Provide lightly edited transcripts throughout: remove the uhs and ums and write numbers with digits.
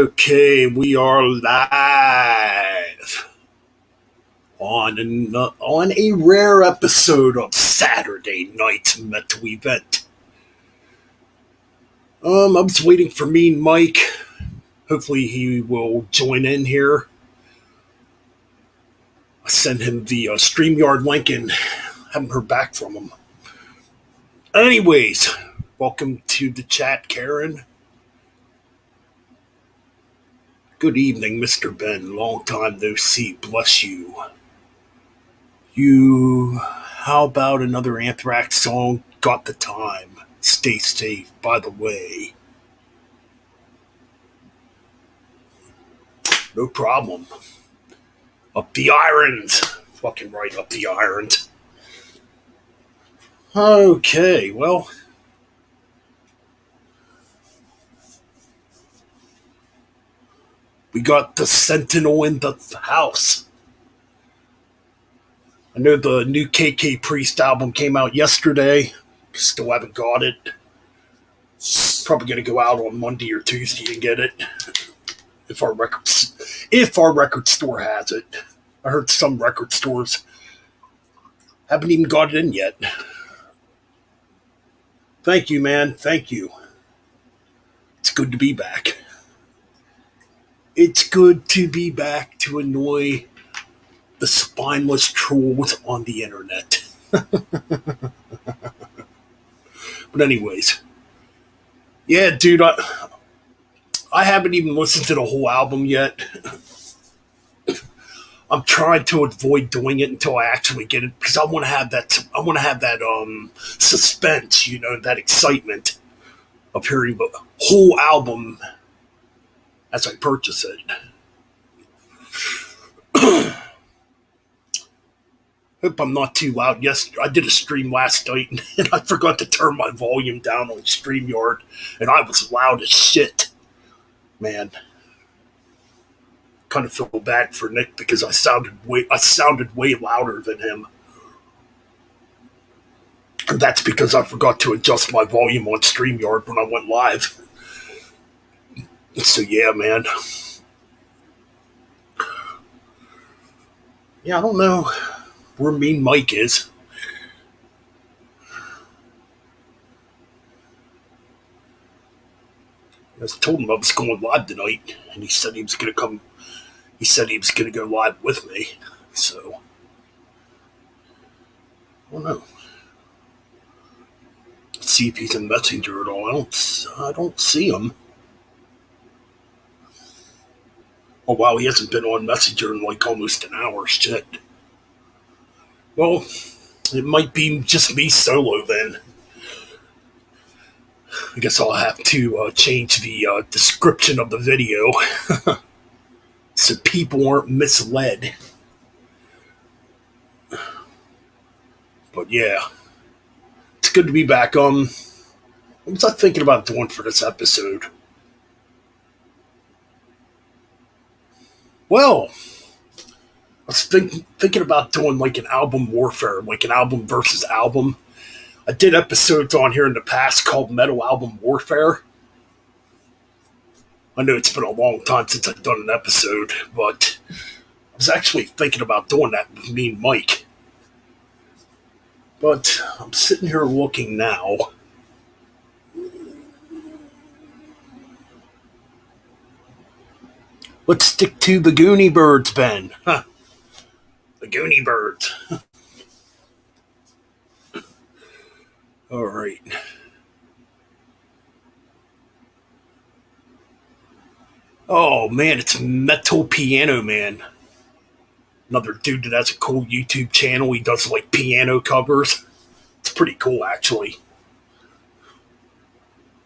Okay, we are live on a rare episode of Saturday Night's Metal Event. I was waiting for Mean Mike. Hopefully, he will join in here. I sent him the StreamYard link and haven't heard back from him. Anyways, welcome to the chat, Karen. Good evening, Mr. Ben. Long time no see. Bless you. How about another Anthrax song? Got the time. Stay safe, by the way. No problem. Up the irons. Fucking right, up the irons. Okay, well. We got the Sentinel in the house. I know the new KK Priest album came out yesterday. Still haven't got it. Probably gonna go out on Monday or Tuesday and get it. If our record store has it. I heard some record stores haven't even got it in yet. Thank you, man. Thank you. It's good to be back. It's good to be back to annoy the spineless trolls on the internet. But anyways, yeah, dude, I haven't even listened to the whole album yet. I'm trying to avoid doing it until I actually get it because I want to have that. I want to have that suspense, that excitement of hearing the whole album as I purchase it. Hope I'm not too loud. Yes, I did a stream last night and I forgot to turn my volume down on StreamYard, and I was loud as shit. Man, kind of feel bad for Nick because I sounded way louder than him. And that's because I forgot to adjust my volume on StreamYard when I went live. So yeah, man. Yeah, I don't know where Mean Mike is. I told him I was going live tonight, and he said he was going to come. He said he was going to go live with me. So, I don't know. Let's see if he's in Messenger at all. I don't see him. Oh wow, he hasn't been on Messenger in like almost an hour. Shit. Well, it might be just me solo then. I guess I'll have to change the description of the video so people aren't misled. But yeah, it's good to be back. What was I thinking about doing for this episode? Well, I was thinking about doing like an album warfare, like an album versus album. I did episodes on here in the past called Metal Album Warfare. I know it's been a long time since I've done an episode, but I was actually thinking about doing that with me and Mike. But I'm sitting here looking now. Let's stick to the Goonie Birds, Ben. Huh. The Goonie Birds. All right. Oh man, it's Metal Piano Man. Another dude that has a cool YouTube channel. He does like piano covers. It's pretty cool, actually.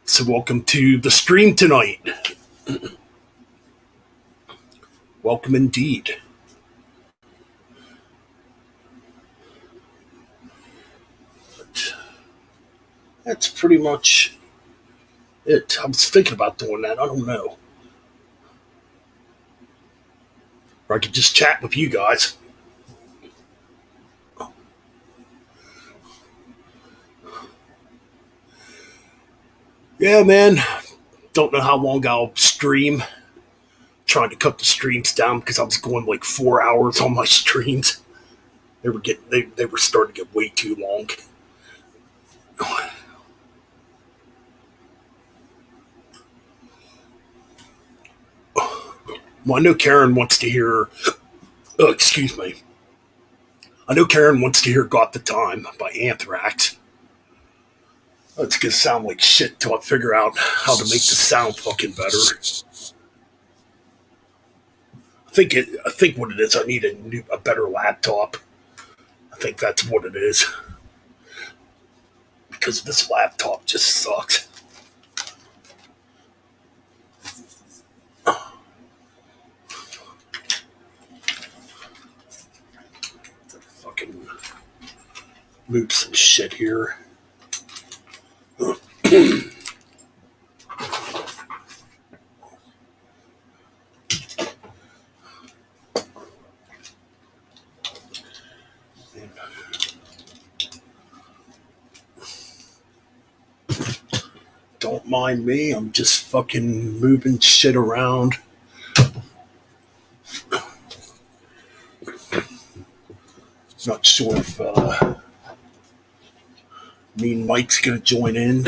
So welcome to the stream tonight. Welcome indeed. But that's pretty much it. I was thinking about doing that. I don't know. Or I could just chat with you guys. Yeah, man. Don't know how long I'll stream. trying to cut the streams down because I was going like 4 hours on my streams. They were starting to get way too long. Well, I know Karen wants to hear. Oh, excuse me. I know Karen wants to hear "Got the Time" by Anthrax. It's gonna sound like shit until I figure out how to make the sound fucking better. I think what it is. I need a better laptop. I think that's what it is. Because this laptop just sucks. Fucking move some shit here. Don't mind me, I'm just fucking moving shit around. Not sure if me and Mike's gonna join in.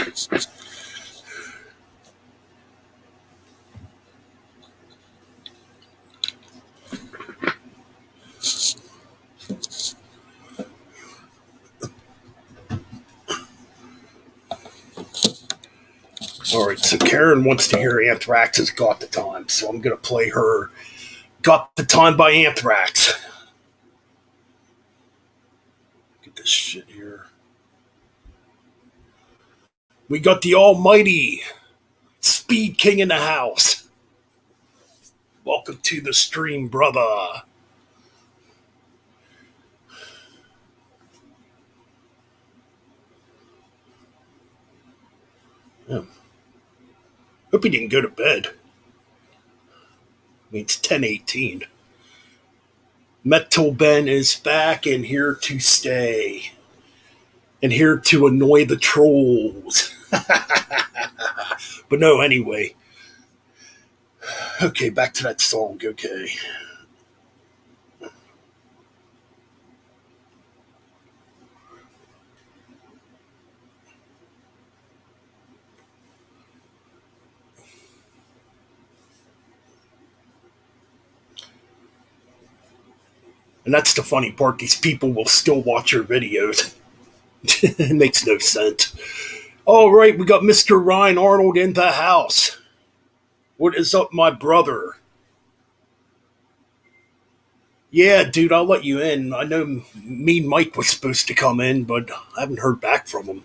Alright, so Karen wants to hear Anthrax's "Got the Time," so I'm gonna play her "Got the Time" by Anthrax. Get this shit here. We got the almighty Speed King in the house. Welcome to the stream, brother. Yeah. Hope he didn't go to bed. I mean, it's 10:18. Metal Ben is back and here to stay. And here to annoy the trolls. But no, anyway. Okay, back to that song, okay. And that's the funny part, these people will still watch your videos. It makes no sense. All right, we got Mr. Ryan Arnold in the house. What is up, my brother? Yeah, dude, I'll let you in. I know me and Mike was supposed to come in, but I haven't heard back from him.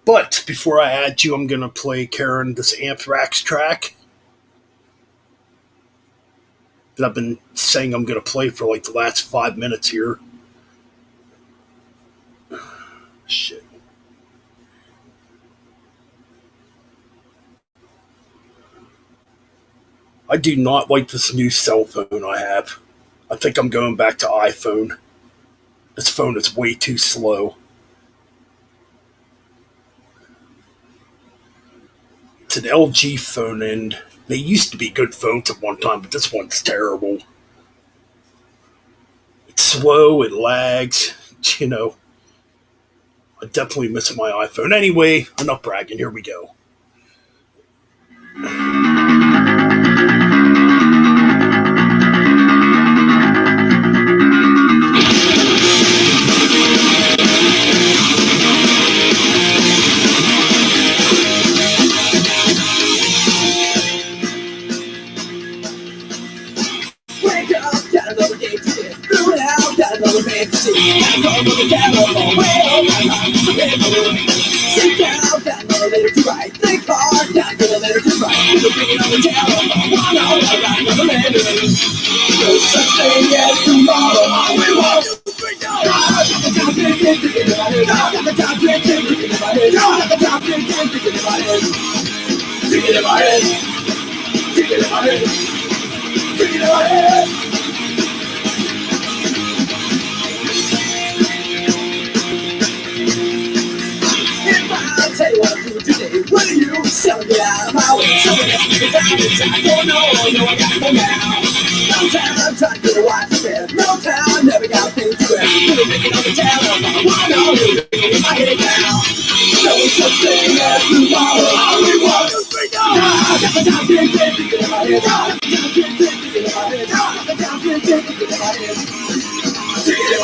But before I add you, I'm going to play Karen this Anthrax track that I've been saying I'm going to play for like the last 5 minutes here. Shit. I do not like this new cell phone I have. I think I'm going back to iPhone. This phone is way too slow. It's an LG phone, and they used to be good phones at one time, but this one's terrible. It's slow, it lags, you know. I definitely miss my iPhone. Anyway, enough bragging, here we go. Sit down, got another letter to write. Think hard, got another letter to write. You're bringing on the telephone, one on the right, another letter. No such thing as tomorrow, all we want is freedom. Got the top 10, thinking about it. Got the top 10, thinking about it. Got the top 10, thinking about it. Thinking about it. Thinking about it. Thinking about it. Tell you what I'm doing today. What do you So get out of my way. So get down inside. Oh no, no, I got to go now. No time, time to watch the bed. No time, never got things to wear. Really thinking on the town. I know, really in my head now. No such thing as tomorrow. All we want is freedom. I got the time, thinking in my head. I got the time, thinking in my head. I got the time, thinking in my head. Thinking in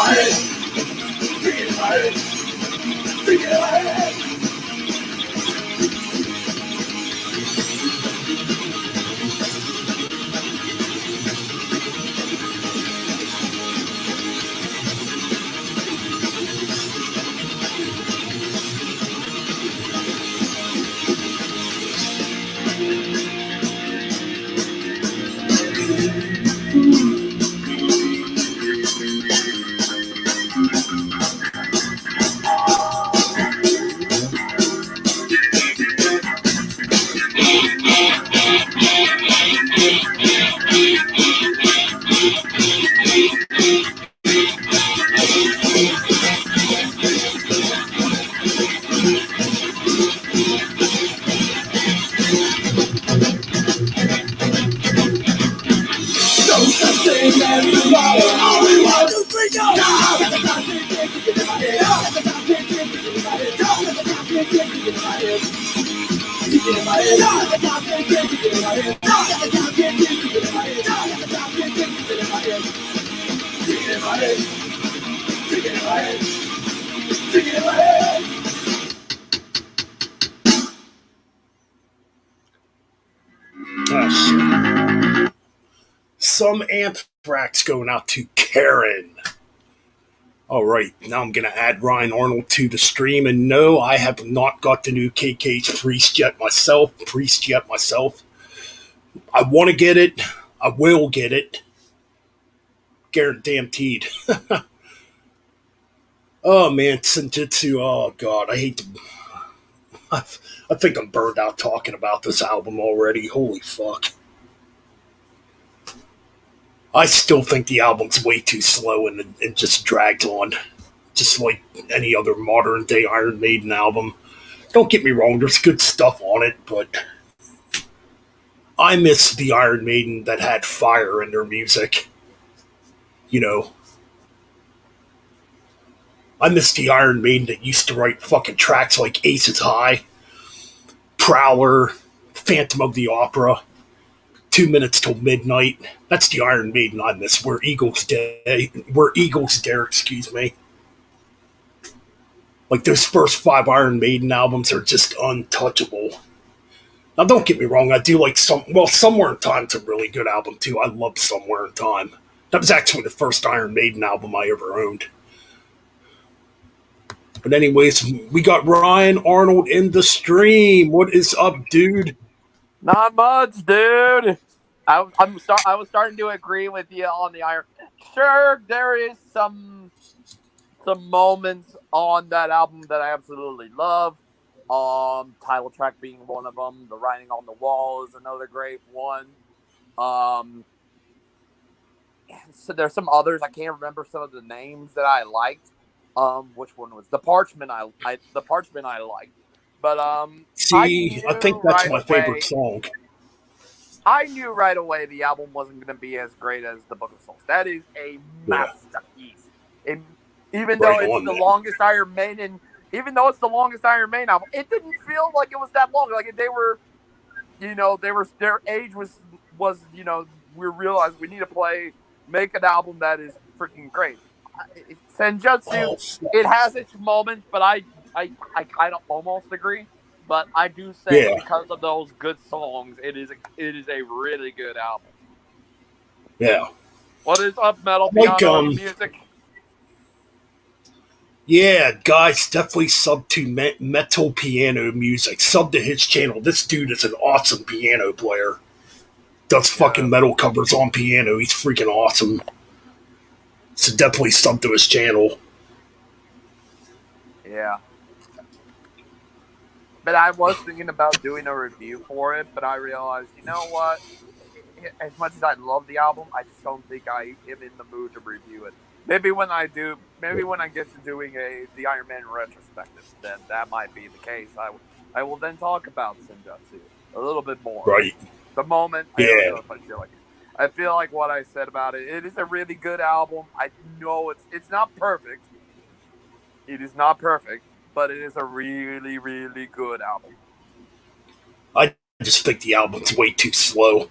my head. Thinking in my head. Thinking in my head. Oh, shit. Some anthrax going out to Karen. All right, now I'm going to add Ryan Arnold to the stream. And no, I have not got the new KK's Priest yet myself. I want to get it. I will get it. Guaranteed. Oh, man, Senjutsu. Oh, God, I hate to. I think I'm burned out talking about this album already. Holy fuck. I still think the album's way too slow and just dragged on. Just like any other modern day Iron Maiden album. Don't get me wrong, there's good stuff on it, but I miss the Iron Maiden that had fire in their music. You know, I miss the Iron Maiden that used to write fucking tracks like Aces High, Prowler, Phantom of the Opera, 2 Minutes Till Midnight. That's the Iron Maiden I miss. Where Eagles Dare, excuse me. Like those first 5 Iron Maiden albums are just untouchable. Now, don't get me wrong, I do like Somewhere in Time's a really good album too. I love Somewhere in Time. That was actually the first Iron Maiden album I ever owned. But anyways, we got Ryan Arnold in the stream. What is up, dude? Not much, dude. I was starting to agree with you on the Iron. Sure, there is some moments on that album that I absolutely love. Title track being one of them. The Writing on the Wall is another great one. So there's some others I can't remember some of the names that I liked. Which one was the Parchment? The Parchment I liked, but I think that's my favorite song. I knew right away the album wasn't going to be as great as the Book of Souls. That is a masterpiece. And even though it's the longest Iron Maiden, album, it didn't feel like it was that long. Like they were, their age was, we realized we need to make an album that is freaking great. Senjutsu, it has its moments, but I kind of almost agree. But I do say because of those good songs, it is a really good album. Yeah. What is up, Metal Piano Music? Yeah, guys, definitely sub to Metal Piano Music. Sub to his channel. This dude is an awesome piano player. Does fucking metal covers on piano. He's freaking awesome. So definitely sub to his channel. Yeah. But I was thinking about doing a review for it, but I realized, you know what? As much as I love the album, I just don't think I am in the mood to review it. Maybe when I get to doing the Iron Man retrospective, then that might be the case. I will then talk about Senjutsu a little bit more. Right. The moment, I Yeah. don't know if I feel like it. I feel like what I said about it. It is a really good album. I know it's not perfect. It is not perfect, but it is a really, really good album. I just think the album's way too slow.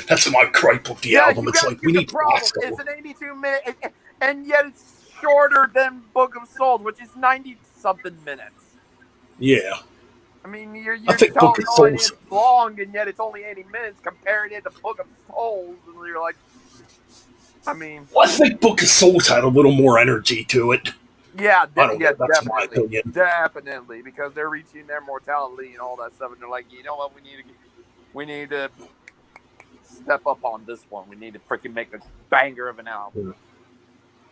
That's my gripe with the album. It's like we need faster. It's an 82-minute, and yet it's shorter than Book of Souls, which is 90-something minutes. Yeah. I mean, you're think Book of telling Souls it's long, and yet it's only 80 minutes. Comparing it to Book of Souls, and you're like, I mean, well, I think Book of Souls had a little more energy to it. Yeah, That's my opinion. Definitely, because they're reaching their mortality and all that stuff, and they're like, you know what, we need to step up on this one. We need to freaking make a banger of an album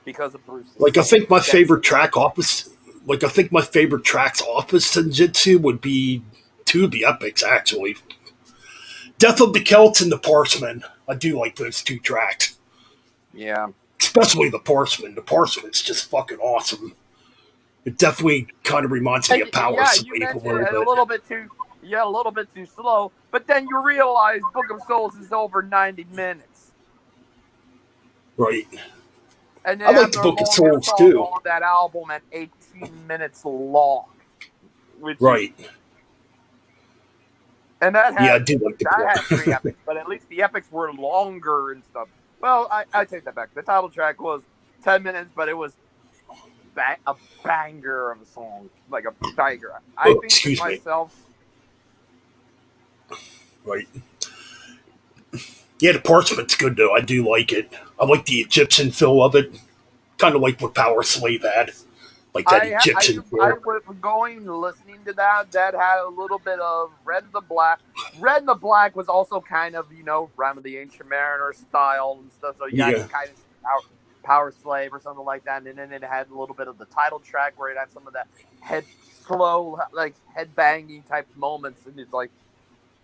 because of Bruce. Like, I think my favorite track opposite, tracks opposite Senjutsu would be two of the epics, actually. Death of the Celts and the Parchman. I do like those two tracks. Yeah. Especially the Parchman. The Parchman's just fucking awesome. It definitely kind of reminds me of Power Slave a little bit. A little bit too slow. But then you realize Book of Souls is over 90 minutes. Right. And I like the Book of Souls too. On that album at 18 minutes long. Right. And that had, I do like that had 3 epics, but at least the epics were longer and stuff. Well, I take that back. The title track was 10 minutes, but it was a banger of a song. Like a banger. I think to myself. Right. Yeah, the Parchment's good, though. I do like it. I like the Egyptian feel of it. Kind of like what Power Slave had. Like that Egyptian feel. I was listening to that. That had a little bit of Red and the Black. Red and the Black was also kind of, Rhyme of the Ancient Mariner style and stuff. So you got kind of Power Slave or something like that. And then it had a little bit of the title track where it had some of that head banging type moments. And it's like,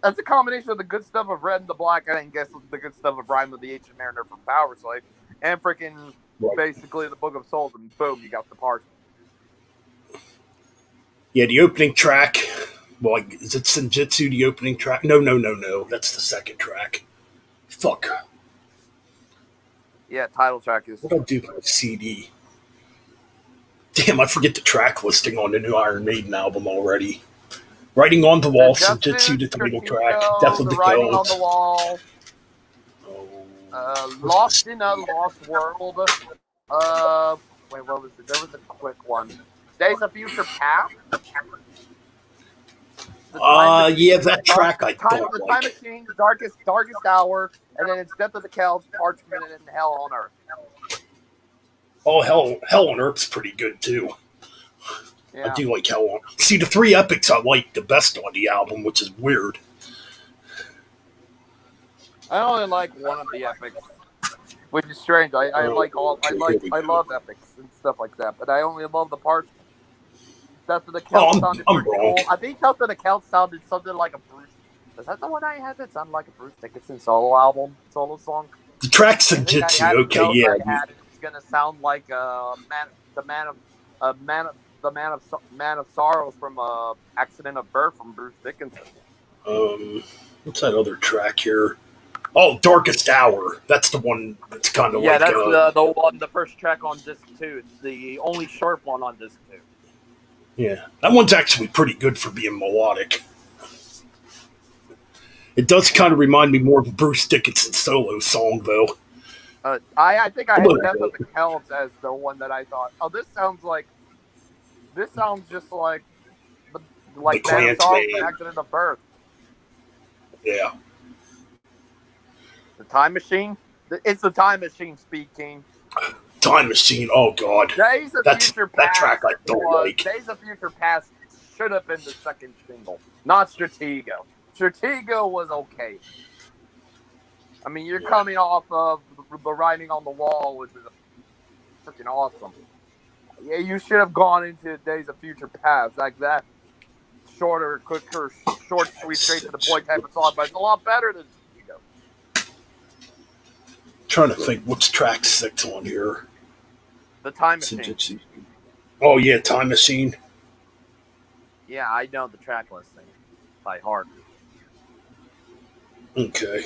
that's a combination of the good stuff of Red and the Black, and I guess the good stuff of Rhyme of the Ancient Mariner from Power Slave, and freaking basically the Book of Souls, and boom, you got the part. Yeah, the opening track. Well, is it Senjutsu, the opening track? No. That's the second track. Fuck. Yeah, title track is... What do I do with my CD? Damn, I forget the track listing on the new Iron Maiden album already. Writing on the Wall, Senjutsu, the title track. Death of the Writing on Celts. the Wall. Lost in a Lost World. Wait, what was it? There was a quick one. Days of Future Past. Yeah, that track I don't like. The Time Machine, the Darkest Hour, and then it's Death of the Celts, Parchment, and Hell on Earth. Oh, Hell on Earth's pretty good too. Yeah. I do like Hell on Earth. See, the 3 epics I like the best on the album, which is weird. I only like one of the epics, which is strange. I love epics and stuff like that, but I only love the Parchment. Death of the Celts sounded pretty cool. I think Death of the Celts sounded something like a Bruce. Is that the one I had that sounded like a Bruce Dickinson solo song? The track Senjutsu, okay, yeah. It's gonna sound like Man of Sorrows from Accident of Birth from Bruce Dickinson. What's that other track here? Oh, Darkest Hour. That's the one that's kind of that's the first track on disc 2. It's the only short one on disc 2. Yeah, that one's actually pretty good for being melodic. It does kind of remind me more of a Bruce Dickinson solo song, though. I think I had Death of the Celts as the one that I thought, this sounds just like Man of Sorrows and Accident of Birth. Yeah. The Time Machine? It's the Time Machine speaking. Time Machine, oh god. Days of Future Past. That track I don't like. Days of Future Past should have been the second single, not Stratego. Stratego was okay. I mean, you're coming off of the Writing on the Wall, which was freaking awesome. Yeah, you should have gone into Days of Future Past like that. Shorter, quicker, short, sweet, straight to the point type of song, but it's a lot better than Stratego. Trying to think what's track 6 on here. The Time Machine. Oh yeah, Time Machine. Yeah, I know the track listing by heart. Okay.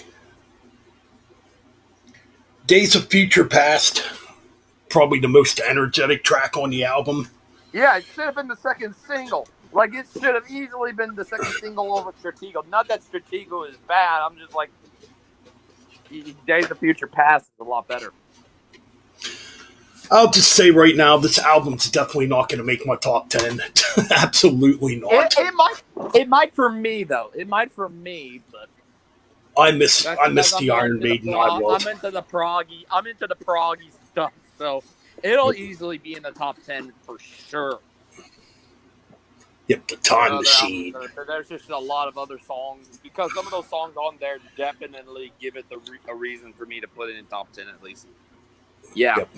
Days of Future Past, probably the most energetic track on the album. Yeah, it should have been the second single. Like, it should have easily been the second single over Stratego. Not that Stratego is bad. I'm just like, Days of Future Past is a lot better. I'll just say right now, this album's definitely not going to make my top 10. Absolutely not. It might for me, though. It might for me, but I miss the Iron Maiden. I'm into the proggy stuff, so it'll easily be in the top 10 for sure. Yep, the Time Machine. There's just a lot of other songs, because some of those songs on there definitely give it a reason for me to put it in top 10 at least. Yeah. Yep.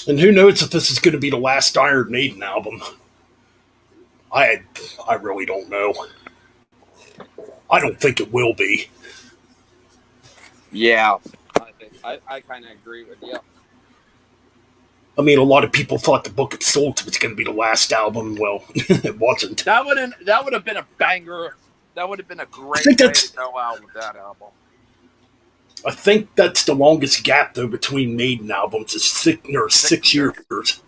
And who knows if this is going to be the last Iron Maiden album. I really don't know. I don't think it will be. Yeah, I kind of agree with you. I mean, a lot of people thought the Book of Souls was going to be the last album. Well, it wasn't. That would have been a banger. That would have been a great way to go out with that album. I think that's the longest gap, though, between Maiden albums is 6 years.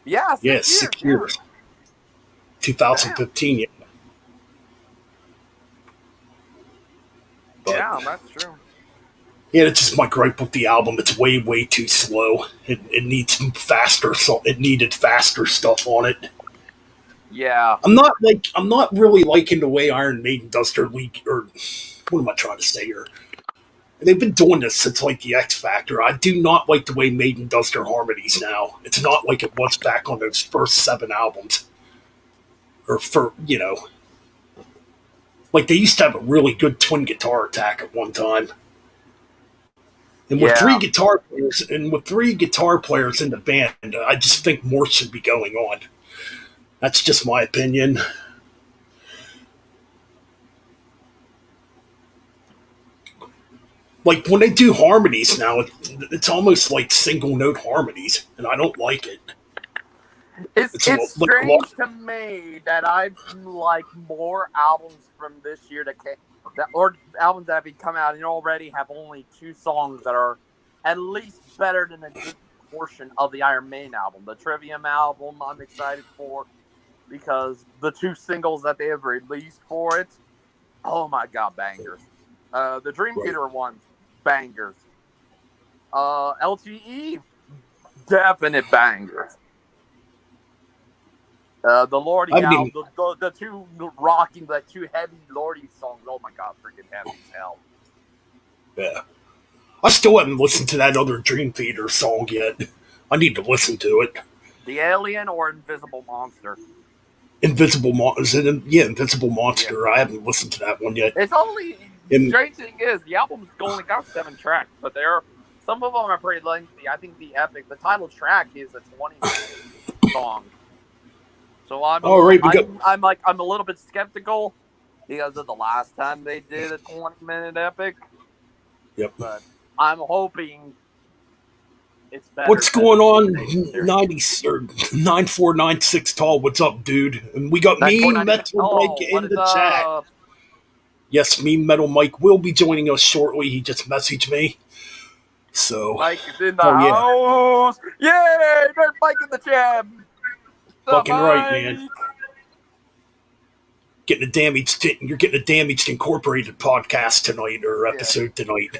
Yeah, 6 years. 2015, yeah. But, yeah, that's true. Yeah, it's just my gripe with the album. It's way, way too slow. It needs faster. So it needed faster stuff on it. Yeah, I'm not really liking the way Iron Maiden does their leak. Or what am I trying to say here? They've been doing this since like the X Factor. I do not like the way Maiden does their harmonies now. It's not like it was back on those first 7 albums. Or like they used to have a really good twin guitar attack at one time. And with 3 guitar players in the band, I just think more should be going on. That's just my opinion. Like when they do harmonies now, it's almost like single note harmonies, and I don't like it. It's strange to me that I've like more albums from this year or albums that have come out and already have only 2 songs that are at least better than a good portion of the Iron Maiden album. The Trivium album I'm excited for because the 2 singles that they have released for it, oh my god, bangers. The Dream Theater ones, bangers. LTE, definite bangers. The Lordy album, the 2 rocking, the 2 heavy Lordy songs. Oh my god, freaking heavy as hell. Yeah. I still haven't listened to that other Dream Theater song yet. I need to listen to it. The Alien or Invisible Monster? Invisible Monster. Invisible Monster. Yeah. I haven't listened to that one yet. It's only... strange thing is, the album's only got 7 tracks, but some of them are pretty lengthy. I think the title track is a 20-minute song. So I'm a little bit skeptical because of the last time they did a 20-minute epic. Yep. But I'm hoping it's better. What's going on? 9496 tall. What's up, dude? And we got Mean Metal Mike in the chat. Up? Yes, Mean Metal Mike will be joining us shortly. He just messaged me. So Mike is in the house. Yeah. Yay! There's Mike in the chat. Fucking right, man. You're getting a Damaged Incorporated podcast tonight or episode tonight.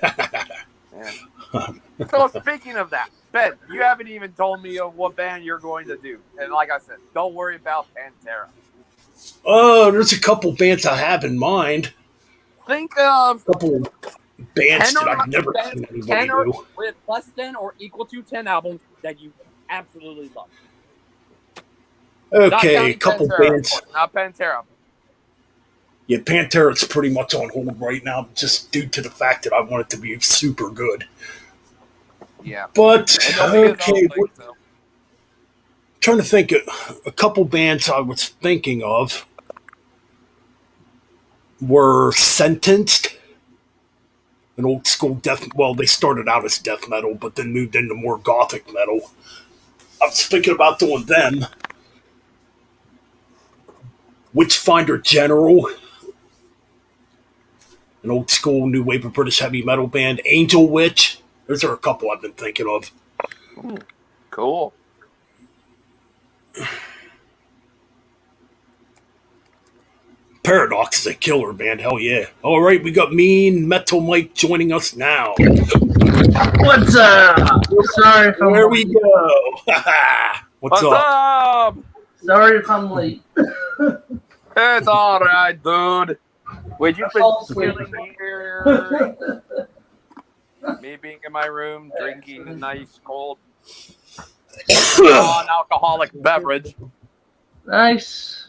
So speaking of that, Ben, you haven't even told me of what band you're going to do. And like I said, don't worry about Pantera. There's a couple bands I have in mind. Think of a couple bands that I've never seen anybody do. With less than or equal to 10 albums that you absolutely love. Okay, a couple bands. Not Pantera. Yeah, Pantera's pretty much on hold right now, just due to the fact that I want it to be super good. Yeah. But, okay. Trying to think a couple bands I was thinking of were Sentenced, an old school they started out as death metal, but then moved into more gothic metal. I was thinking about doing them. Witchfinder General, an old school new wave of British heavy metal band. Angel Witch. Those are a couple I've been thinking of. Ooh, cool. Paradox is a killer band. Hell yeah. All right, we got Mean Metal Mike joining us now. What's up? Sorry if I'm There we late. go. What's up? Sorry if I'm late. It's all right, dude. Wait, you've been I'll sleep. chilling here. Me being in my room, drinking a nice cold non-alcoholic beverage. Nice.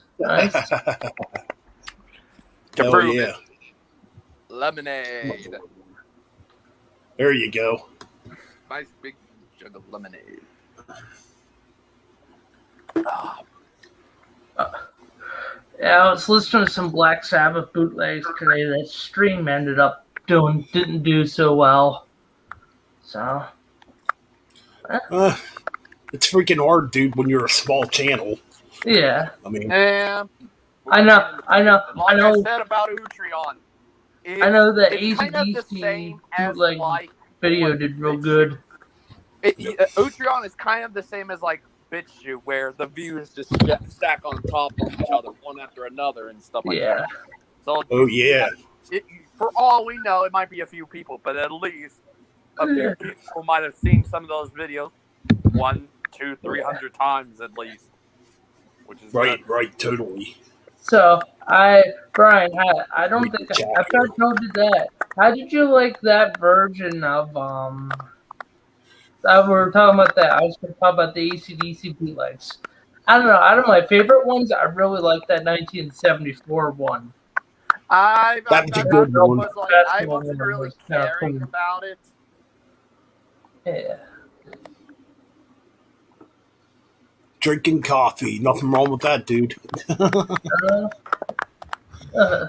To Hell prove yeah. it. Lemonade. There you go. Nice big jug of lemonade. Yeah, I was listening to some Black Sabbath bootlegs today. That stream ended up didn't do so well. So It's freaking hard, dude, when you're a small channel. yeah. I mean, Yeah. I know. Like I said about Utreon. I know the it's kind of the AC/DC same as bootleg like video did real good. Utreon is kind of the same as like BitChute, where the views just stack on top of each other, one after another, and stuff like that. So, oh yeah. For all we know, it might be a few people, but at least a few people might have seen some of those videos 100, 200, 300 times at least, which is Right, good. right, totally. So Brian, I don't think I told you that. How did you like that version of that we were talking about that? I was going to talk about the AC/DC bootlegs. I don't know. Out of my favorite ones, I really like that 1974 one. I wasn't really caring about it. Yeah. Drinking coffee. Nothing wrong with that, dude.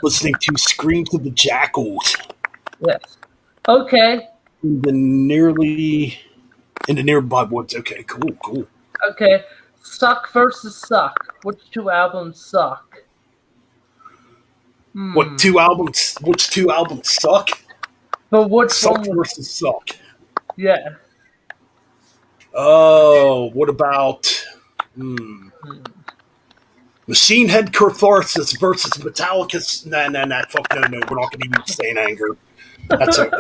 Listening to Screams of the Jackals. Yes. Okay. In the nearby woods. Okay, cool. Okay. Suck versus Suck. Which two albums suck? Which two albums suck? But which Suck one versus Suck. Yeah. Oh, what about Machine Head Catharsis versus Metallica's? Nah. Fuck no. We're not gonna even Saint Anger. That's an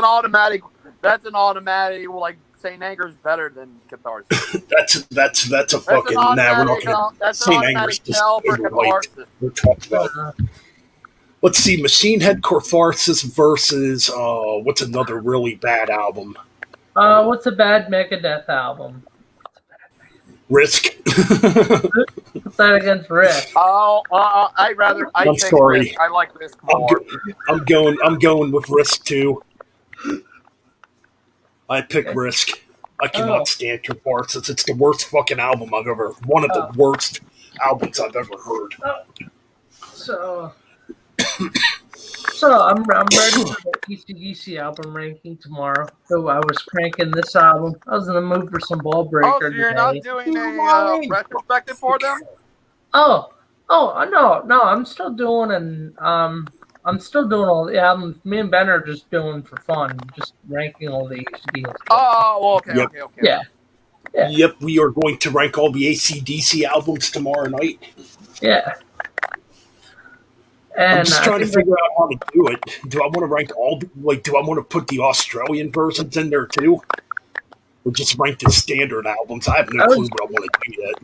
automatic. That's an automatic. Like Saint Anger is better than Catharsis. that's a fucking. Nah, we're not gonna. Saint Anger's just overhyped. We're talking about. Let's see, Machine Head Catharsis versus what's another really bad album? What's a bad Megadeth album? Risk. What's that against Risk? I'm sorry. Risk. I like Risk more. I'm going with Risk too. I pick Risk. I cannot stand Catharsis. It's the worst fucking album I've ever. One of the worst albums I've ever heard. So I'm ready for the AC/DC album ranking tomorrow. So I was cranking this album. I was in the mood for some Ball Breaker. Oh, so you're not doing a retrospective for them? Oh no! I'm still doing all the albums. Me and Ben are just doing for fun, just ranking all the AC/DC. Oh, okay, Yep. okay. Yeah. Yep, we are going to rank all the AC/DC albums tomorrow night. Yeah. And I'm just trying to figure out how to do it. Do I want to rank all? Do I want to put the Australian versions in there too, or just rank the standard albums? I have no clue what I want to do yet.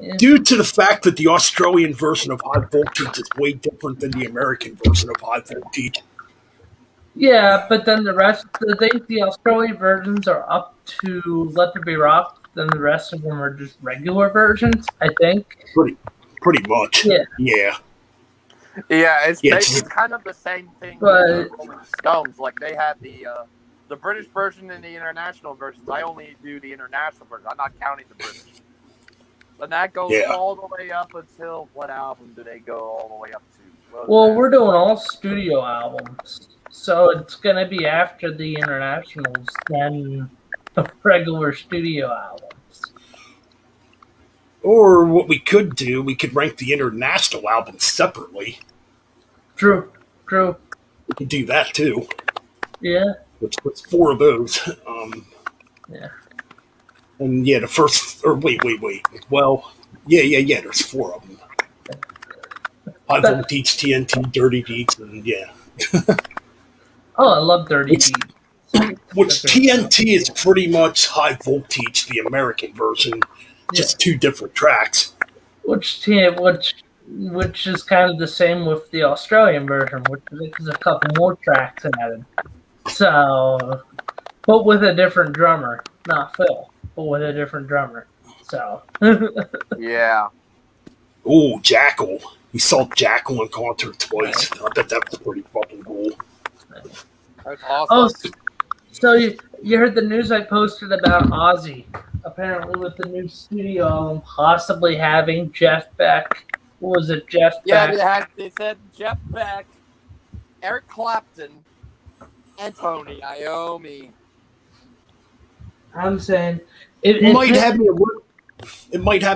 Yeah. Due to the fact that the Australian version of High Voltage is way different than the American version of High Voltage. Yeah, but then the rest, I think the Australian versions are up to Let There Be Rock. Then the rest of them are just regular versions, I think. Pretty much. Yeah. Yeah, it's kind of the same thing with the Rolling Stones. Like they had the British version and the international versions. I only do the international version. I'm not counting the British. And that goes all the way up until what album do they go all the way up to? Well, we're doing all studio albums, so it's gonna be after the internationals, then the regular studio albums. Or what we could do, we could rank the international albums separately. True. We could do that too. Yeah. Which was 4 of those. Yeah. And yeah, the first, or wait. Well, yeah. There's 4 of them. High Voltage, TNT, Dirty Deeds, and yeah. Oh, I love Dirty Deeds. Which TNT is pretty much High Voltage, the American version, just 2 different tracks. Which is kind of the same with the Australian version, which is a couple more tracks added. So, but with a different drummer, not Phil, but with a different drummer. So, yeah. Oh, Jackal. We saw Jackal in concert twice. I bet that was pretty fucking cool. That's awesome. Oh, so you heard the news I posted about Ozzy? Apparently, with the new studio album, possibly having Jeff Beck. What was it, Jeff Beck? Yeah, they said Jeff Beck, Eric Clapton, and Tony Iommi. I'm saying It might have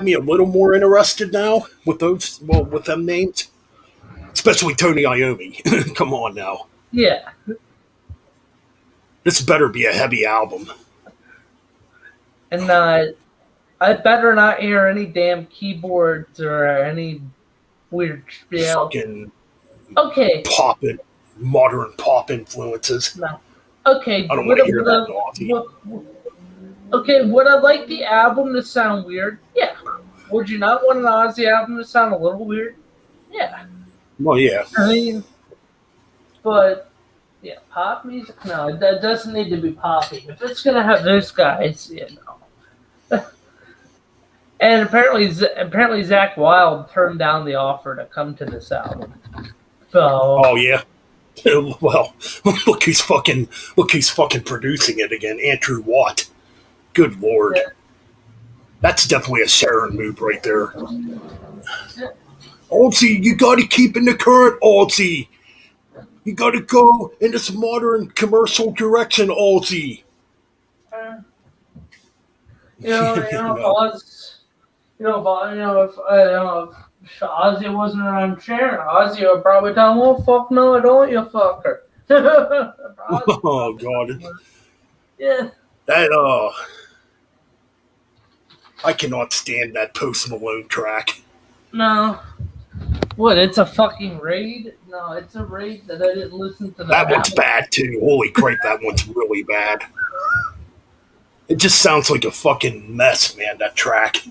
me a little more interested now with those. Well, with them names, especially Tony Iommi. Come on now. Yeah. This better be a heavy album. And I better not hear any damn keyboards or any weird spiel. Fucking Okay. Modern pop influences. No. Okay. I don't want to hear that naughty. Okay, would I like the album to sound weird? Yeah. Would you not want an Ozzy album to sound a little weird? Yeah. Well, yeah. I mean, but yeah, pop music. No, that doesn't need to be poppy. If it's gonna have those guys, And apparently Zakk Wylde turned down the offer to come to this album. So. Oh yeah. Well, look who's fucking producing it again, Andrew Watt. Good Lord. Yeah. That's definitely a Sharon move right there. Yeah. Ozzy, you gotta keep in the current, Ozzy. You gotta go in this modern commercial direction, Ozzy. If Ozzy wasn't around Sharon, Ozzy would probably tell him, "Oh fuck no, I don't, you fucker." Oh God. Yeah. That I cannot stand that Post Malone track. No. What? It's a fucking raid? No, it's a raid that I didn't listen to. That one's bad too. Holy crap, that one's really bad. It just sounds like a fucking mess, man. That track.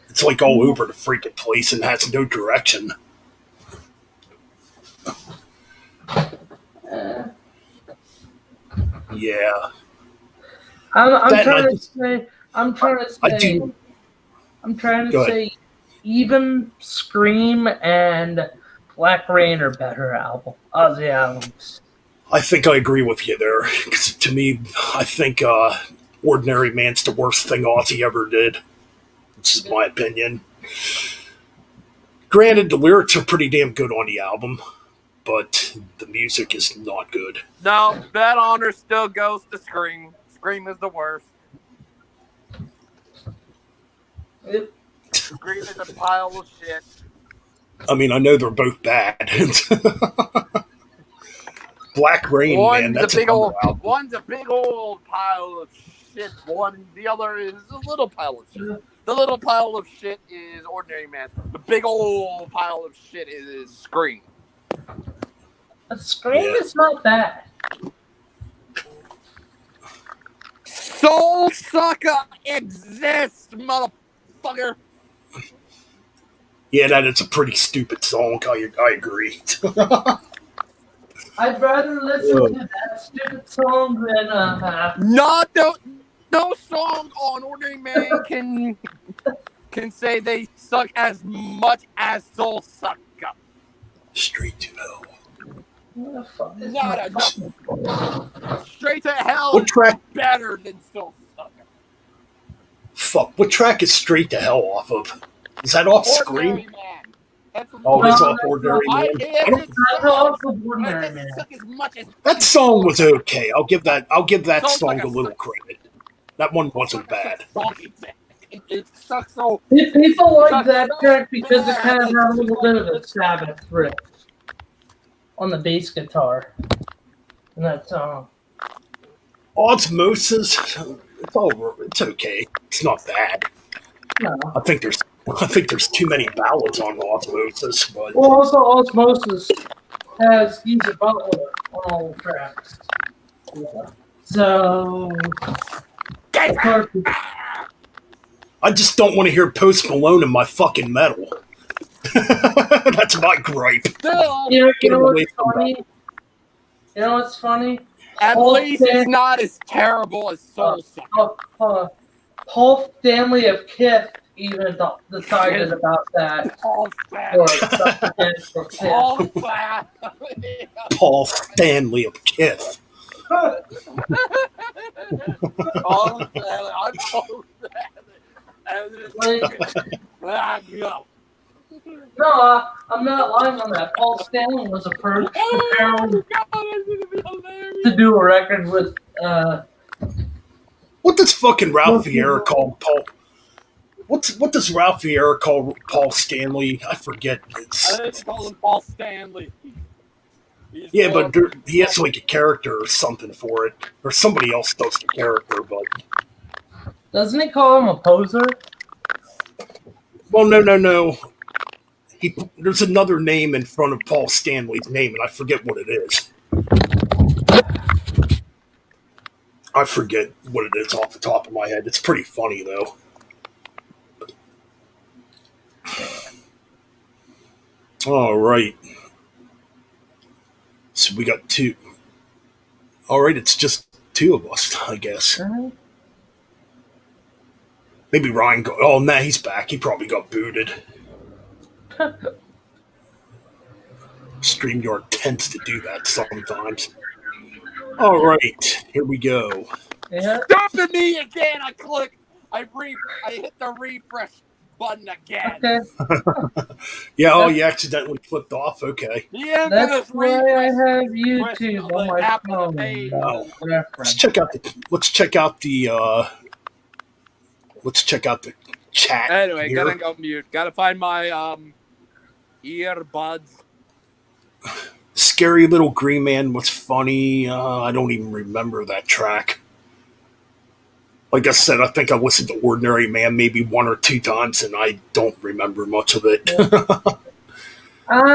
It's like all over the freaking place and has no direction. Yeah. I'm trying to say even Scream and Black Rain are better Ozzy albums. I think I agree with you there. Because to me, I think Ordinary Man's the worst thing Ozzy ever did. This is my opinion. Granted, the lyrics are pretty damn good on the album, but the music is not good. No, that honor still goes to Scream. Scream is the worst. Scream is a pile of shit. I mean, I know they're both bad. Black Rain, man, that's a big old album. One's a big old pile of shit. The other is a little pile of shit. The little pile of shit is Ordinary Man. The big old pile of shit is Scream. Scream is not bad. Soul Sucker exists, motherfucker. Yeah, that is a pretty stupid song. I agree. I'd rather listen to that stupid song than No song on Ordinary Man can say they suck as much as Soul Sucker. Straight to Hell. Not enough. Straight to Hell what track? Is better than Soul Sucker. Fuck, what track is Straight to Hell off of? Is that off Ordinary Scream? Man. That's off Ordinary Man. That song was okay. I'll give that song a little credit. That one wasn't bad. it sucks so. People like that track because it kind of had a little bit of a Sabbath riff on the bass guitar in that song. Osmosis, it's okay. It's not bad. No. I think there's too many ballads on Osmosis, but Well, also Osmosis has Geezer Butler on all the tracks. So, I just don't want to hear Post Malone in my fucking metal. That's my gripe. you know what's funny? You know what's funny? At least it's not as terrible as Soul Sucker. Paul Stanley of Kiss even decided about that. Paul Paul Stanley of Kiss. I'm No, I'm not lying on that. Paul Stanley was approached to do a record with. What does fucking Ralph Vieira call Paul? What does Ralph Vieira call Paul Stanley? I forget. I just call him Paul Stanley. Yeah, but he has like a character or something for it, or somebody else does the character. But doesn't he call him a poser? Well, no. There's another name in front of Paul Stanley's name, and I forget what it is. I forget what it is off the top of my head. It's pretty funny, though. All right. So we got two. All right, it's just two of us, I guess. Maybe Ryan oh, nah, he's back. He probably got booted. StreamYard tends to do that sometimes. All right, here we go. Yeah. Stop to me again. I hit the refresh button again. Okay. Yeah, oh, you accidentally flipped off. Okay. Yeah, that's why I have YouTube on my phone. Let's check out the chat. Anyway, here. gotta go mute. Gotta find my earbuds. Scary Little Green Man was funny. I don't even remember that track. Like I said, I think I listened to Ordinary Man maybe one or two times, and I don't remember much of it.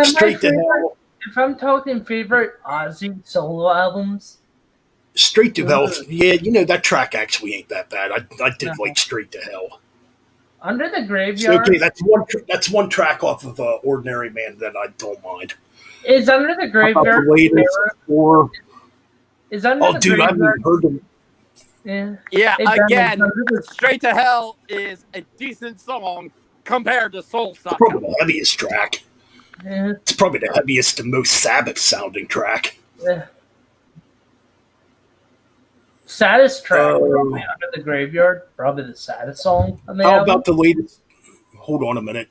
Straight to Hell. If I'm talking favorite Ozzy solo albums, Straight to Hell. Yeah, that track actually ain't that bad. I did like Straight to Hell. Under the Graveyard. Okay, that's one track off of Ordinary Man that I don't mind. Is Under the Graveyard? Is Under the dude, Graveyard? I've even heard them. Yeah. Again, Straight to Hell is a decent song compared to Soul Sucker. It's probably the heaviest track. Yeah. It's probably the heaviest and most Sabbath sounding track. Yeah. Saddest track, probably Under the Graveyard. Probably the saddest song on the album. About the latest? Hold on a minute.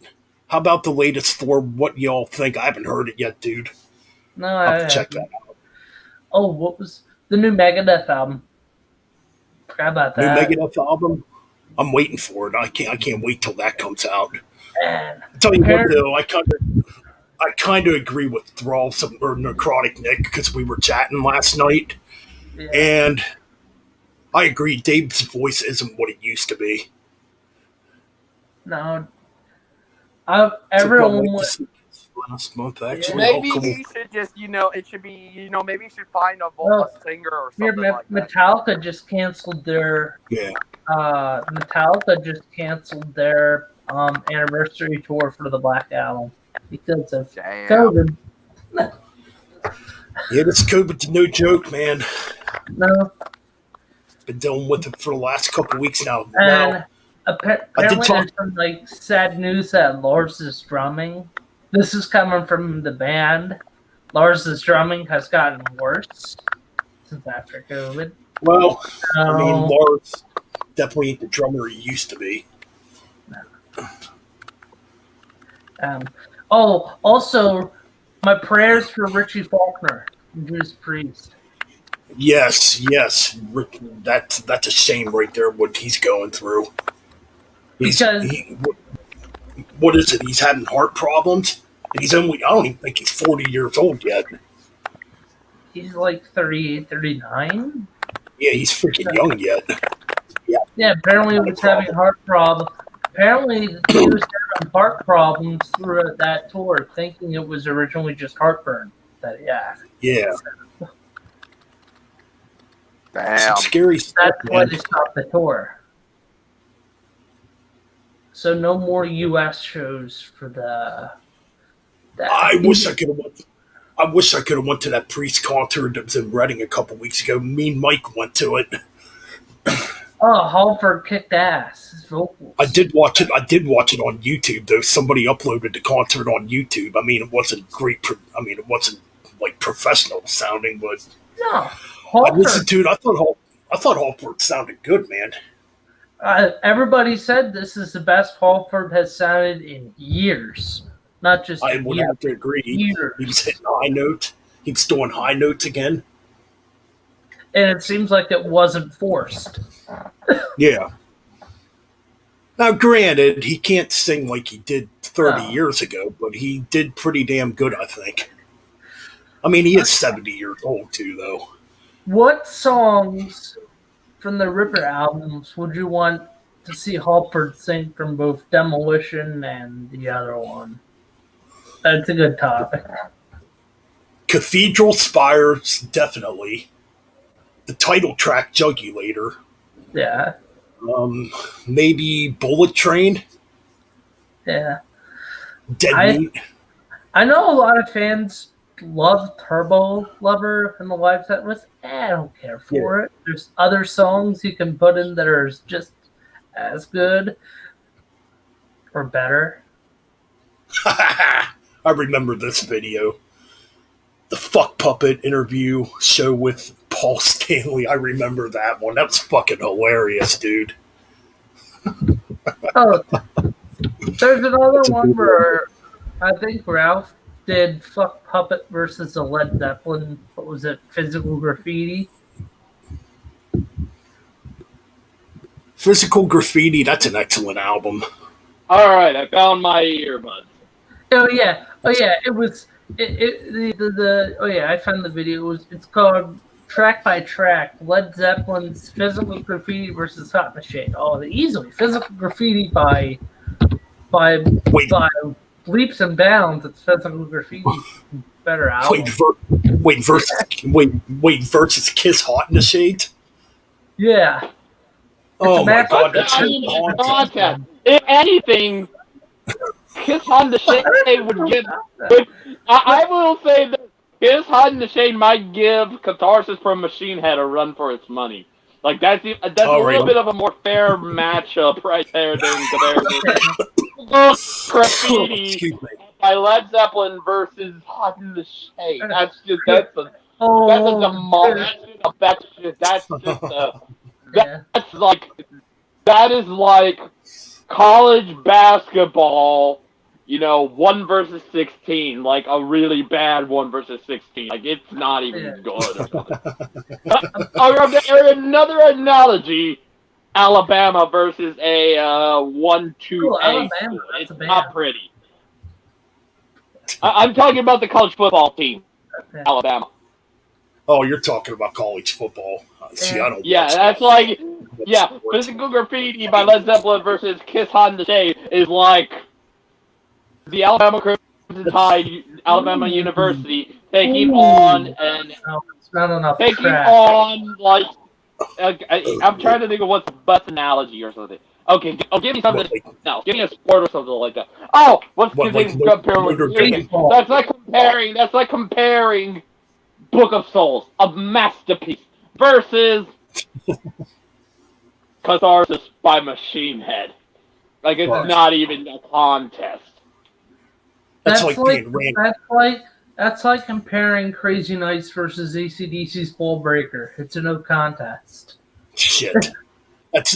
How about the latest for What Y'all Think? I haven't heard it yet, dude. No, I'll have to check that out. Oh, what was the new Megadeth album? Forgot about that. New Megadeth album? I'm waiting for it. I can't wait till that comes out. Man. I'll tell you what, though, I kind of agree with Thrall or Necrotic Nick because we were chatting last night, and I agree. Dave's voice isn't what it used to be. No, everyone was. Last month, actually. Maybe he should just, it should be, maybe he should find a singer or something like that. Metallica just canceled their. Metallica just canceled their anniversary tour for the Black Album because of COVID. Yeah, this COVID's no joke, man. No. Been dealing with it for the last couple of weeks now. And apparently there's some sad news that Lars' drumming. This is coming from the band. Lars' drumming has gotten worse since after COVID. Well, I mean, Lars definitely ain't the drummer he used to be. Also, my prayers for Richie Faulkner, Judas Priest. Yes. That's a shame right there, what he's going through. Because what is it? He's having heart problems, and he's only, I don't even think he's 40 years old yet. he's like 38, 39. Yeah, he's freaking young yet. Yeah, apparently he was having heart problems. Apparently he was having heart problems throughout that tour, thinking it was originally just heartburn that he had. Yeah. Damn. Some scary stuff, That's why man. they stopped the tour. So no more U.S. shows for the. I wish I could have went. I wish I could have went to that Priest concert that was in Reading a couple weeks ago. Me and Mike went to it. Oh, Halford kicked ass. His vocals. I did watch it. I did watch it on YouTube though. Somebody uploaded the concert on YouTube. I mean, it wasn't great. I mean, it wasn't like professional sounding, but No, I Halford. listened to it. I thought Halford sounded good, man. Everybody said this is the best Halford has sounded in years. Not just I would years. have to agree. He Years. was hitting high notes. He was doing high notes again. And it seems like it wasn't forced. Yeah. Now, granted, he can't sing like he did 30 years ago, but he did pretty damn good, I think. I mean, he is 70 years old, too, though. What songs from the Ripper albums would you want to see Halford sing from both Demolition and the other one? That's a good topic. Cathedral Spires, definitely. The title track, Jugulator. Yeah. Maybe Bullet Train. Yeah. Dead Meat. I know a lot of fans love Turbo Lover in the live set list. I don't care for it. There's other songs you can put in that are just as good or better. I remember this video. The Fuck Puppet interview show with Paul Stanley. I remember that one. That was fucking hilarious, dude. Oh, there's another one where I think Ralph did Fuck Puppet versus the Led Zeppelin. What was it? Physical Graffiti. Physical Graffiti, that's an excellent album. All right, I found my earbuds. Oh yeah, it was. Oh yeah, I found the video. It's called Track by Track: Led Zeppelin's Physical Graffiti versus Hot in the Shade. Oh, easily Physical Graffiti by leaps and bounds. It's Physical Graffiti. Better album. Versus Kiss Hot in the Shade? Yeah. Oh my god, that's contest. If anything, Kiss on the Shade would give. I will say that Kiss on the Shade might give Catharsis from Machine Head a run for its money. Like that's a little bit of a more fair matchup right there than Graffiti by Led Zeppelin versus Hot in the Shade. That's just that's like that is like college basketball, 1 versus 16, like a really bad 1 versus 16. Like it's not even good. Another analogy: Alabama versus a 1-2A. It's not pretty. I'm talking about the college football team, Alabama. Oh, you're talking about college football. See, I don't. Yeah, that's like, Physical Graffiti by Led Zeppelin versus Kiss on the Shade is like the Alabama Crimson Tide, Alabama University taking on like. I'm trying to think of what's the best analogy or something. Okay, give me something. No, give me a sport or something like that. Oh, what's the thing comparing with baseball? That's like comparing Book of Souls, a masterpiece, versus Catharsis by Machine Head. Like it's not even a contest. That's like comparing Crazy Nights versus AC/DC's Ball Breaker. It's a no contest. Shit. It's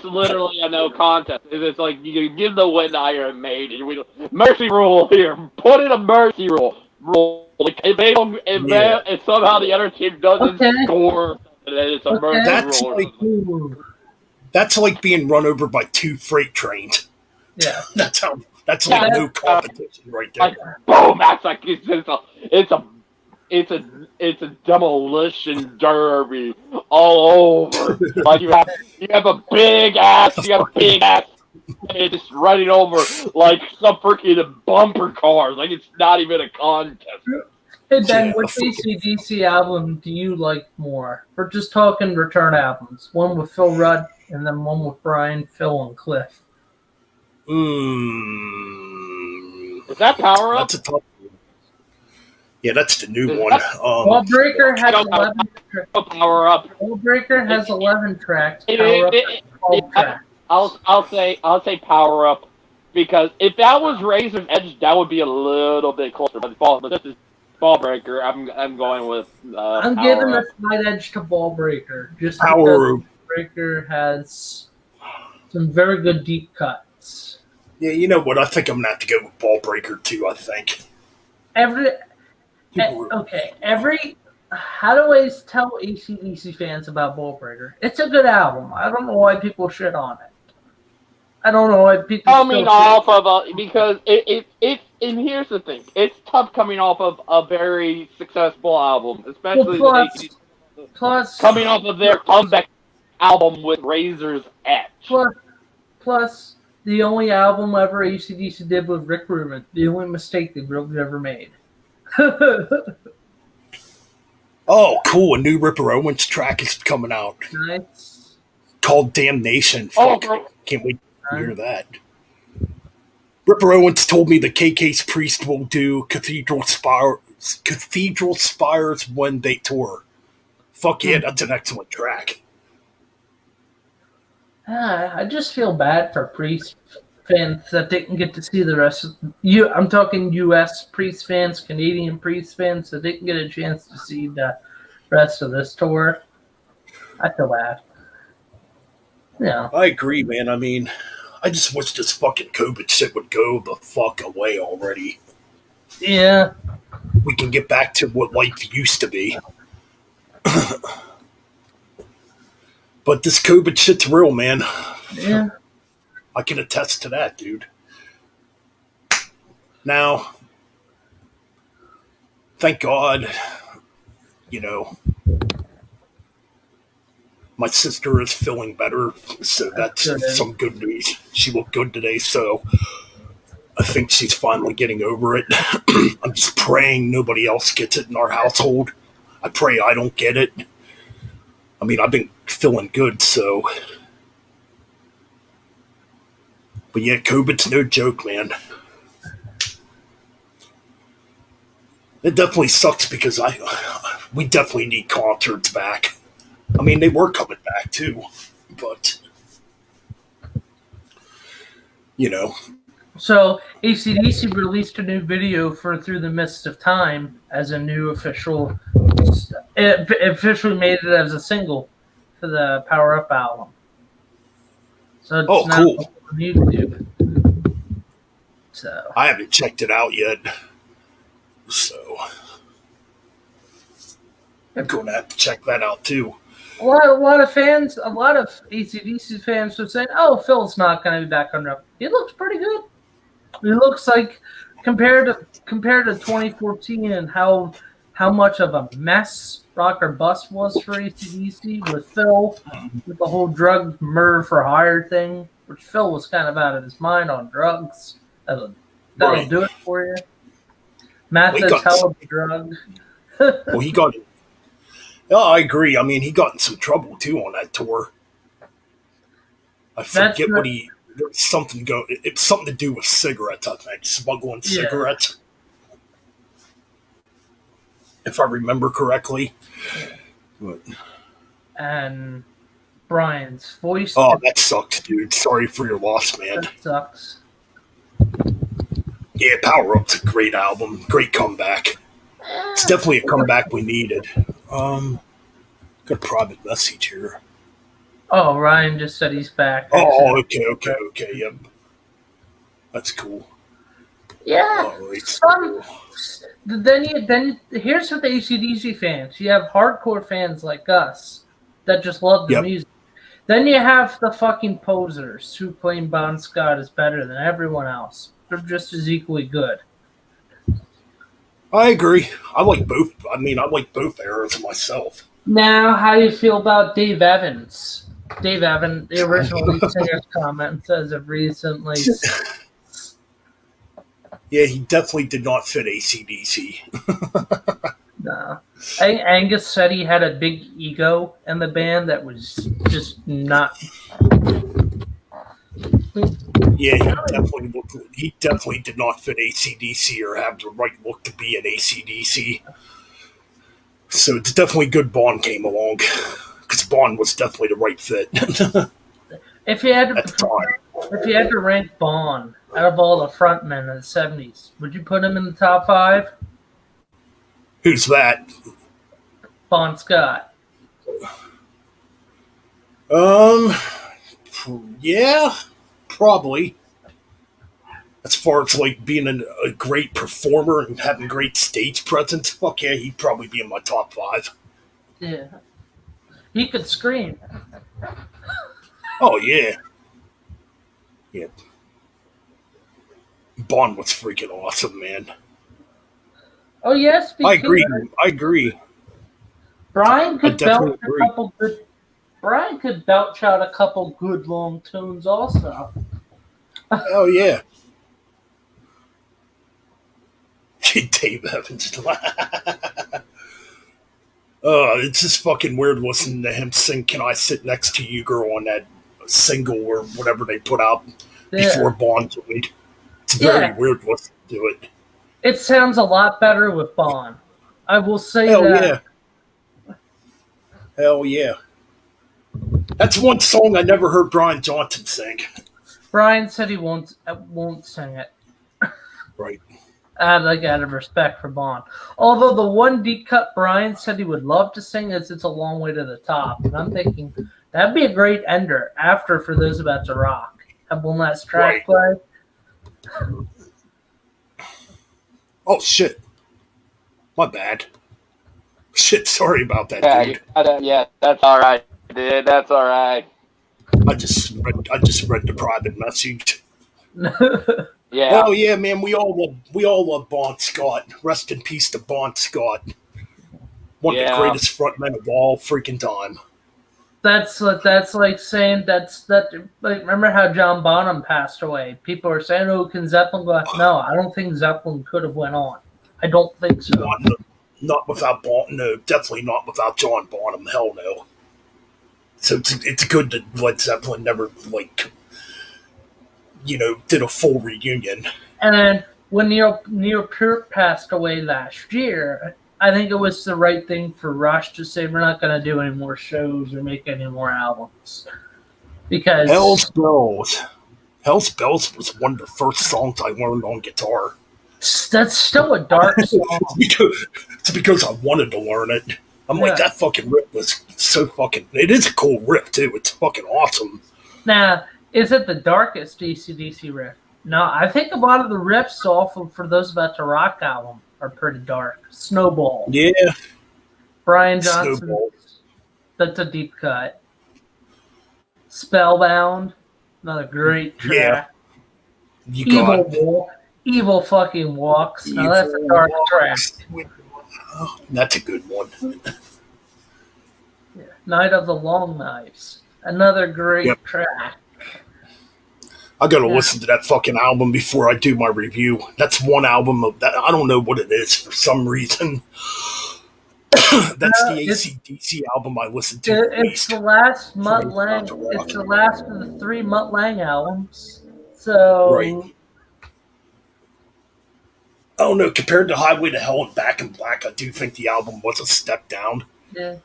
literally a no contest. It's like you give the win to Iron Maiden. Mercy rule here. Put in a mercy rule. Like if they don't, if somehow the other team doesn't score, then it's a mercy rule. That's like being run over by 2 freight trains. Yeah. That's like no competition right there. Like, boom! That's like it's a demolition derby all over. Like you have a big ass, and just running over like some freaking bumper cars. Like it's not even a contest. Hey Ben, which AC/DC album do you like more? We're just talking return albums. One with Phil Rudd and then one with Brian, Phil, and Cliff. Is that Power Up? That's a tough one. Yeah, that's the new one. Ballbreaker has 11 tracks. Power Up. Ballbreaker has 11 tracks. Power Up has 12 tracks. I'll say Power Up because if that was Razor's Edge, that would be a little bit closer. But this is Ballbreaker. I'm going with. I'm giving a slight edge to Ballbreaker just Power because Ballbreaker has some very good deep cuts. Yeah, you know what? I think I'm gonna have to go with Ballbreaker too. I think. How do I tell AC/DC fans about Ballbreaker? It's a good album. I don't know why people shit on it. I don't know why people. Coming off of because it and here's the thing, it's tough coming off of a very successful album, especially plus coming off of their comeback album with Razor's Edge. Plus, the only album ever AC/DC did with Rick Rubin. The only mistake they really ever made. Oh, cool! A new Ripper Owens track is coming out. Nice. Called Damnation. Fuck. Can't wait to hear that. Ripper Owens told me the KK's Priest will do Cathedral Spires when they tour. Fuck yeah, that's an excellent track. I just feel bad for Priest fans that didn't get to see the rest of I'm talking U.S. Priest fans, Canadian Priest fans that didn't get a chance to see the rest of this tour. I feel bad. Yeah. I agree, man. I mean, I just wish this fucking COVID shit would go the fuck away already. Yeah. We can get back to what life used to be. But this COVID shit's real, man. Yeah. I can attest to that, dude. Now, thank God, my sister is feeling better, so that's some good news. She looked good today, so I think she's finally getting over it. I'm just praying nobody else gets it in our household. I pray I don't get it. I mean, I've been feeling good, so. But yeah, COVID's no joke, man. It definitely sucks because we definitely need concerts back. I mean, they were coming back too, but So AC/DC released a new video for "Through the Mist of Time" as a new official. It officially made it as a single for the Power Up album. So it's now cool. on YouTube. So I haven't checked it out yet. So I'm going to have to check that out too. a lot of AC/DC fans were saying, "Oh, Phil's not going to be back on Rep." He looks pretty good. He looks like compared to 2014 and how much of a mess Rock or Bust was for AC/DC with Phil, with the whole drug murder for hire thing, which Phil was kind of out of his mind on drugs. That'll do it for you. Meth is hell of a drug. Well, he got it. Yeah, I agree. I mean, he got in some trouble too on that tour. I forget what he. There's something it's something to do with cigarettes. I think smuggling cigarettes. If I remember correctly. But, and Brian's voice. Oh, that sucks, dude. Sorry for your loss, man. That sucks. Yeah, Power Up's a great album. Great comeback. It's definitely a comeback we needed. Got a private message here. Oh, Ryan just said he's back. Oh, okay, yep. That's cool. Yeah. Then here's what the AC/DC fans. You have hardcore fans like us that just love the music. Then you have the fucking posers who claim Bon Scott is better than everyone else. They're just as equally good. I agree. I like both. I mean, I like both eras myself. Now, how do you feel about Dave Evans? Dave Evans, the original lead singer's comment says of recently. Yeah, he definitely did not fit ACDC. No. Angus said he had a big ego in the band that was just not. Yeah, he definitely did not fit ACDC or have the right look to be an ACDC. So it's definitely good Bon came along. Because Bon was definitely the right fit. If you had at the time. if you had to rank Bon out of all the frontmen in the '70s, would you put him in the top 5? Who's that? Bon Scott. Yeah, probably. As far as like being a great performer and having great stage presence, fuck yeah, he'd probably be in my top 5. Yeah. He could scream. Oh yeah. Yeah. Bon was freaking awesome, man. Oh yes, I agree. Brian could definitely belch a agree. couple good. Brian could belch out a couple good long tunes also. Oh yeah. Dave Evans. It's just fucking weird listening to him sing "Can I Sit Next to You, Girl" on that single or whatever they put out before Bon joined. It's very weird listening to it. It sounds a lot better with Bon. I will say Hell that. yeah. Hell yeah. That's one song I never heard Brian Johnson sing. Brian said he won't sing it. Right. Out of respect for Bon. Although the one deep cut Brian said he would love to sing is "It's a Long Way to the Top," and I'm thinking that'd be a great ender after For Those About to Rock. Have one last track play. Oh shit. My bad. Shit, sorry about that, dude. Yeah, that's all right, dude. That's all right. I just read the private message. Yeah. Oh yeah, man. We all love Bon Scott. Rest in peace to Bon Scott. One of the greatest frontmen of all freaking time. That's like saying like remember how John Bonham passed away? People are saying, "Oh, can Zeppelin go?" No, I don't think Zeppelin could have went on. I don't think so. Not without Bonham. No, definitely not without John Bonham. Hell no. So it's good that Led Zeppelin never did a full reunion. And then when Neil Peart passed away last year, I think it was the right thing for Rush to say we're not going to do any more shows or make any more albums. Because Hell's Bells was one of the first songs I learned on guitar. That's still a dark song. It's because I wanted to learn it. I'm like, that fucking riff was so fucking... It is a cool riff, too. It's fucking awesome. Now, is it the darkest AC/DC riff? No, I think a lot of the riffs off of For Those About to Rock album are pretty dark. Snowball. Yeah. Brian Johnson. Snowball. That's a deep cut. Spellbound. Another great track. Yeah. Evil fucking Walks. Now that's a dark track. Oh, that's a good one. Yeah. Night of the Long Knives. Another great track. I gotta listen to that fucking album before I do my review. That's one album of that. I don't know what it is for some reason. That's the AC/DC album I listened to. It's the last Mutt Lang. It's the last of the 3 Mutt Lang albums. So. Right. I don't know. Compared to Highway to Hell and Back in Black, I do think the album was a step down. Yeah.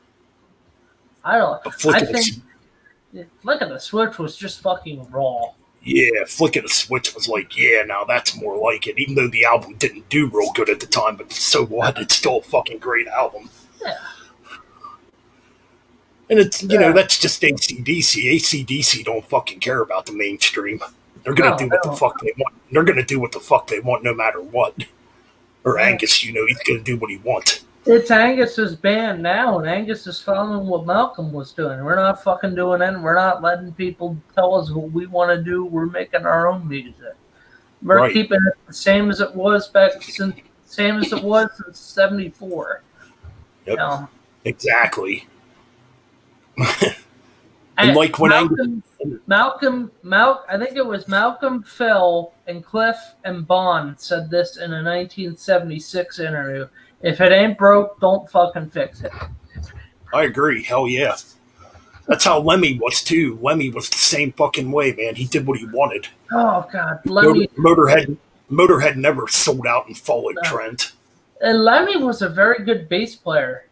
I don't. I think Flick of the Switch was just fucking raw. Yeah, Flick of the Switch was like, yeah, now that's more like it. Even though the album didn't do real good at the time, but so what? It's still a fucking great album. Yeah. And it's, that's just AC/DC. AC/DC don't fucking care about the mainstream. They're gonna do what the fuck they want. They're gonna do what the fuck they want no matter what. Or Angus, he's gonna do what he wants. It's Angus's band now, and Angus is following what Malcolm was doing. We're not fucking doing it. We're not letting people tell us what we want to do. We're making our own music. We're keeping it the same as it was since '74. Yep. You know? Exactly. And like when Malcolm, I think it was Malcolm, Phil, and Cliff and Bond said this in a 1976 interview. If it ain't broke, don't fucking fix it. I agree. Hell yeah. That's how Lemmy was too. Lemmy was the same fucking way, man. He did what he wanted. Oh God, Lemmy. Motorhead never sold out and followed trend. And Lemmy was a very good bass player.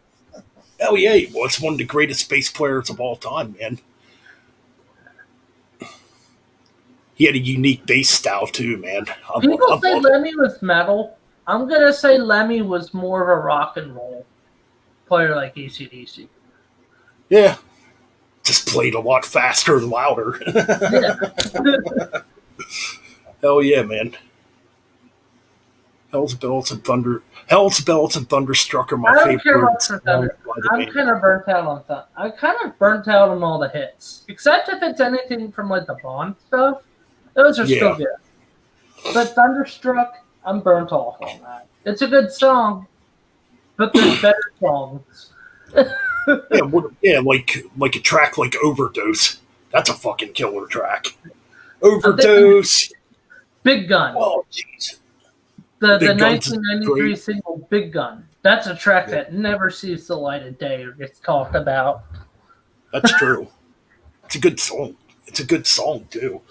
Hell yeah, he was one of the greatest bass players of all time, man. He had a unique bass style too, man. People say Lemmy was metal. I'm gonna say Lemmy was more of a rock and roll player like AC/DC. Yeah, just played a lot faster and louder. Yeah. Hell yeah, man. Hell's Bells and Thunderstruck are my favorites. I'm kind of burnt out on that. I'm kind of burnt out on all the hits, except if it's anything from like the Bond stuff. Those are still good. But Thunderstruck, I'm burnt off on that. It's a good song, but there's better songs. like a track like Overdose. That's a fucking killer track. Overdose. Big Gun. Oh, jeez. The 1993 single Big Gun. That's a track that never sees the light of day or gets talked about. That's true. It's a good song. It's a good song, too.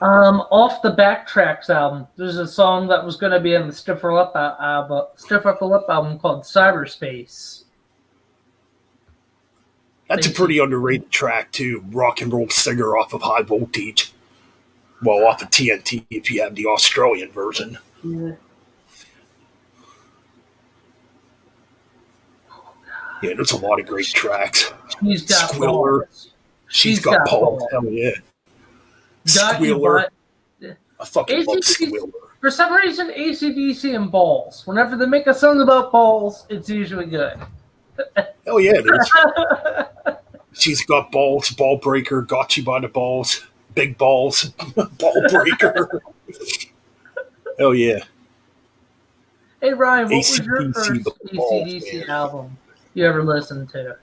Off the Backtracks album, there's a song that was going to be in the Stiff Upper Lip album called Cyberspace. That's a pretty underrated track, too. Rock and roll singer off of High Voltage. Well, off of TNT if you have the Australian version. Yeah, there's a lot of great tracks. She's got Squiller. balls. She's got balls. Hell yeah. Squiller. I fucking love Squiller. For some reason, AC/DC and balls. Whenever they make a song about balls, it's usually good. Hell yeah, it is. She's got balls, ball breaker, got you by the balls, big balls, ball breaker. Hell yeah. Hey Ryan, what was your first AC/DC album you ever listened to?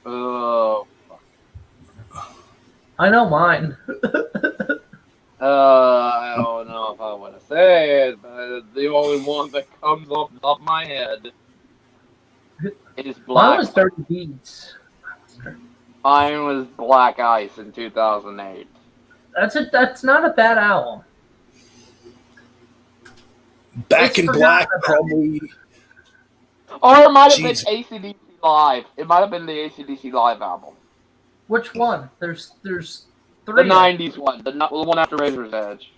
Oh. I know mine. I don't know if I want to say it, but the only one that comes off the top of my head is Black. Mine was 30 Beats. Mine was Black Ice in 2008. That's not a bad album. Back in Black, probably. Or it might have been AC/DC Live. It might have been the AC/DC Live album. Which one? There's three. The 90s one. The one after Razor's Edge.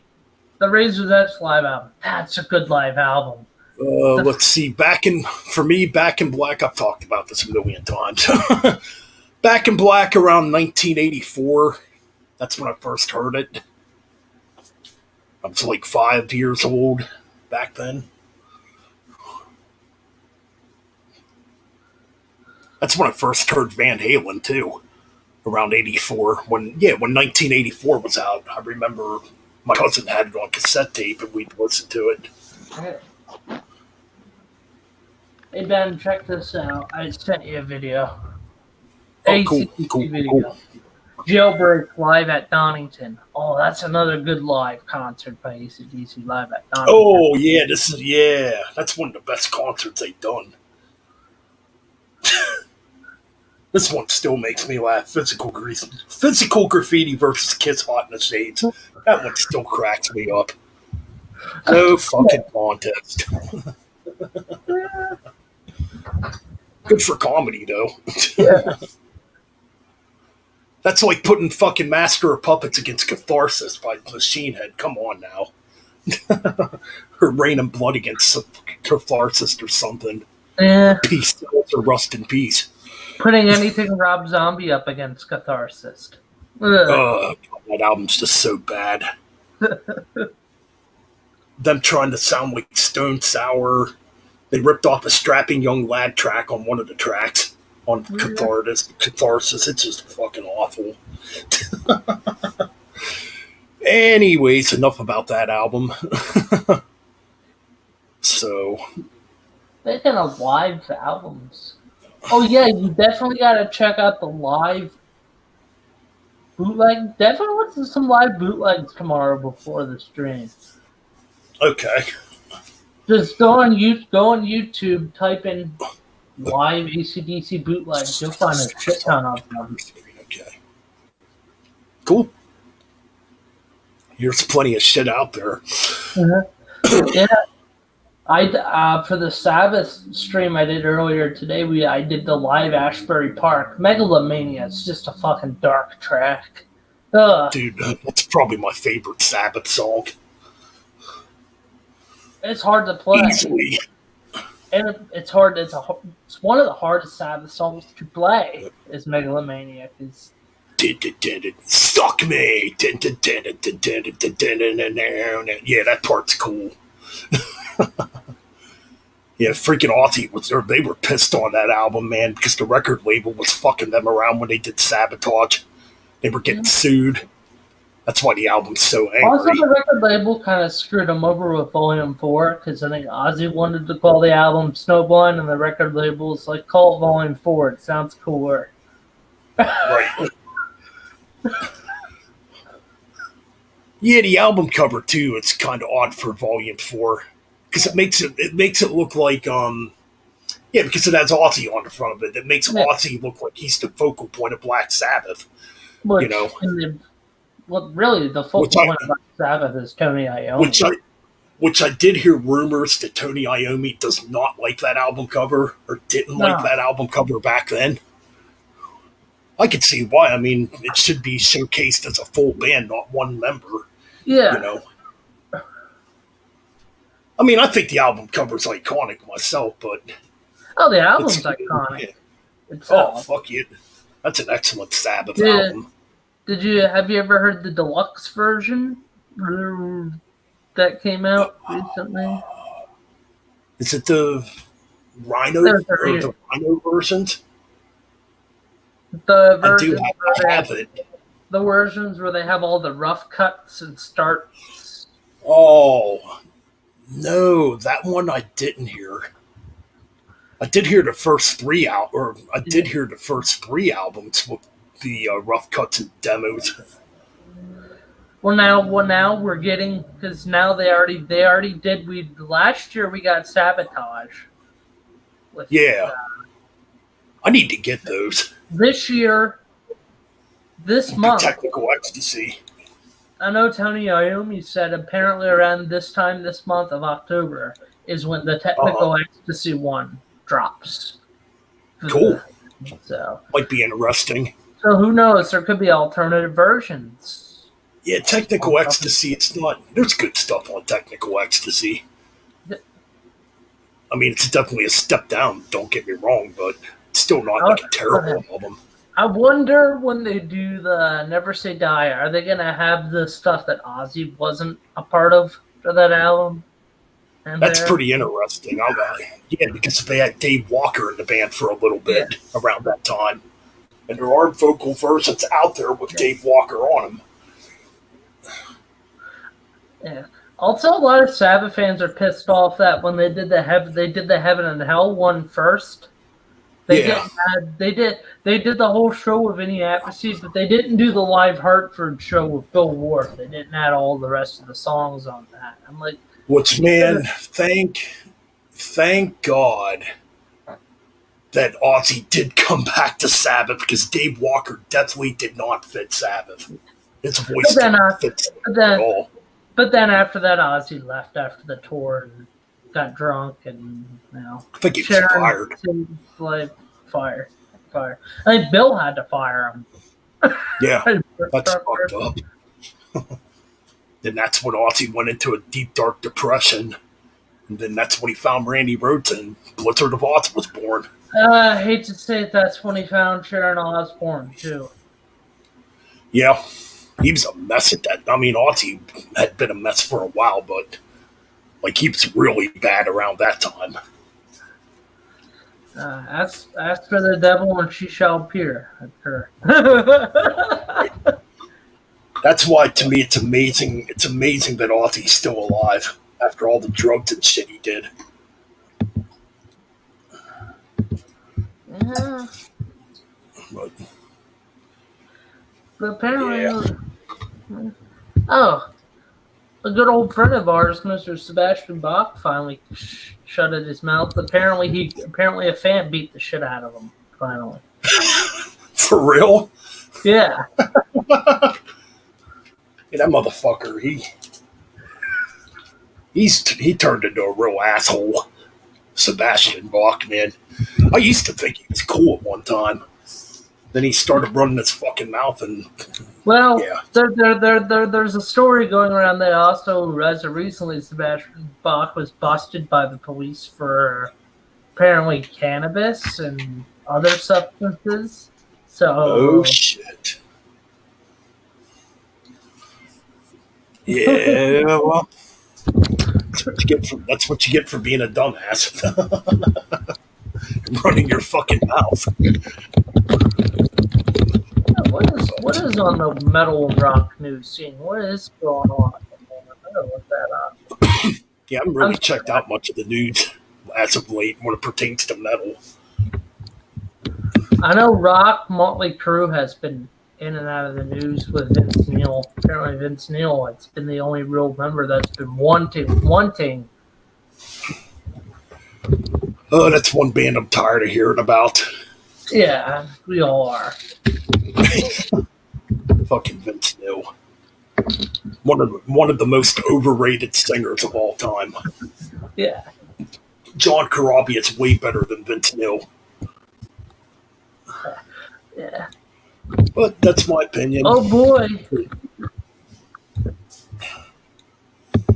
The Razor's Edge live album. That's a good live album. Let's see. Back in Black, I've talked about this a million times. Back in Black around 1984. That's when I first heard it. I was like 5 years old back then. That's when I first heard Van Halen, too. Around 84. When 1984 was out. I remember my cousin had it on cassette tape and we'd listen to it. Hey, Ben, check this out. I sent you a video. Oh, cool. Video. Jailbreak live at Donington. Oh, that's another good live concert by AC/DC live at Donington. Oh, yeah, that's one of the best concerts they've done. This one still makes me laugh. Physical Graffiti versus Kiss Hot in the Shades. That one still cracks me up. No fucking contest. Good for comedy, though. Yeah. That's like putting fucking Master of Puppets against Catharsis by Machine Head. Come on now. Or Rain and Blood against Catharsis or something. Yeah. Peace or Rust in Peace. Putting anything Rob Zombie up against Catharsis. That album's just so bad. them trying to sound like Stone Sour. They ripped off a strapping young lad track on one of the tracks on Catharsis. It's just fucking awful. Anyways, enough about that album. So, speaking of live albums, oh yeah, you definitely got to check out the live bootleg. Definitely listen to some live bootlegs tomorrow before the stream. okay. Just go on YouTube, type in live AC/DC bootlegs. You'll find a shit ton of them. Okay. Cool. There's plenty of shit out there. Yeah. I for the Sabbath stream I did earlier today, I did the live Ashbury Park. Megalomania. It's just a fucking dark track. Ugh. Dude, that's probably my favorite Sabbath song. It's hard to play. Easily. And it's hard. It's one of the hardest Sabbath songs to play. Is Megalomania. Suck me. Yeah, that part's cool. Yeah, freaking Ozzy they were pissed on that album, man, because the record label was fucking them around when they did Sabotage. They were getting sued. That's why the album's so angry. Also, the record label kind of screwed them over with Volume 4, because I think Ozzy wanted to call the album Snowblind, and the record label was like, call it Volume 4. It sounds cooler. Right. Yeah, the album cover, too, it's kind of odd for Volume 4. Because it makes it look like, because it has Ozzy on the front of it. It makes Ozzy look like he's the focal point of Black Sabbath. Which, really, the focal point of Black Sabbath is Tony Iommi. Which I did hear rumors that Tony Iommi does not like that album cover, or didn't like that album cover back then. I could see why. I mean, it should be showcased as a full band, not one member. Yeah. You know. I mean, I think the album cover's iconic myself, but... Oh, the album's iconic. Yeah. Fuck it. That's an excellent Sabbath album. Have you ever heard the deluxe version that came out recently? Is it the Rhino or the Rhino versions? The versions I have it. The versions where they have all the rough cuts and starts. Oh, no, that one I didn't hear. I did hear the first three did hear the first three albums with the rough cuts and demos. Well, now we're getting, because now they already did. Last year we got Sabotage. I need to get those. This year, this month. Technical Ecstasy. I know Tony Iommi said apparently around this time this month of October is when the Technical Ecstasy one drops. Cool. So might be interesting. So who knows? There could be alternative versions. Yeah, Technical Ecstasy. It's not. There's good stuff on Technical Ecstasy. I mean, it's definitely a step down. Don't get me wrong, but it's still not like a terrible album. I wonder when they do the Never Say Die, are they going to have the stuff that Ozzy wasn't a part of for that album? That's pretty interesting. Because they had Dave Walker in the band for a little bit around that time. And there are vocal versions out there with Dave Walker on them. Yeah. Also, a lot of Sabbath fans are pissed off that when they did the Heaven and Hell one first, they did the whole show with Vinny Appice, but they didn't do the live Hartford show with Bill Ward. They didn't add all the rest of the songs on that. I'm like, which, man, thank God that Ozzy did come back to Sabbath, because Dave Walker definitely did not fit Sabbath. His voice didn't fit Sabbath at all. But then after that, Ozzy left after the tour and got drunk, and I think he was fired. Fire. I think Bill had to fire him. Yeah, that's fucked up. Then that's when Ozzy went into a deep, dark depression. And then that's when he found Randy Rhoads, and Blizzard of Oz was born. I hate to say it, that's when he found Sharon Osbourne, too. Yeah, he was a mess at that. I mean, Ozzy had been a mess for a while, but Like, he was really bad around that time. Ask for the devil and she shall appear. Her. That's why, to me, it's amazing. It's amazing that Ozzy's still alive after all the drugs and shit he did. Yeah. But apparently, yeah. Oh, a good old friend of ours, Mr. Sebastian Bach, finally shutted his mouth. Apparently, a fan beat the shit out of him. Finally. For real? Yeah. Yeah, that motherfucker, he turned into a real asshole. Sebastian Bach, man. I used to think he was cool at one time. Then he started running his fucking mouth, and well, yeah. there's a story going around that also, as of recently, Sebastian Bach was busted by the police for apparently cannabis and other substances. So, oh shit. Yeah, well, that's what you get for being a dumbass. Running your fucking mouth. What is on the metal rock news scene? What is going on? I gotta look that up. Yeah, I haven't really checked out much of the news as of late when it pertains to metal. I know Rock Motley Crue has been in and out of the news with Vince Neil. Apparently, Vince Neil has been the only real member that's been wanting. Oh, that's one band I'm tired of hearing about. Yeah, we all are. Fucking Vince Neil. One of the most overrated singers of all time. Yeah. John Corabi is way better than Vince Neil. Yeah. But that's my opinion. Oh boy.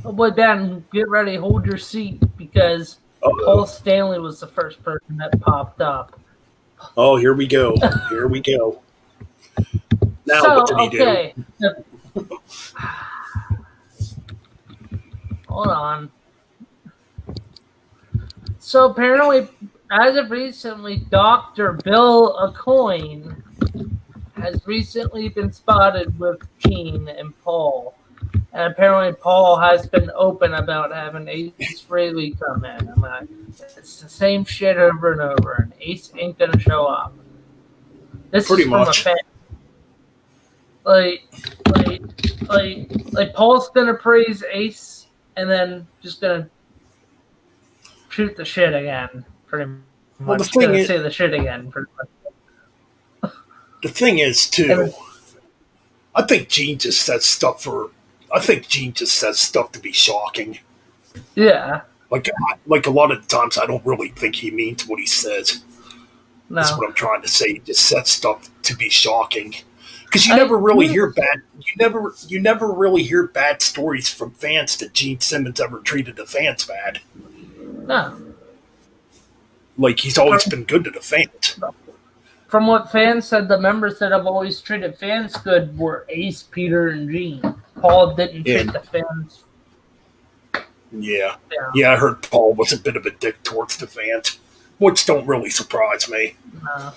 Oh boy, Dan, get ready, hold your seat, because Paul Stanley was the first person that popped up. Oh, here we go. Here we go. Now, what did he do? Hold on. So apparently, as of recently, Dr. Bill Aucoin has recently been spotted with Gene and Paul. And apparently Paul has been open about having Ace Frehley come in. I'm like, it's the same shit over and over, and Ace ain't gonna show up. This Pretty is from much. a fan. Like Paul's gonna praise Ace and then just gonna shoot the shit again. Pretty much. Well, the thing is, say the shit again. Pretty much. The thing is, too, I think Gene just says stuff to be shocking. Yeah. Like a lot of the times, I don't really think he means what he says. No. That's what I'm trying to say. He just says stuff to be shocking. Because you never really hear bad. You never really hear bad stories from fans that Gene Simmons ever treated the fans bad. No. Like, he's always been good to the fans. From what fans said, the members that have always treated fans good were Ace, Peter, and Gene. Paul didn't treat the fans. Yeah, I heard Paul was a bit of a dick towards the fans, which don't really surprise me. No.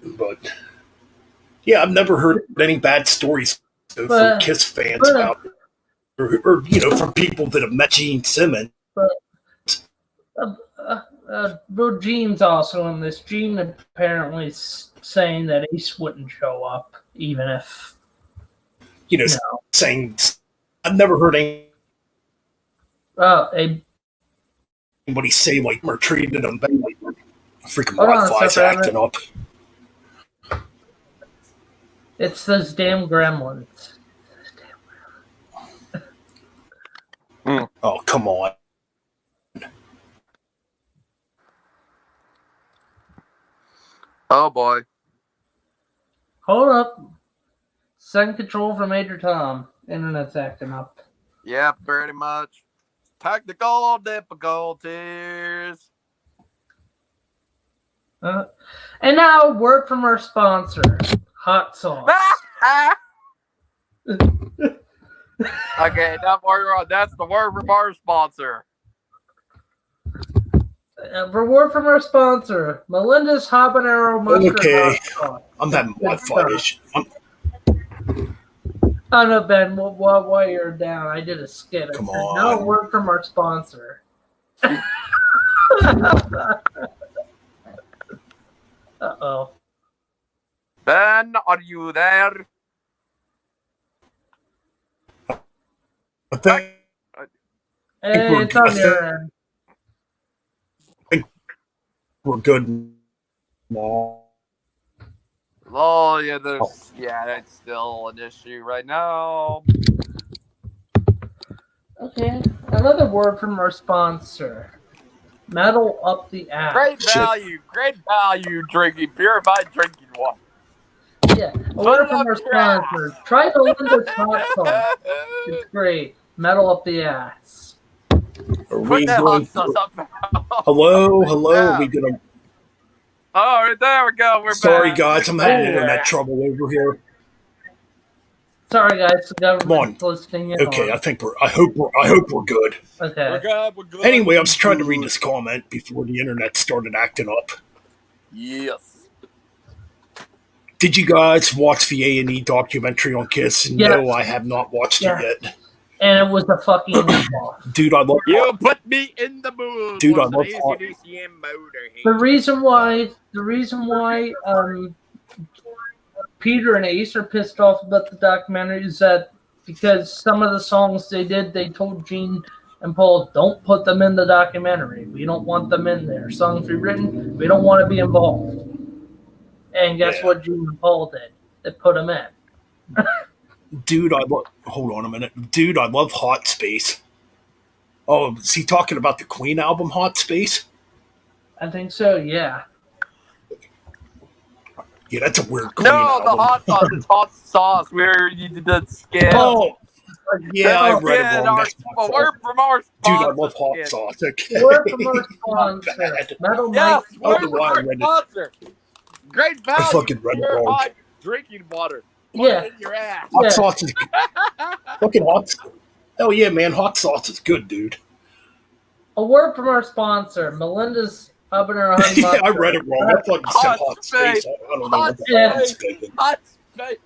But yeah, I've never heard any bad stories from Kiss fans about, or from people that have met Gene Simmons. Well, Gene's also in this. Gene apparently saying that Ace wouldn't show up, even if saying I've never heard anybody say like we're treating them badly. Freaking Wi-Fi's acting up. It's those damn gremlins. Oh, come on. Oh boy. Hold up. Send control from Major Tom. Internet's acting up. Yeah, pretty much. Technical difficulties. And now, a word from our sponsor, Hot Sauce. Okay, that's the word from our sponsor. Reward from our sponsor, Melinda's Habanero Mustard Okay. Hot Sauce. I'm having Wi-Fi issues. Oh no, Ben, while you're down, I did a skit. I Come said, on. no word from our sponsor. Uh-oh. Ben, are you there? I think Hey, it's on your end. we're good now. Oh, yeah, that's still an issue right now. Okay, another word from our sponsor. Metal up the ass. Great value drinking, purified drinking water. Yeah, a word from our sponsor. Try Melinda's hot sauce. It's great. Metal up the ass. Are we Put that going? hot sauce up. Hello. Yeah. Are we gonna? Oh, there we go. We're Sorry, back. guys. I'm having internet trouble over here. Sorry, guys. The Come on. government's listening in. Okay, I hope we're good. Okay. We're good. Anyway, I was trying to read this comment before the internet started acting up. Yes. Did you guys watch the A&E documentary on Kiss? Yes. No, I have not watched it yet. And it was a fucking ripoff. Dude, I love You put me in the mood. Dude, I for love some hot. AC/DC and Motorhead. The reason why Peter and Ace are pissed off about the documentary is that because some of the songs they did, they told Gene and Paul, don't put them in the documentary. We don't want them in there. Songs we've written, we don't want to be involved. And guess what Gene and Paul did? They put them in. Dude, hold on a minute. Dude, I love Hot Space. Oh, is he talking about the Queen album, Hot Space? I think so, yeah. Yeah, that's a weird Queen No, album. the hot sauce. It's hot sauce where you did the skit. Oh, yeah, I read it wrong. That's my fault. Word from our Dude, I sponsor. love hot sauce. Okay. Word from our sponsor. Metal Yes, Mike. word know from why I our read it. sponsor. Great value. fucking read it wrong. Purified drinking water. Put Yeah. it in your ass. Hot Yeah. sauce is fucking hot. Hell yeah, man. Hot sauce is good, dude. A word from our sponsor, Melinda's Habanero Honey Yeah, I Mustard. read it wrong. I thought you said Hot hot space. space. I don't know Hot what the fuck I'm space. thinking. Hot space.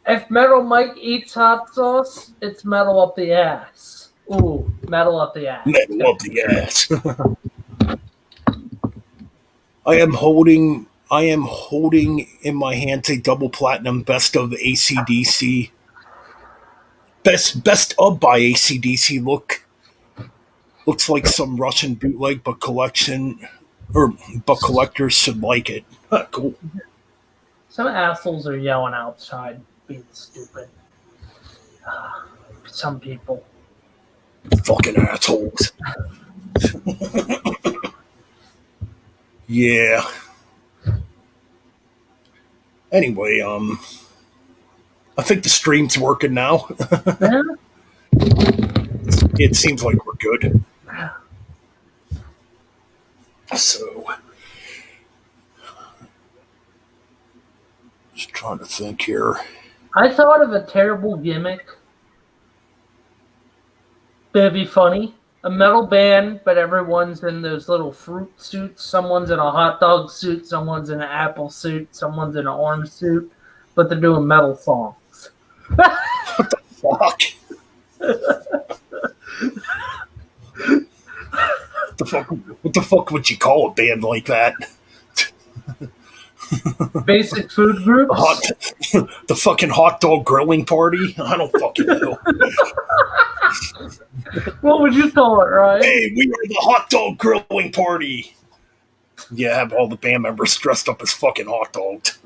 If Metal Mike eats hot sauce, it's metal up the ass. Ooh, metal up the ass. Metal up the ass. I am holding in my hands a double platinum best of AC/DC. Best of by AC/DC. Looks like some Russian bootleg, but collectors should like it. Cool. Some assholes are yelling outside, being stupid. Some people. Fucking assholes. Yeah. Anyway, I think the stream's working now. Yeah. It seems like we're good. So, just trying to think here. I thought of a terrible gimmick. It'd be funny. A metal band, but everyone's in those little fruit suits. Someone's in a hot dog suit, someone's in an apple suit, someone's in an orange suit, but they're doing metal songs. Fuck. What the fuck would you call a band like that? Basic food groups. The fucking hot dog grilling party? I don't fucking know. What would you call it, Ryan? Hey, we are the hot dog grilling party. Yeah, have all the band members dressed up as fucking hot dogs.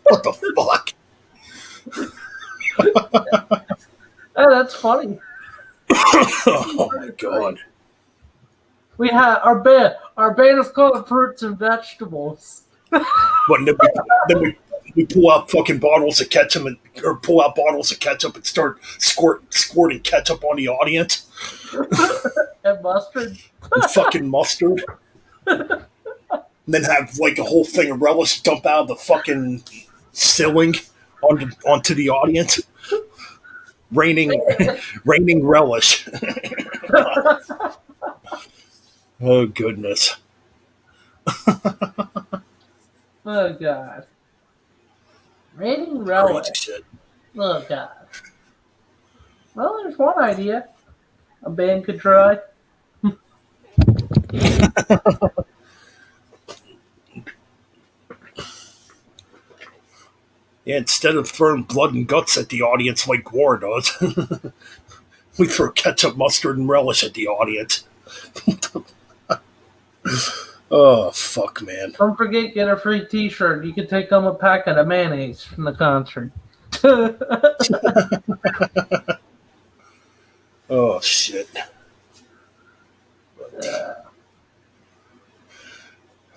What the fuck? Oh, that's funny. Oh my god. We have our band. Our band is called Fruits and Vegetables. But then we pull out fucking bottles of ketchup and start squirting ketchup on the audience. And mustard. And fucking mustard. And then have like a whole thing of relish dump out of the fucking ceiling onto the audience. Raining, raining relish. Oh goodness. Oh God. Raining Crazy relish. shit. Oh God. Well, there's one idea a band could try. Yeah, instead of throwing blood and guts at the audience like War does, we throw ketchup, mustard, and relish at the audience. Oh fuck, man. Don't forget, get a free T-shirt. You can take home a packet of mayonnaise from the concert. Oh shit.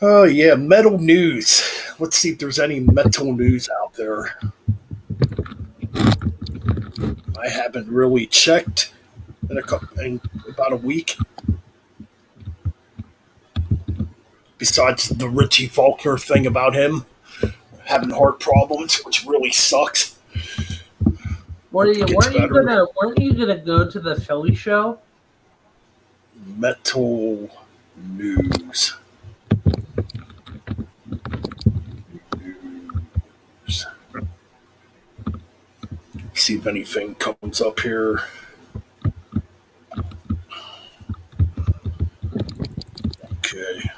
Oh yeah, metal news. Let's see if there's any metal news out there. I haven't really checked in about a week. Besides the Richie Faulkner thing about him having heart problems, which really sucks. Weren't you Better. gonna go to the Philly show? Metal news. See if anything comes up here. Okay.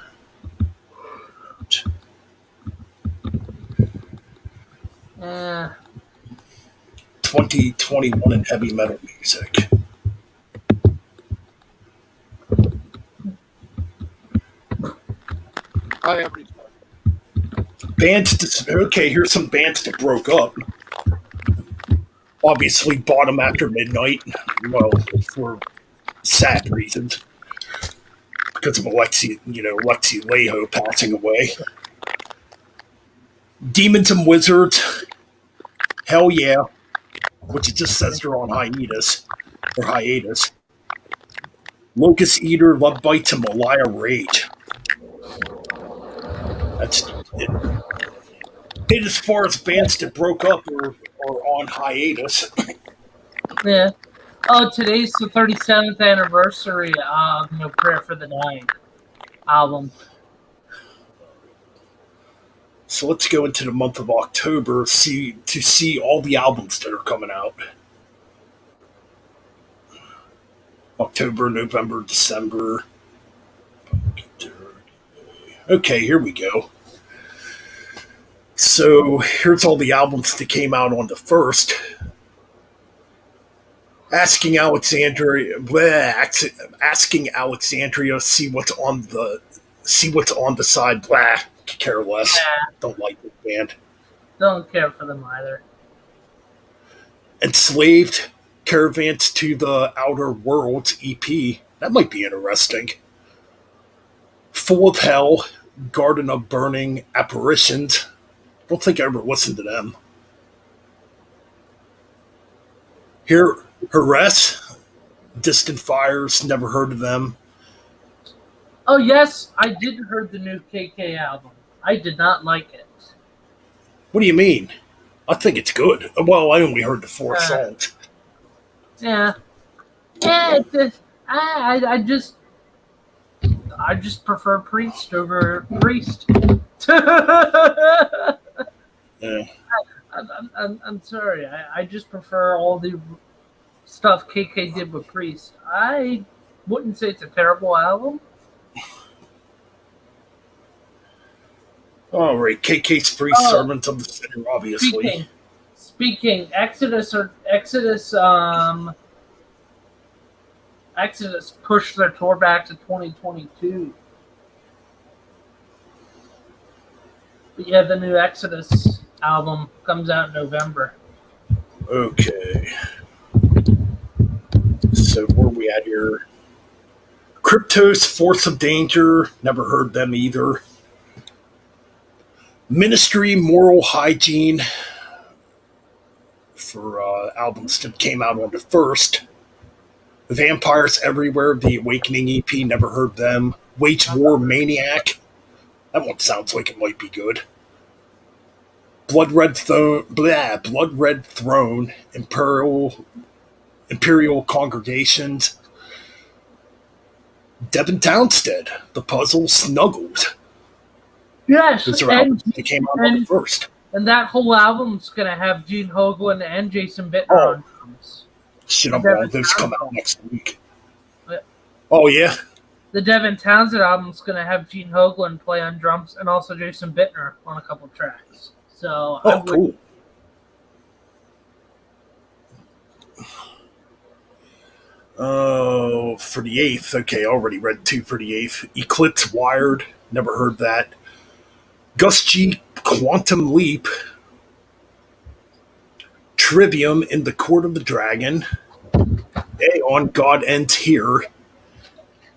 2021 in heavy metal music. Okay, here's some bands that broke up. Obviously, Bottom After Midnight. Well, for sad reasons. Because of Alexi Laiho passing away. Demons and Wizards. Hell yeah. Which it just says they're on hiatus. Or hiatus. Locust Eater, Love Bites, and Malaya Rage. That's it. As far as bands that broke up or on hiatus. Yeah. Oh, today's the 37th anniversary of No Prayer for the Dying album. So let's go into the month of October to see all the albums that are coming out. October, November, December. Okay, here we go. So here's all the albums that came out on the 1st. Asking Alexandria, see what's on the side. Blah, care less. Don't like this band. Don't care for them either. Enslaved, Caravans to the Outer Worlds EP. That might be interesting. Full of Hell, Garden of Burning, Apparitions. Don't think I ever listened to them. Here, Harass, Distant Fires, never heard of them. Oh yes, I did heard the new KK album. I did not like it. What do you mean? I think it's good. Well, I only heard the 4 songs. Yeah. Yeah, I just prefer Priest over Priest. Yeah. I'm sorry. I just prefer all the stuff KK did with Priest. I wouldn't say it's a terrible album. All right, KK's Priest, Servants of the Sinner, obviously. Speaking, Exodus pushed their tour back to 2022. But yeah, the new Exodus album comes out in November. Okay. So where are we at here? Cryptos, Force of Danger, never heard them either. Ministry, Moral Hygiene, for albums that came out on the 1st. Vampires Everywhere, The Awakening EP, never heard them. Wage War Maniac, that one sounds like it might be good. Blood Red Throne, Imperial Imperial Congregations, Devin Townsend, The Puzzle Snuggles. Yes, Those are albums that came out on the first. and that whole album's gonna have Gene Hoglan and Jason Bittner Oh, on drums. shit, The I'm wrong. Devin Those come out Townsend. next week. But Oh, yeah? the Devin Townsend album's gonna have Gene Hoglan play on drums and also Jason Bittner on a couple tracks. So I Oh, would, cool. Oh, for the 8th. Okay, I already read 2 for the 8th. Eclipse Wired. Never heard that. Gus G. Quantum Leap. Trivium in the Court of the Dragon. Aeon God Ends Here.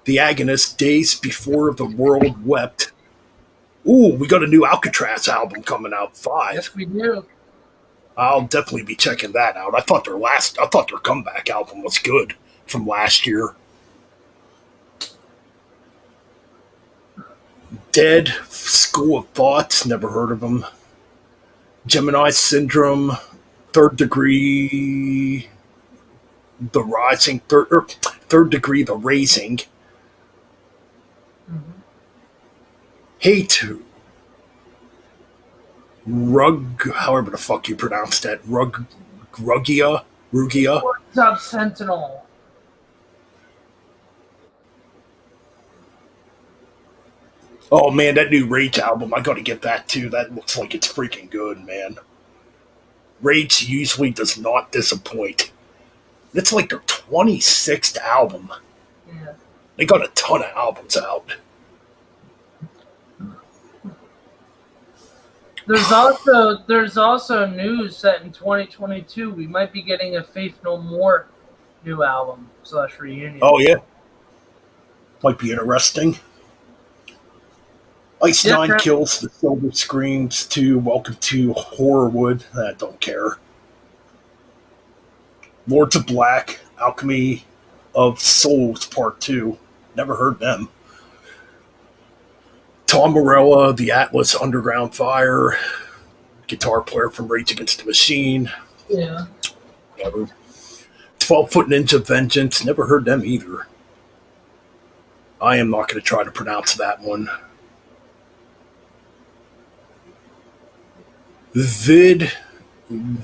The Agonist, Days Before the World Wept. Ooh, we got a new Alcatraz album coming out, 5. yes, we do. I'll definitely be checking that out. I thought their comeback album was good from last year. Dead, School of Thoughts, never heard of them. Gemini Syndrome, Third Degree, The Rising, Third Degree, The Raising. Mm-hmm. Hate, however the fuck you pronounce that, Rugia. What's up, Sentinel? Oh man, that new Rage album, I gotta get that too. That looks like it's freaking good, man. Rage usually does not disappoint. It's like their 26th album. Yeah. They got a ton of albums out. There's also news that in 2022 we might be getting a Faith No More new album / reunion. Oh yeah, might be interesting. Ice Yeah, Nine sure. Kills the Silver Screams 2. Welcome to Horrorwood. I don't care. Lords of Black, Alchemy of Souls Part 2. Never heard them. Tom Morello, The Atlas Underground Fire, guitar player from Rage Against the Machine. Yeah. Never. 12-Foot Ninja Vengeance. Never heard them either. I am not going to try to pronounce that one.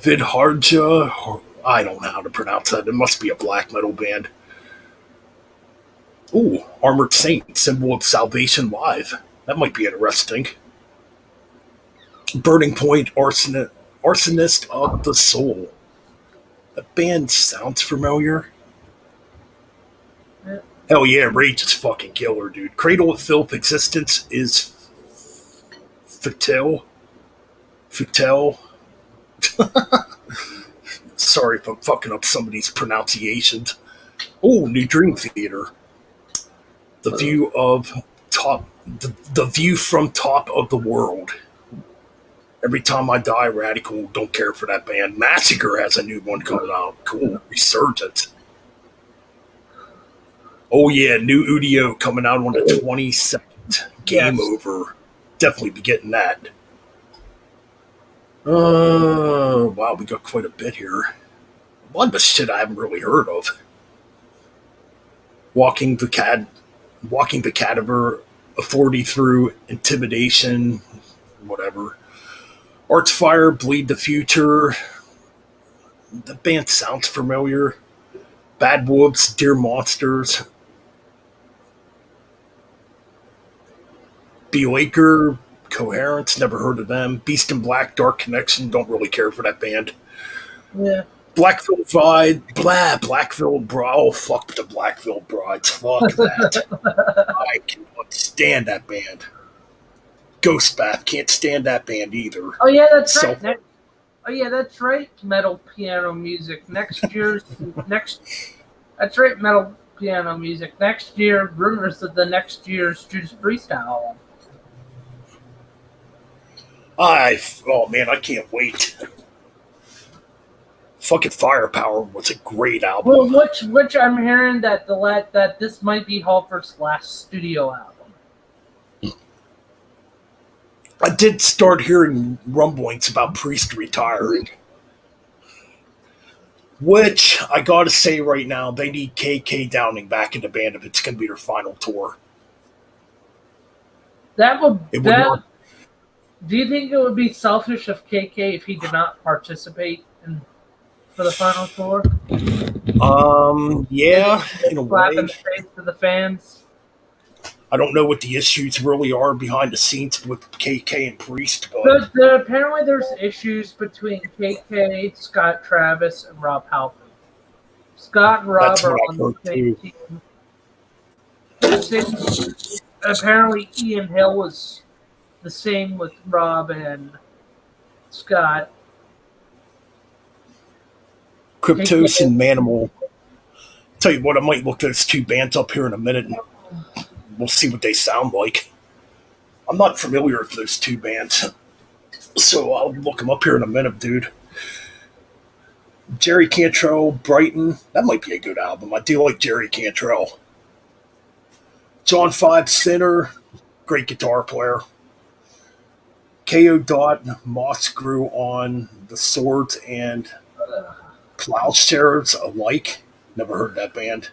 Vidharja. I don't know how to pronounce that. It must be a black metal band. Ooh, Armored Saint, Symbol of Salvation Live. That might be interesting. Burning Point, Arsonist of the Soul. That band sounds familiar. Yeah. Hell yeah, Rage is fucking killer, dude. Cradle of Filth, Existence is Fatel. Sorry if I'm fucking up some of these pronunciations. Oh, New Dream Theater. The view from top of the world. Every Time I Die, Radical. Don't care for that band. Massacre has a new one coming out. Cool. Resurgence. Oh yeah, new Udio coming out on the 22nd. Game Yes. Over. Definitely be getting that. Wow, we got quite a bit here. A lot of the shit I haven't really heard of. Walking the Cadaver, Authority Through Intimidation, whatever. Archfire, Bleed the Future. The band sounds familiar. Bad Wolves, Dear Monsters. B. Laker, Coherence, never heard of them. Beast in Black, Dark Connection, don't really care for that band. Yeah. Blackville Bride, Blackville Bride. Oh, fuck the Blackville Brides. Fuck that. I cannot stand that band. Ghostbath, can't stand that band either. Oh yeah, that's So- right. That's right. Metal piano music. That's right. Metal piano music. Next year, rumors of the next year's Judas Priest album. Oh man, I can't wait. Fucking Firepower was a great album. Well, which I'm hearing that that this might be Halford's last studio album. I did start hearing rumblings about Priest retiring. Which I gotta say right now, they need KK Downing back in the band if it's gonna be their final tour. That would It would that. not. Do you think it would be selfish of KK if he did not participate for the final tour? Maybe Yeah, in a slap in way. the face to the fans. I don't know what the issues really are behind the scenes with KK and Priest, but Apparently, there's issues between KK, Scott Travis, and Rob Halford. Scott and Rob that's are what I've on the heard same too. team. Same, apparently, Ian Hill was the same with Rob and Scott. Cryptos KK, and Manimal. Tell you what, I might look those two bands up here in a minute and we'll see what they sound like. I'm not familiar with those two bands, so I'll look them up here in a minute, dude. Jerry Cantrell, Brighton. That might be a good album. I do like Jerry Cantrell. John Five Sinner, great guitar player. KO Dot, Moss grew on the swords and plowshares alike. Never heard that band.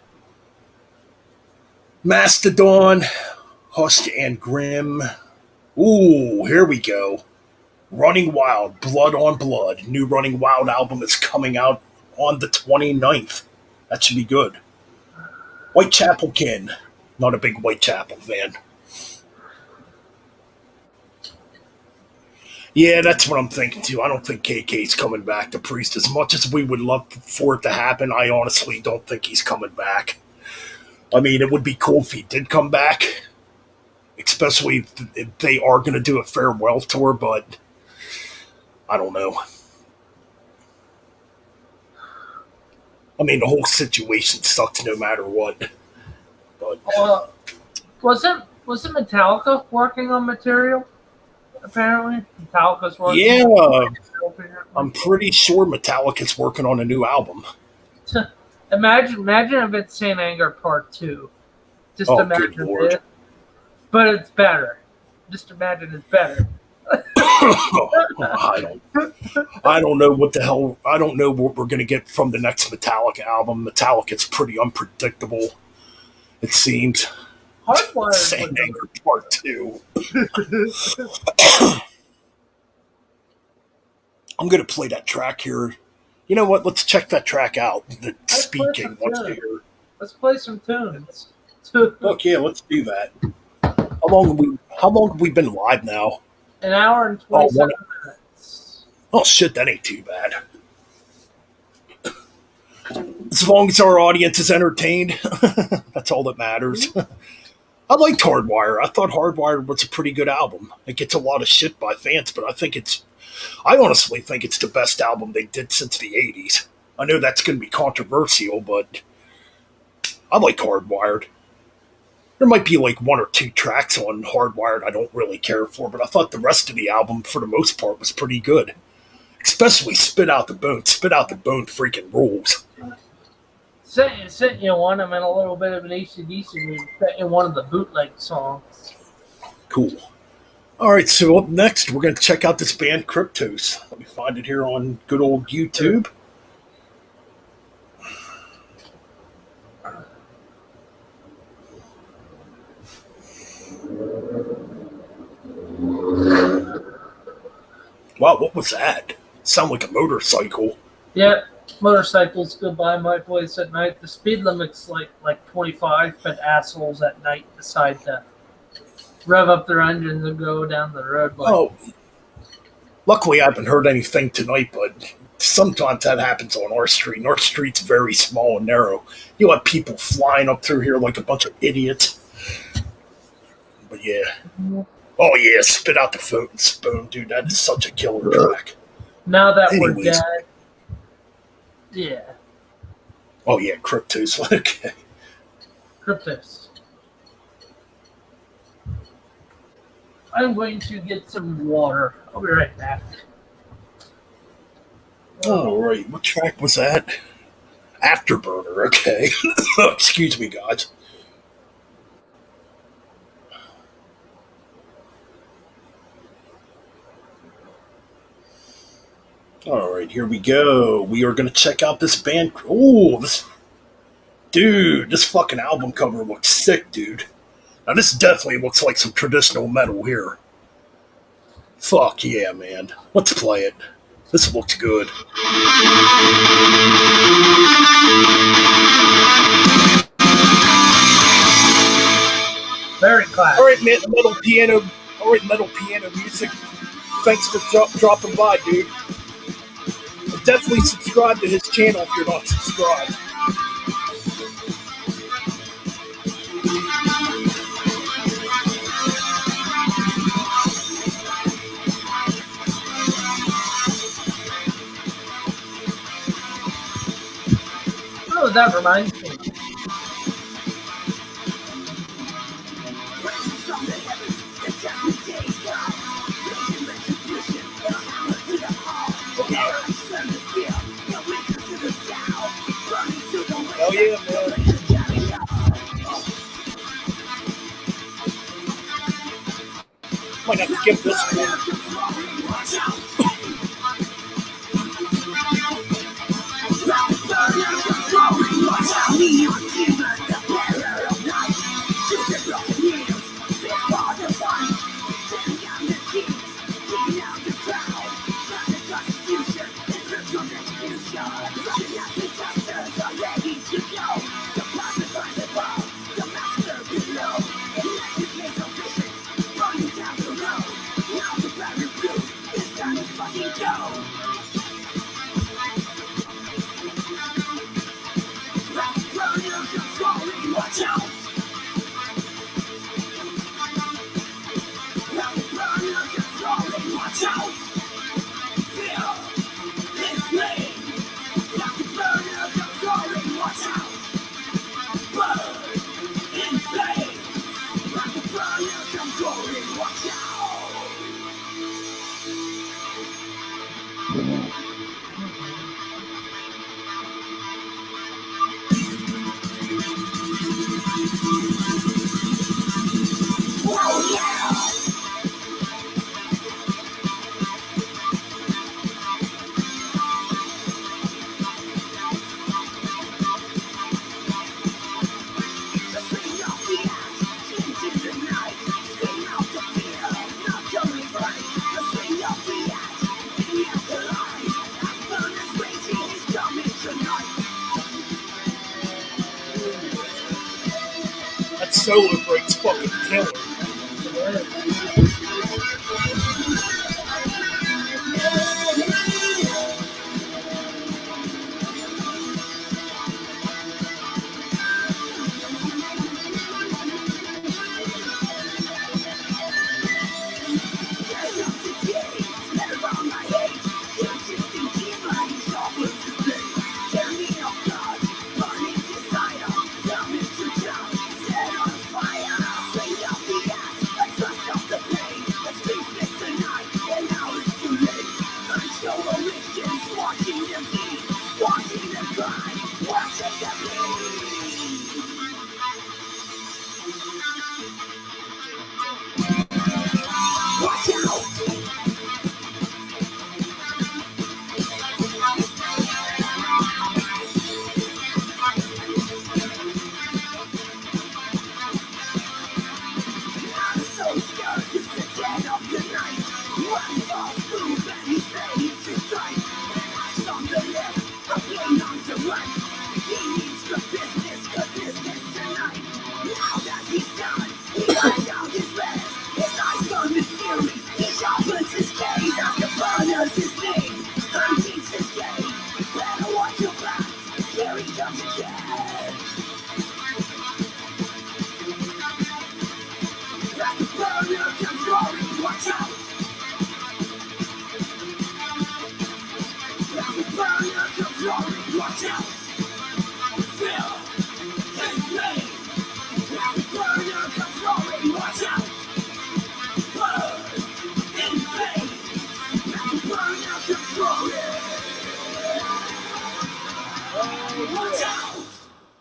Mastodon, Hushed and Grim. Ooh, here we go. Running Wild, Blood on Blood. New Running Wild album is coming out on the 29th. That should be good. Whitechapel Kin. Not a big Whitechapel fan. Yeah, that's what I'm thinking too. I don't think KK's coming back to Priest as much as we would love for it to happen. I honestly don't think he's coming back. I mean, it would be cool if he did come back, especially if they are going to do a farewell tour, but I don't know. I mean, the whole situation sucks no matter what. But uh, wasn't Metallica working on material? Apparently, Metallica's working yeah, on material. I'm Apparently. pretty sure Metallica's working on a new album. Imagine if it's Saint Anger Part 2. Just Oh, good imagine lord. it. But it's better. Just imagine it's better. I don't know what the hell. I don't know what we're gonna get from the next Metallica album. Metallica's pretty unpredictable. It seems. Hardwired Saint was Anger Part Two. I'm gonna play that track here. You know what? Let's check that track out. The Let's play speaking some once you tunes. hear. Let's play some tunes. Look, yeah, let's do that. How long have we been live now? An hour and Oh, 27 minutes. oh shit, that ain't too bad. As long as our audience is entertained, that's all that matters. I liked Hardwire. I thought Hardwire was a pretty good album. It gets a lot of shit by fans, but I honestly think it's the best album they did since the 80s. I know that's going to be controversial, but I like Hardwired. There might be like one or two tracks on Hardwired I don't really care for, but I thought the rest of the album, for the most part, was pretty good. Especially Spit Out the Bone. Spit Out the Bone freaking rules. Sent you one. I'm in a little bit of an AC/DC mood. Sent you one of the bootleg songs. Cool. All right, so up next, we're going to check out this band Cryptos. Let me find it here on good old YouTube. Wow, what was that? Sound like a motorcycle. Yeah, motorcycles go by my place at night. The speed limit's like 25, but assholes at night decide to rev up their engines and go down the road. Oh, luckily I haven't heard anything tonight, but sometimes that happens on our street. And our street's very small and narrow. You have people flying up through here like a bunch of idiots. But yeah. Oh yeah, Spit Out the Phone Spoon, dude. That is such a killer track. Now that we're Anyways. dead, yeah, Oh yeah, Cryptos. Okay. Cryptus. I'm going to get some water. I'll be right back. All right, what track was that? Afterburner. Okay. Excuse me, guys. All right, here we go. We are going to check out this band. Oh, this fucking album cover looks sick, dude. Now, this definitely looks like some traditional metal here. Fuck yeah, man. Let's play it. This looks good. Very classic. All right, metal piano. All right, metal piano music. Thanks for dropping by, dude. And definitely subscribe to his channel if you're not subscribed. Oh, that reminds me. Hell yeah, man. Might have to skip this one. That solo break's fucking killer.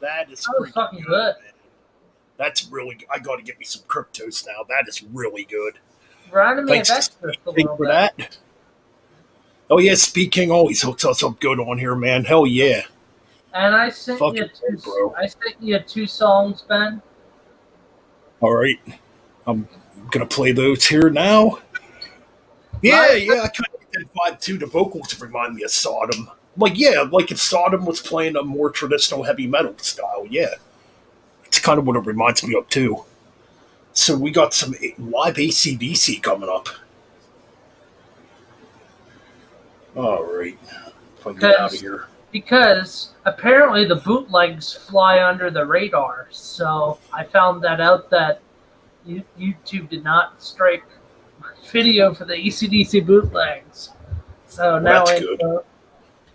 That is fucking good. Man. That's really good. I got to get me some Cryptos now. That is really good. Reminded me Thanks of Exodus a little for bit. that. Oh yeah, Speed King always hooks us up good on here, man. Hell yeah. And I sent you Fucking two. bro. I sent you 2 songs, Ben. All right. I'm gonna play those here now. Yeah, Right? yeah, I kind of get that vibe too. The vocals remind me of Sodom. Like, yeah, like if Sodom was playing a more traditional heavy metal style, yeah. It's kind of what it reminds me of too. So we got some live ACDC coming up. All right. If I can get out of here. Because apparently the bootlegs fly under the radar. So I found that out that YouTube did not strike video for the ECDC bootlegs. So Well, now that's I good. know.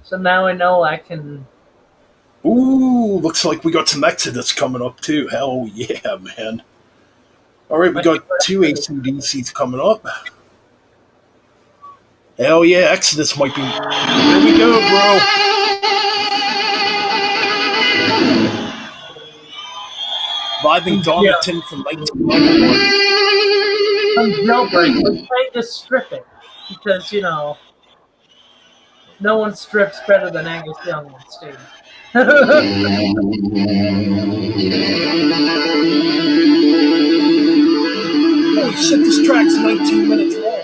So now I know I can. Ooh, looks like we got some Exodus coming up too. Hell yeah, man. All right, we got 2 ACDCs coming up. Hell yeah, Exodus might be. Here we go, bro. Vibing Domiton from 1991. Jailbreak. Let's play this stripping because no one strips better than Angus Young on stage. Holy shit, this track's 19 minutes long.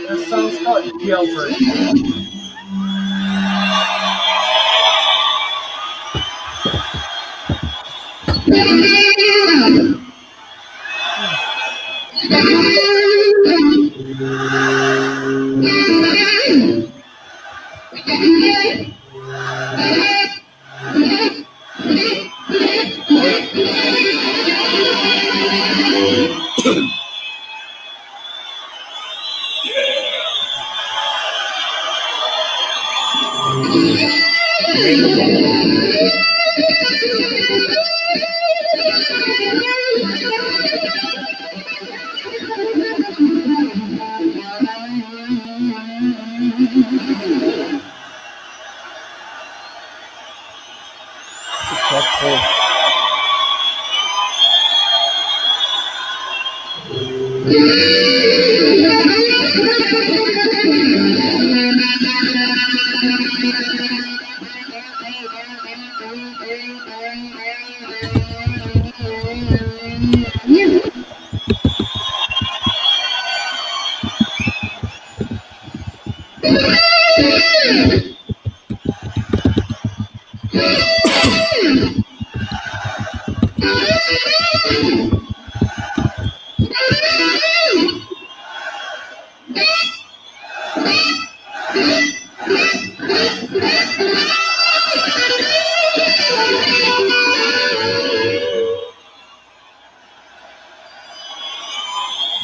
This song's called Jailbreak.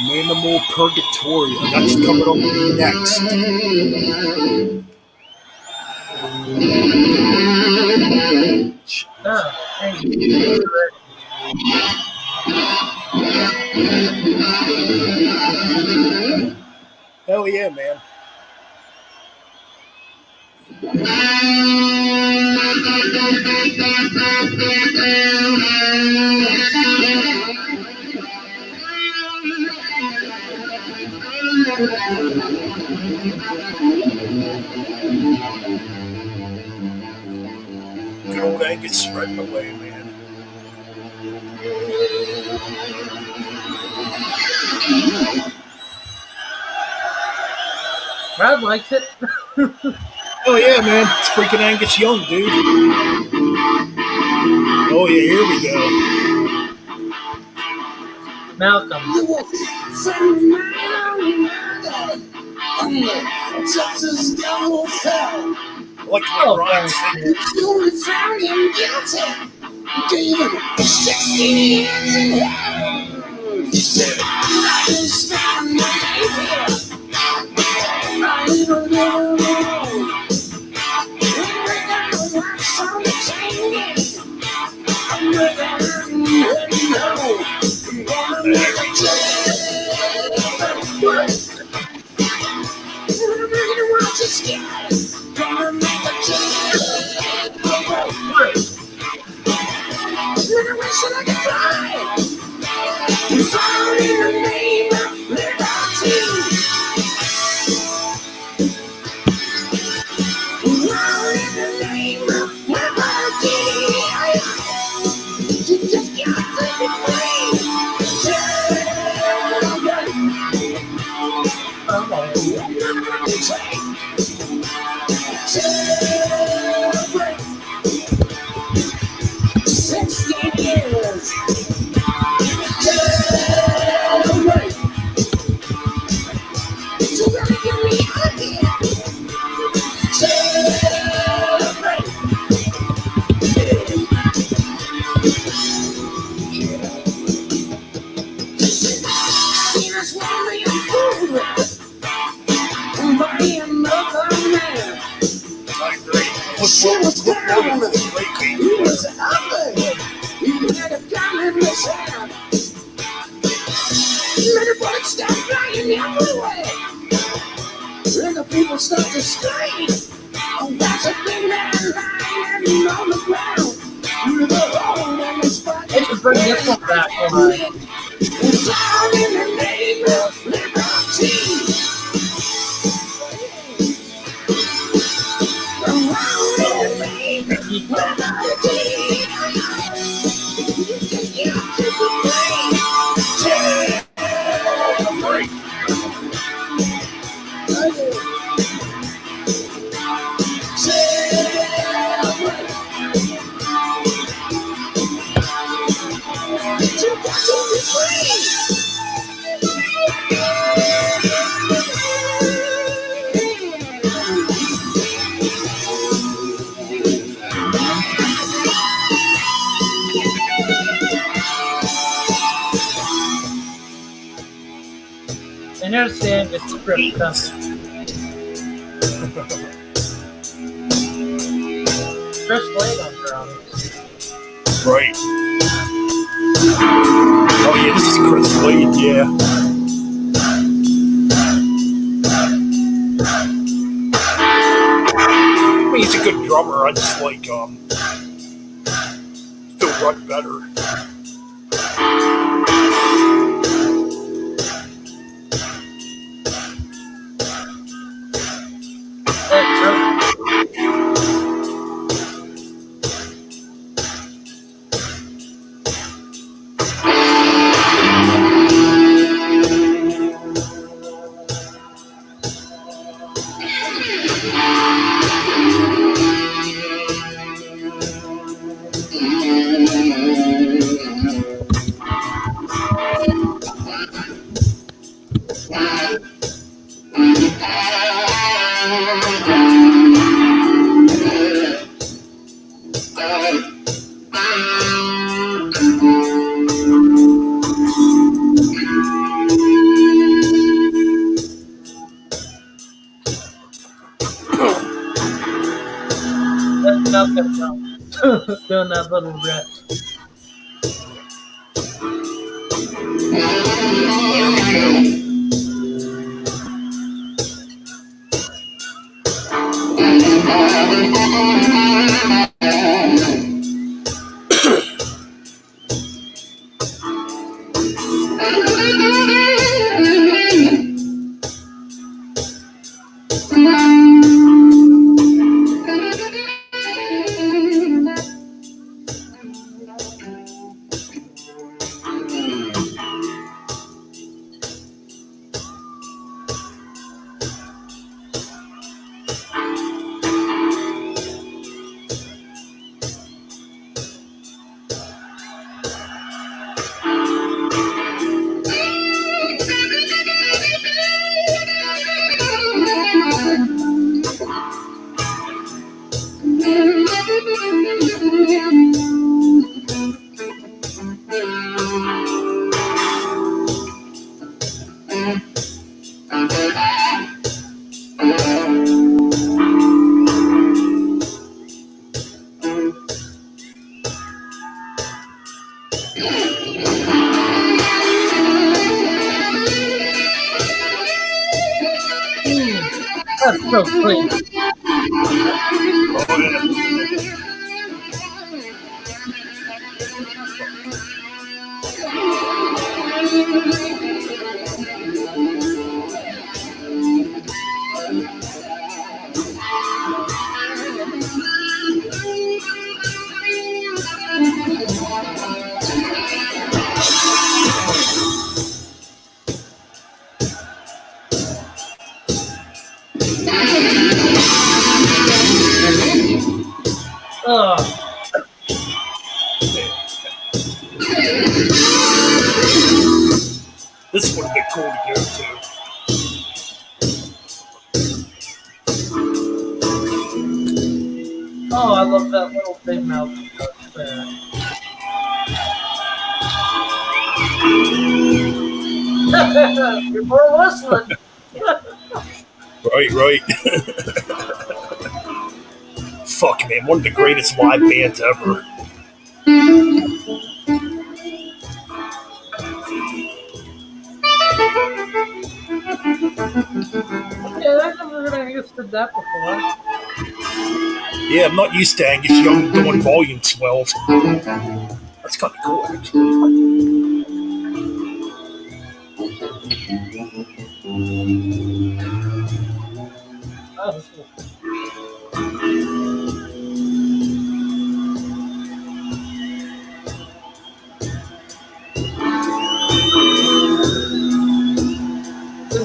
Manimal Purgatoria. That's coming up next. Hell yeah, man. Good old Angus spreading away, man. Brad likes it. Oh yeah, man. It's freaking Angus Young, dude. Oh yeah, here we go. Malcolm. Texas devil's hell. Like what Brian said. You found him guilty. Gave him 16 years in hell. He said, I just found my baby. I don't know. On the chain. I'm gonna make a change. Celebrate 16 years. Celebrate. So gonna get me out here. Celebrate. Here's one of your fools. By another man. I agree. She was down. He was ugly. He had a gun in his hand. Many bullets start flying everywhere. And the people start to scream. Oh, that's a big man lying on the ground. With a hole in his body. They should bring this one back. It's all in the name of liberty. Around in the name of liberty. You can be free. Celebrate. Celebrate. You got to be free. And they're saying the script coming. Chris Slade on drums. Right. Oh yeah, this is Chris Slade, yeah. I mean, he's a good drummer. I just like still run better. Doing that little riff. That's so clean. Oh, I love that little big mouth there. People are listening. Right. Fuck, man, one of the greatest live bands ever. Yeah, I've never heard Angus did that before. Yeah, I'm not used to Angus Young doing volume 12. That's kind of cool, actually. Oh, that's cool.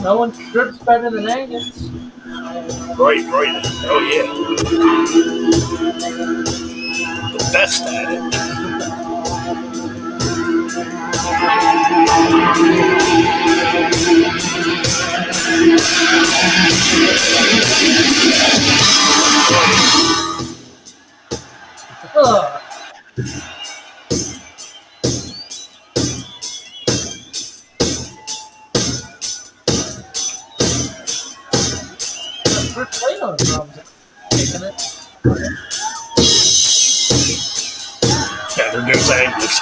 No one strips better than Angus. Right. Oh, yeah. The best at it. Ugh. We're playing on drums. Taking it. Yeah, there goes Angus.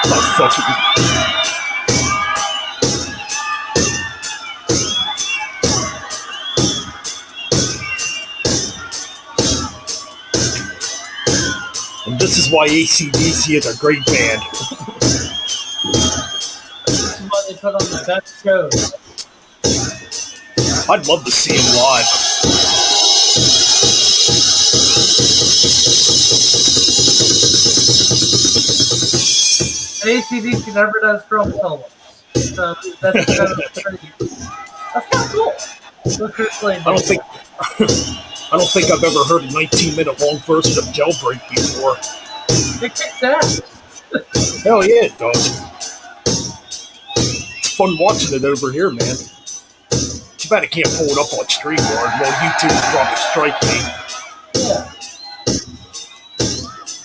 Oh, fuck it. And this is why AC/DC is a great band. This is why they put on the best shows. I'd love to see him live. AC/DC never does drum solos. So that's kind of cool. I don't think I've ever heard a 19-minute long version of Jailbreak before. It kicks ass. Hell yeah, it does. It's fun watching it over here, man. Too bad I can't pull it up on StreamYard. Well, YouTube will probably strike me Yeah.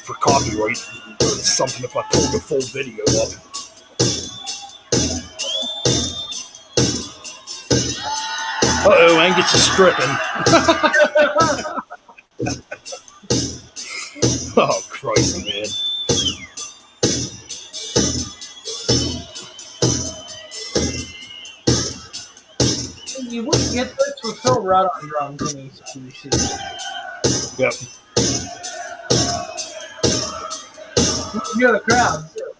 for copyright or something if I pull the full video up. Uh-oh, Angus is stripping. Oh, Christ, man. You wouldn't get this with Phil Rudd on drums in AC/DC. Yep. You can hear the crowd, too.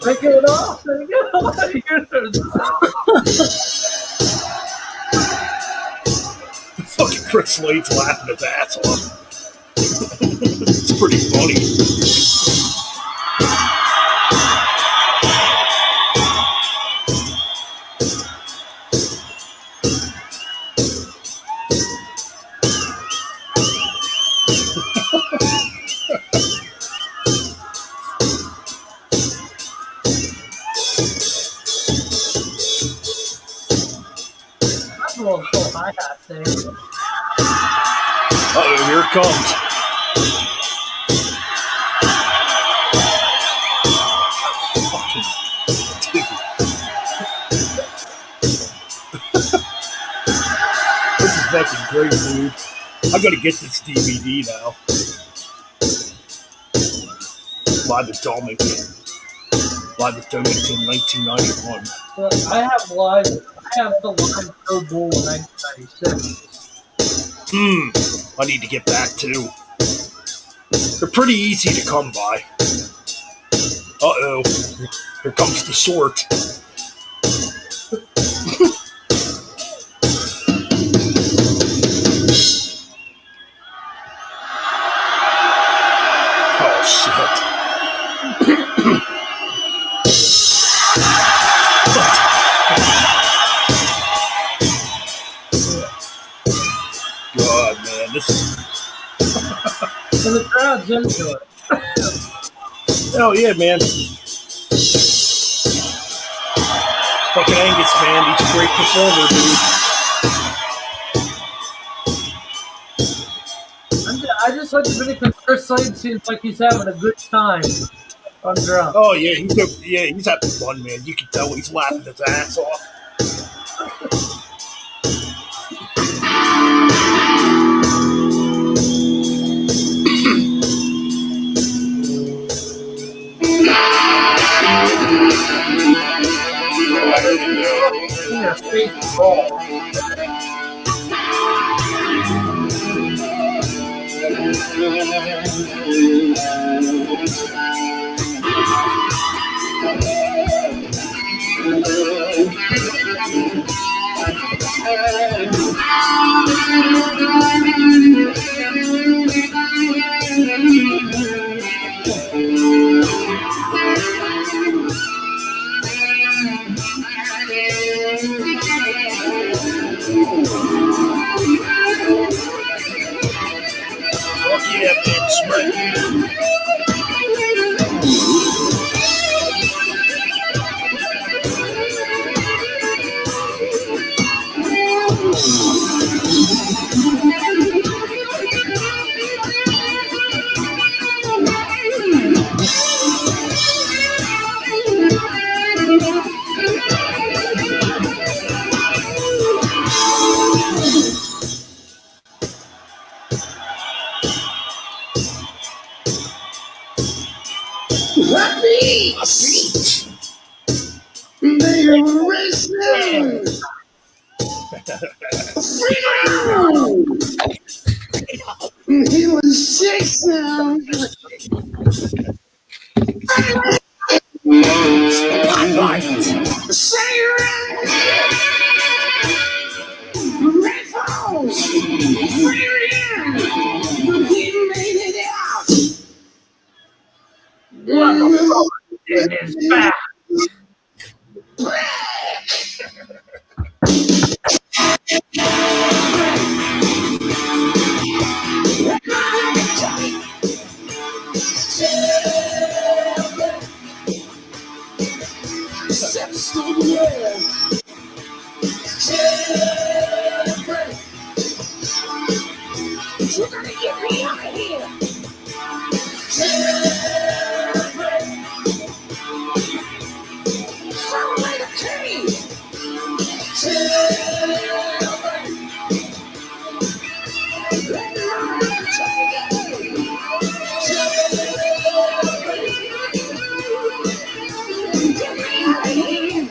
Take it off, there you go. Fucking Chris Slade's laughing his ass off. It's pretty funny. That's a little cool hi-hat thing. Uh-oh, here it comes. Fucking dude. This is fucking great, dude. I gotta get this DVD now. Live at Wilmington. Live at Wilmington, 1991. But I have the live Pro Bowl in 1996. I need to get that too. They're pretty easy to come by. Uh-oh. Here comes the short. Oh, shit. God, man, this is... So the crowd's into it. Hell yeah, man. Fucking Angus, man, he's a great performer, dude. I just like the video because Chris Slade seems like he's having a good time on drums. Oh yeah, he's having fun, man. You can tell he's laughing his ass off. Your face roll. Yeah, bitch, right. Happy feet. They are racing. Freedom. He was chasing. Spotlight. Siren. Rifles. Firing. He made it out. What the fuck in his back? You're gonna get me out of here. Follow me to cave. Get me out of here.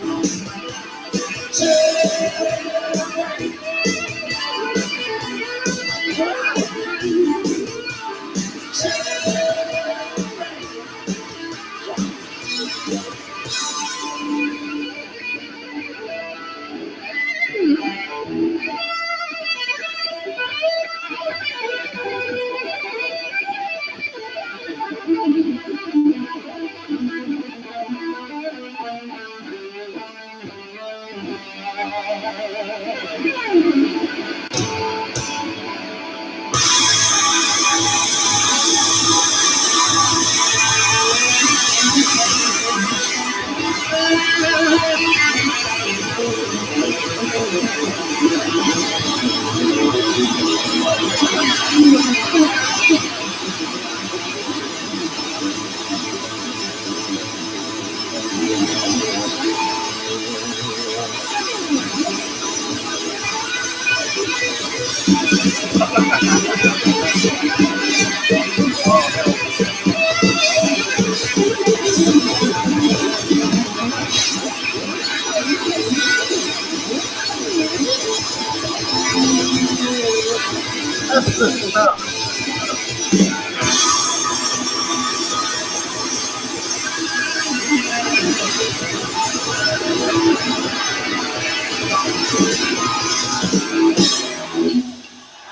That's good stuff.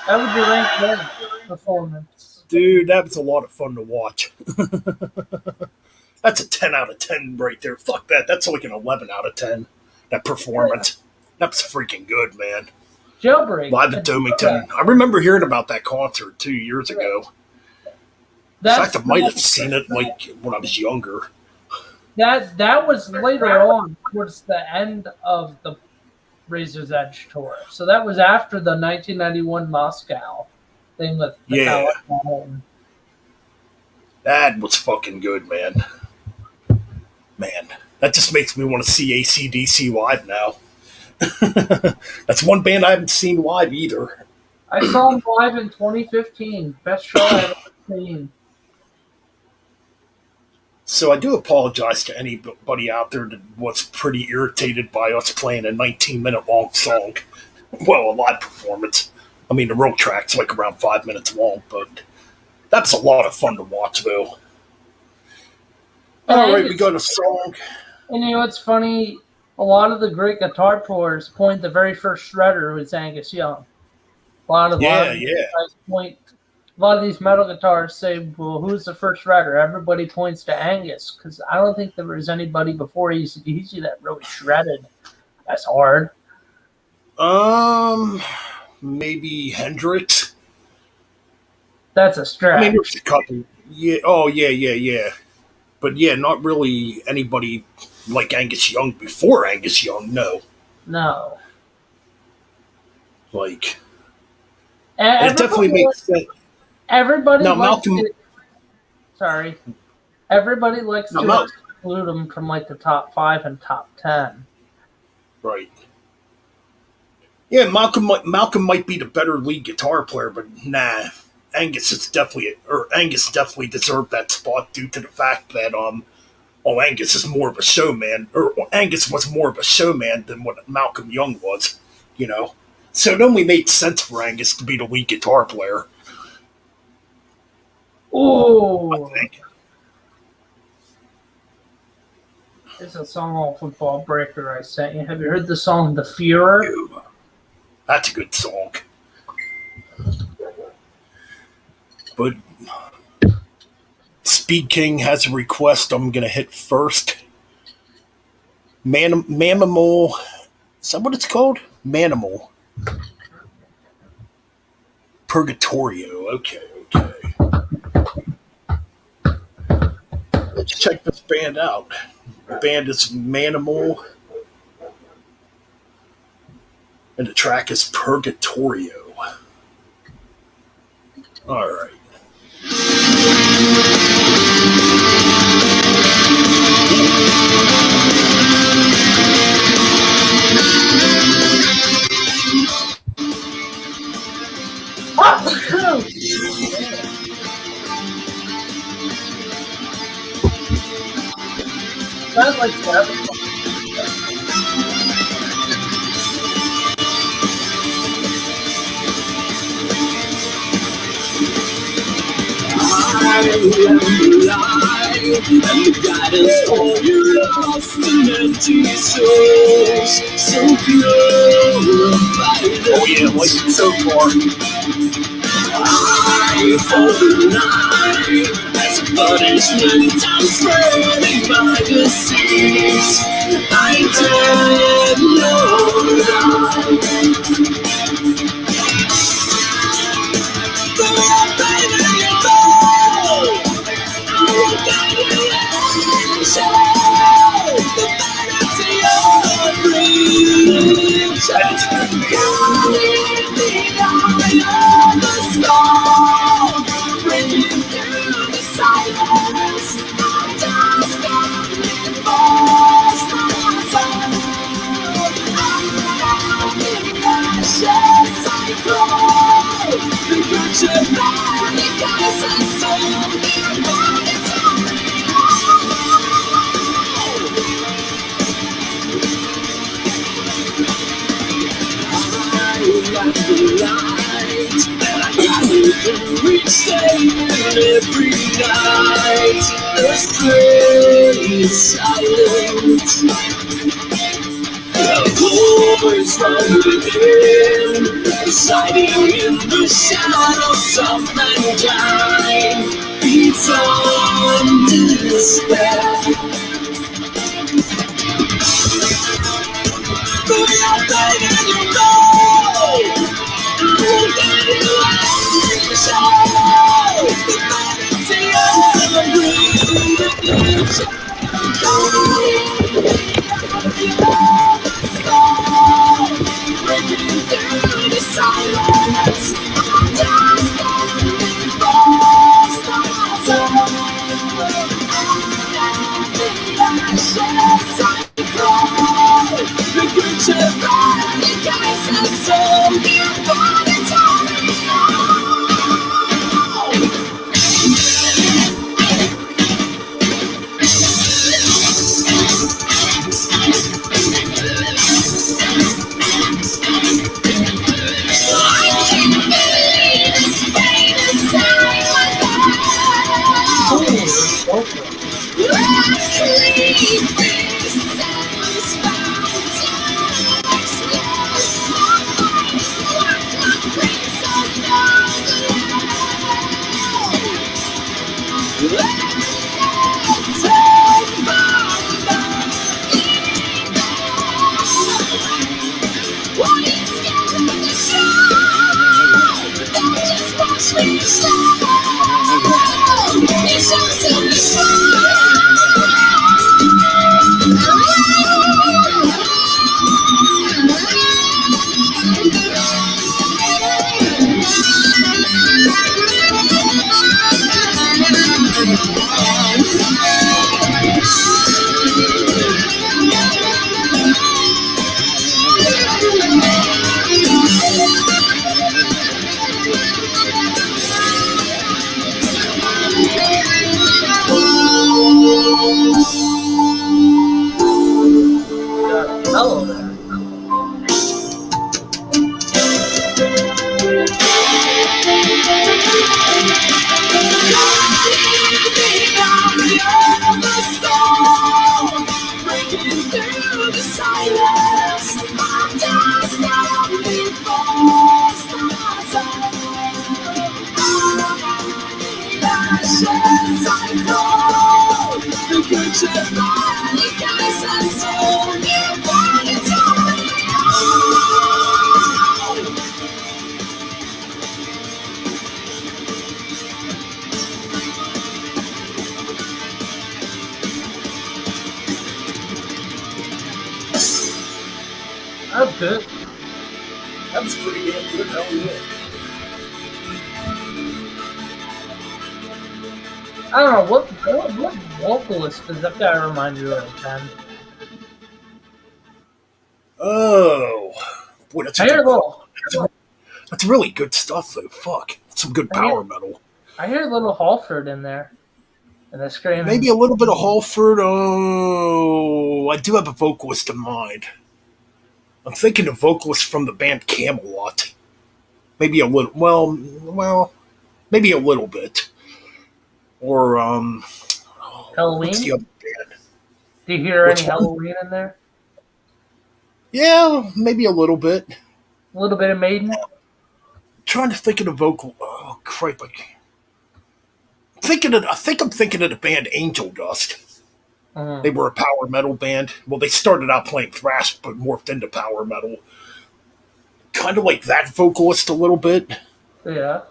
How would you rank that performance? Dude, that was a lot of fun to watch. That's a 10 out of 10 right there. Fuck that. That's like an 11 out of 10. That performance. That was freaking good, man. Jailbreak. Live at Domington. I remember hearing about that concert 2 years ago. In fact, I might have seen it like when I was younger. that was later on, towards the end of the Razor's Edge tour. So that was after the 1991 Moscow thing with Yeah, Metallica. that was fucking good, man. Man, that just makes me want to see AC/DC live now. That's one band I haven't seen live either. I saw him live in 2015. Best show I've ever seen. So I do apologize to anybody out there that was pretty irritated by us playing a 19-minute long song. Well, a live performance. I mean, the real track's like around 5 minutes long, but that's a lot of fun to watch, though. All right, we got a song. And you know what's funny? A lot of the great guitar players point the very first shredder was Angus Young. A lot of these metal guitarists say, "Well, who's the first shredder?" Everybody points to Angus because I don't think there was anybody before AC/DC that really shredded as hard. Maybe Hendrix. That's a stretch. I mean, there's a couple. Yeah. Oh, yeah. But yeah, not really anybody like Angus Young before Angus Young. No. Like, it definitely makes sense. Everybody now, likes Malcolm. Everybody likes to exclude them from like the top 5 and top 10. Right. Yeah, Malcolm might be the better lead guitar player, but nah, Angus definitely deserved that spot due to the fact that Angus is more of a showman, or Angus was more of a showman than what Malcolm Young was, you know. So it only made sense for Angus to be the lead guitar player. Oh, there's a song off of Ball Breaker I sent you. Have you heard the song "The Führer"? That's a good song. But Speed King has a request I'm going to hit first. Manimal. Is that what it's called? Manimal. Purgatorio. Okay. Let's check this band out. The band is Manimal. And the track is Purgatorio. All right. Sounds like that. I am alive, and the guidance for your lost and empty souls. So glorified. Oh yeah, like it so far. I for the night, as a punishment, I'm spreading my disease. I did no lie. Every night, the spring is silent. A voice from within, residing in the shadows of mankind, beats on despair. Go outside and you know, I will get you out of the shadow. The vanity of the breeze. the silence. I'm just not before stars. Ashes I know. The future finally guides us all. You want it That's good. That was pretty damn good. Hell yeah. I don't know what vocalist does that guy remind you of, man? Oh, boy, that's I hear a little. That's really good stuff, though. Fuck, some good power metal. I hear a little Halford in there, and the screaming. Maybe a little bit of Halford. Oh, I do have a vocalist in mind. I'm thinking of vocalists from the band Camelot. Maybe a little. Well, maybe a little bit. Or Halloween. What's the other band? Do you hear any Halloween in there? Yeah, maybe a little bit. A little bit of Maiden. Trying to think of the vocal. Oh, crap! I think I'm thinking of the band Angel Dust. Mm-hmm. They were a power metal band. Well, they started out playing thrash, but morphed into power metal. Kind of like that vocalist a little bit. Yeah.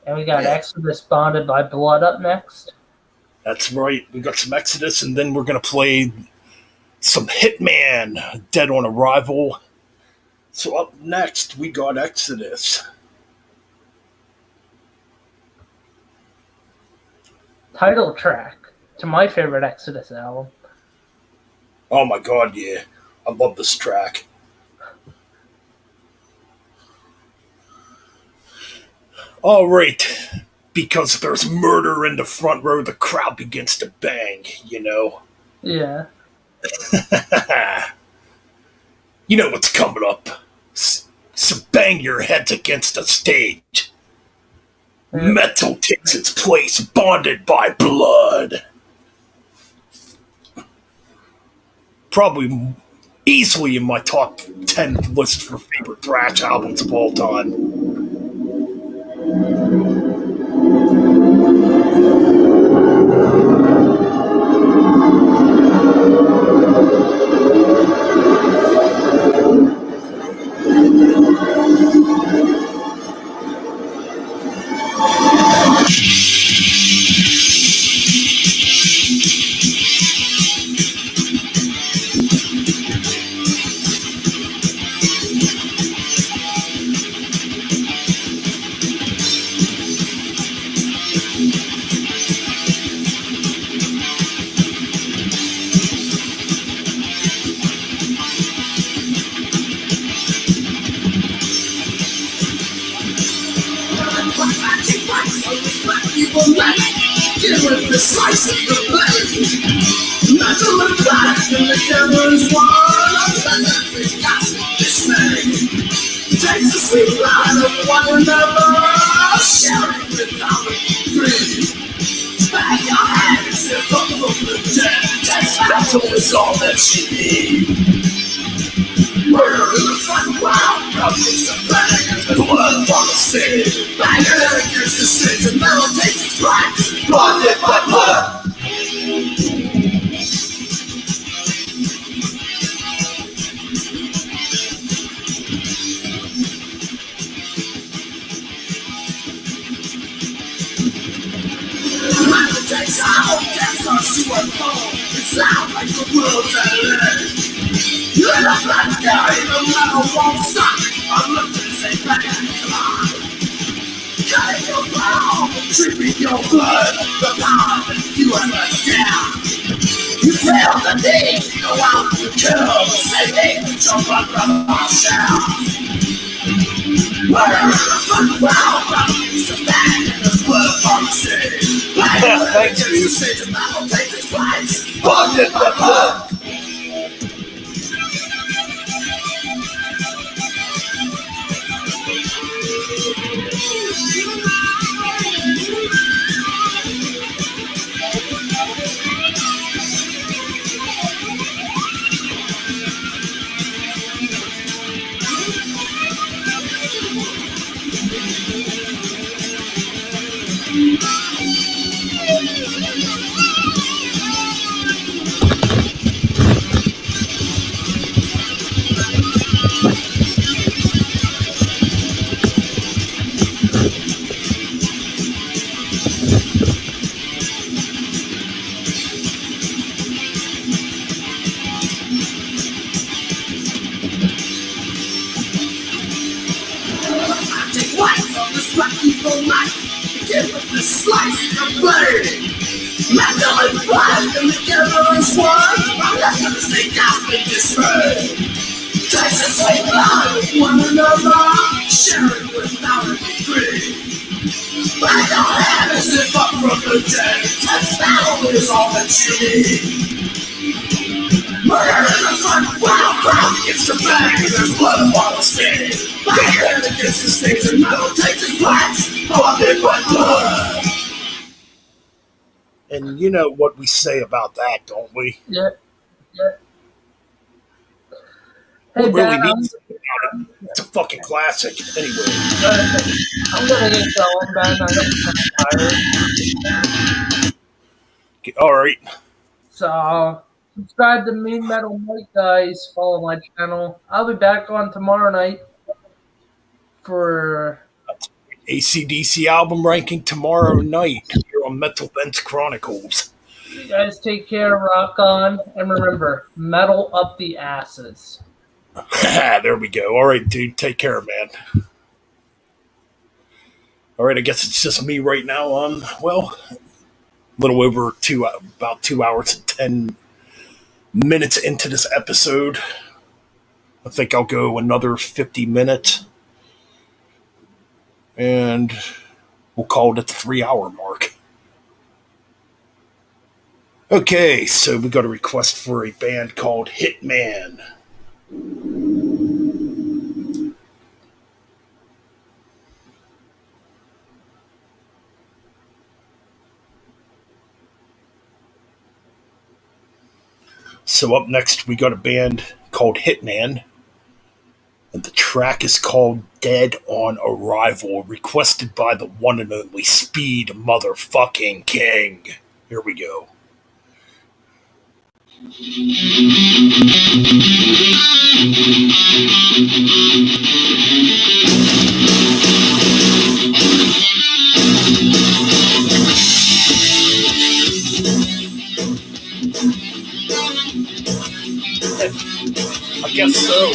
And we got Exodus Bonded by Blood up next. That's right. We got some Exodus, and then we're going to play some Hitman, Dead on Arrival. So up next, we got Exodus. Title track to my favorite Exodus album. Oh my god, yeah. I love this track. All right. Because there's murder in the front row, the crowd begins to bang, you know? Yeah. You know what's coming up. So bang your heads against the stage. Metal takes its place, bonded by blood. Probably easily in my top 10 list for favorite thrash albums of all time. Precisely the play. Metal and black in the camera's wall. Everything has dismay. Takes the sweet line of one another, sharing the common dream. Bang your hands and look from the dead. Takes metal is all that you need. Murder in the front crowd, comes to bang and the blood on the stage. Bang your head against the stage and metal takes its place. Bonded by blood. Metal takes out, gets us to a phone. It sounds like the world's at end. You're the bad guy, the metal won't stop. I'm looking to say back and climb. Cutting your brow, tripping your blood. The power that you have let down. You fail the need, go out to kill. Say they jump up from our shell. Murder in the front crowd, probably some bang in the blood on the stage. Thank you. The stage of metal takes its place. Bonded by blood. the slice of blade. Metal and blood come together and swirl. I'm not gonna say cosmic display. Texas say blood, one another, sharing without a degree. I don't have a zip up from the dead. Touchdown is all that you need. Murder in the front, wild crowd gets the bag, and there's blood upon the skin. My hand against the stage and metal takes its place, haunted by blood. And you know what we say about that, don't we? Yeah. Hey, What really Dan, means about it? It's a fucking classic. Anyway. I'm gonna get going, Ben. I'm tired. All right. So, subscribe to Mean Metal Mike, guys. Follow my channel. I'll be back on tomorrow night for AC/DC album ranking tomorrow night here on Metal Vents Chronicles. you guys. Take care, rock on, and remember, metal up the asses. There we go. All right, dude. Take care, man. All right, I guess it's just me right now. Well, a little over about 2 hours and 10 minutes into this episode. I think I'll go another 50 minutes, and we'll call it at the 3-hour mark. Okay, so we got a request for a band called Hitman. So up next, we got a band called Hitman, and the track is called Dead on Arrival, requested by the one and only Speed Motherfucking King. Here we go. I guess so.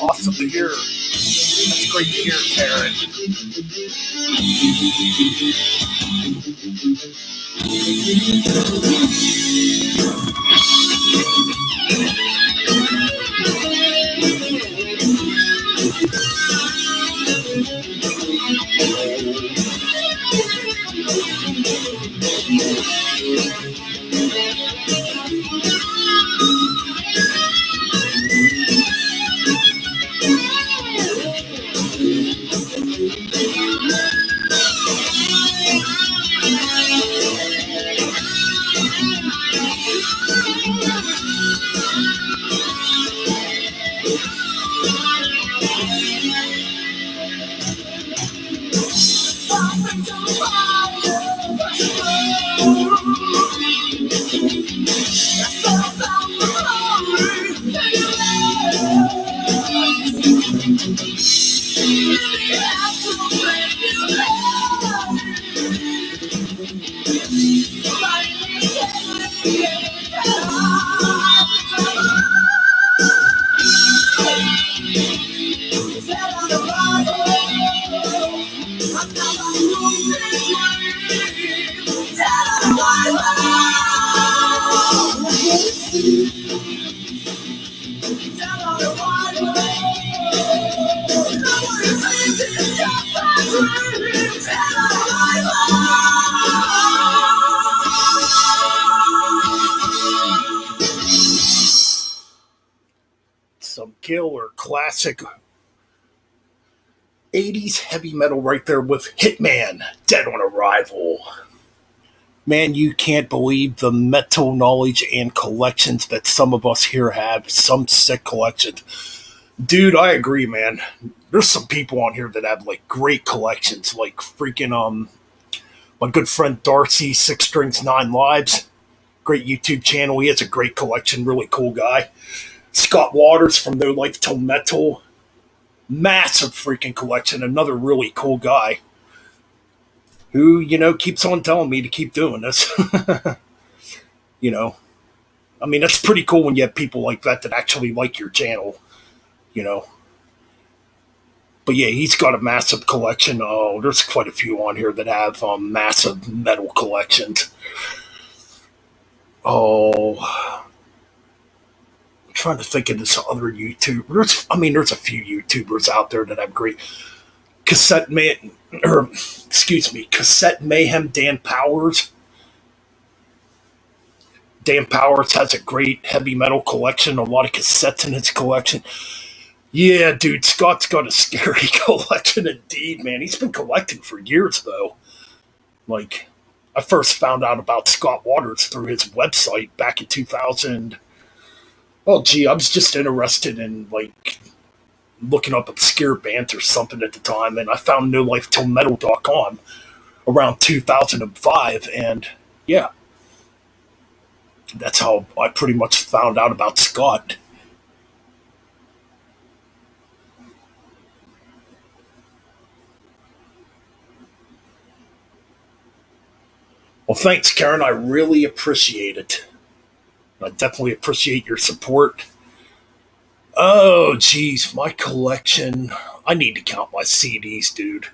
Awesome to hear. That's great to hear, Karen. Some killer classic 80s heavy metal right there with Hitman, Dead on Arrival. Man, you can't believe the metal knowledge and collections that some of us here have. Some sick collections. Dude, I agree, man. There's some people on here that have like great collections, like freaking my good friend Darcy, Six Strings Nine Lives. Great YouTube channel. He has a great collection, really cool guy. Scott Waters from No Life Till Metal. Massive freaking collection. Another really cool guy who, keeps on telling me to keep doing this. you know, I mean, that's pretty cool when you have people like that that actually like your channel, you know. But yeah, he's got a massive collection. Oh, there's quite a few on here that have massive metal collections. Oh, I'm trying to think of this other YouTuber. There's a few YouTubers out there that have great cassette mayhem. Dan Powers. Dan Powers has a great heavy metal collection. A lot of cassettes in his collection. Yeah, dude, Scott's got a scary collection indeed, man. He's been collecting for years, though. Like, I first found out about Scott Waters through his website back in 2000. Oh, gee, I was just interested in, like, looking up obscure bands or something at the time, and I found NoLifeTillMetal.com around 2005, and yeah, that's how I pretty much found out about Scott. Well, thanks, Karen. I really appreciate it. I definitely appreciate your support. Oh, geez, my collection. I need to count my CDs, dude.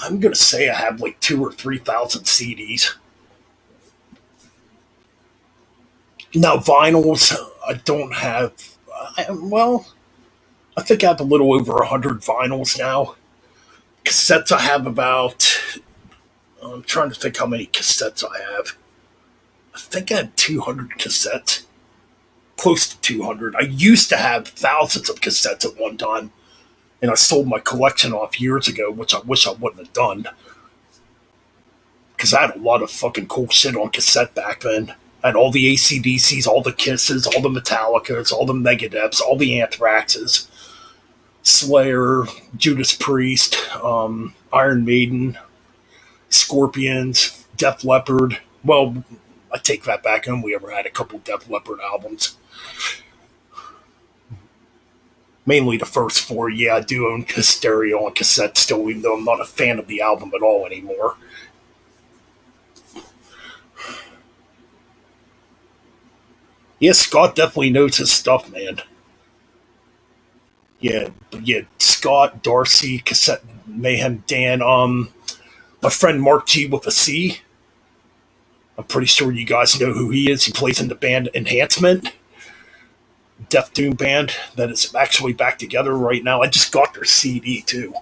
I'm gonna say I have like 2 or 3 thousand CDs. Now vinyls, I don't have. Well, I think I have a little over 100 vinyls now. Cassettes, I have about. I'm trying to think how many cassettes I have. I think I have 200 cassettes. Close to 200. I used to have thousands of cassettes at one time, and I sold my collection off years ago, which I wish I wouldn't have done. Because I had a lot of fucking cool shit on cassette back then. I had all the ACDCs, all the Kisses, all the Metallicas, all the Megadeths, all the Anthraxes, Slayer, Judas Priest, Iron Maiden, Scorpions, Def Leppard. Well, I take that back. I only ever had a couple Def Leppard albums. Mainly the first four. Yeah, I do own Hysteria on cassette still, even though I'm not a fan of the album at all anymore. Yeah, Scott definitely knows his stuff, man. Yeah, but yeah, Scott, Darcy, Cassette Mayhem, Dan, my friend Mark G with a C. I'm pretty sure you guys know who he is. He plays in the band Enhancement, Death Doom band that is actually back together right now. I just got their CD too.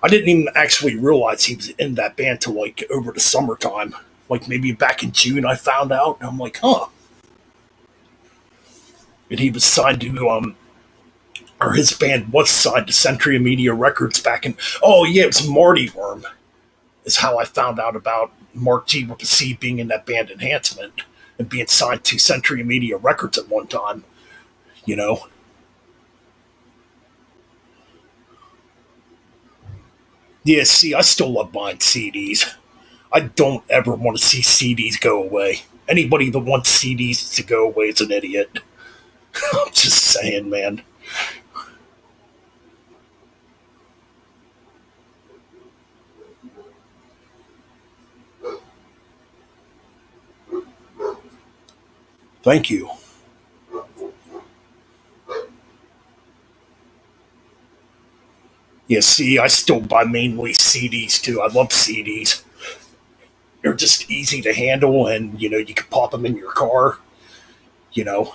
I didn't even actually realize he was in that band till like over the summertime. Like maybe back in June, I found out. And I'm like, huh. And he was signed to or his band was signed to Century Media Records back in. Oh yeah, it was Marty Worm. Is how I found out about Mark G with a C being in that band Enhancement and being signed to Century Media Records at one time. You know. Yeah, see, I still love buying CDs. I don't ever want to see CDs go away. Anybody that wants CDs to go away is an idiot. I'm just saying, man. Thank you. Yeah, see, I still buy mainly CDs too. I love CDs. They're just easy to handle, and you can pop them in your car. You know,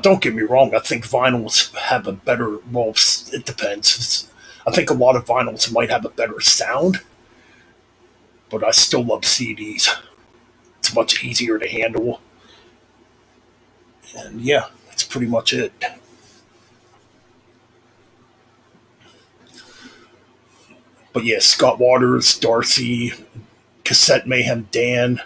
don't get me wrong. I think vinyls have a better. Well, it depends. I think a lot of vinyls might have a better sound, but I still love CDs. It's much easier to handle, and yeah, that's pretty much it. But yeah, Scott Waters, Darcy, Cassette Mayhem Dan,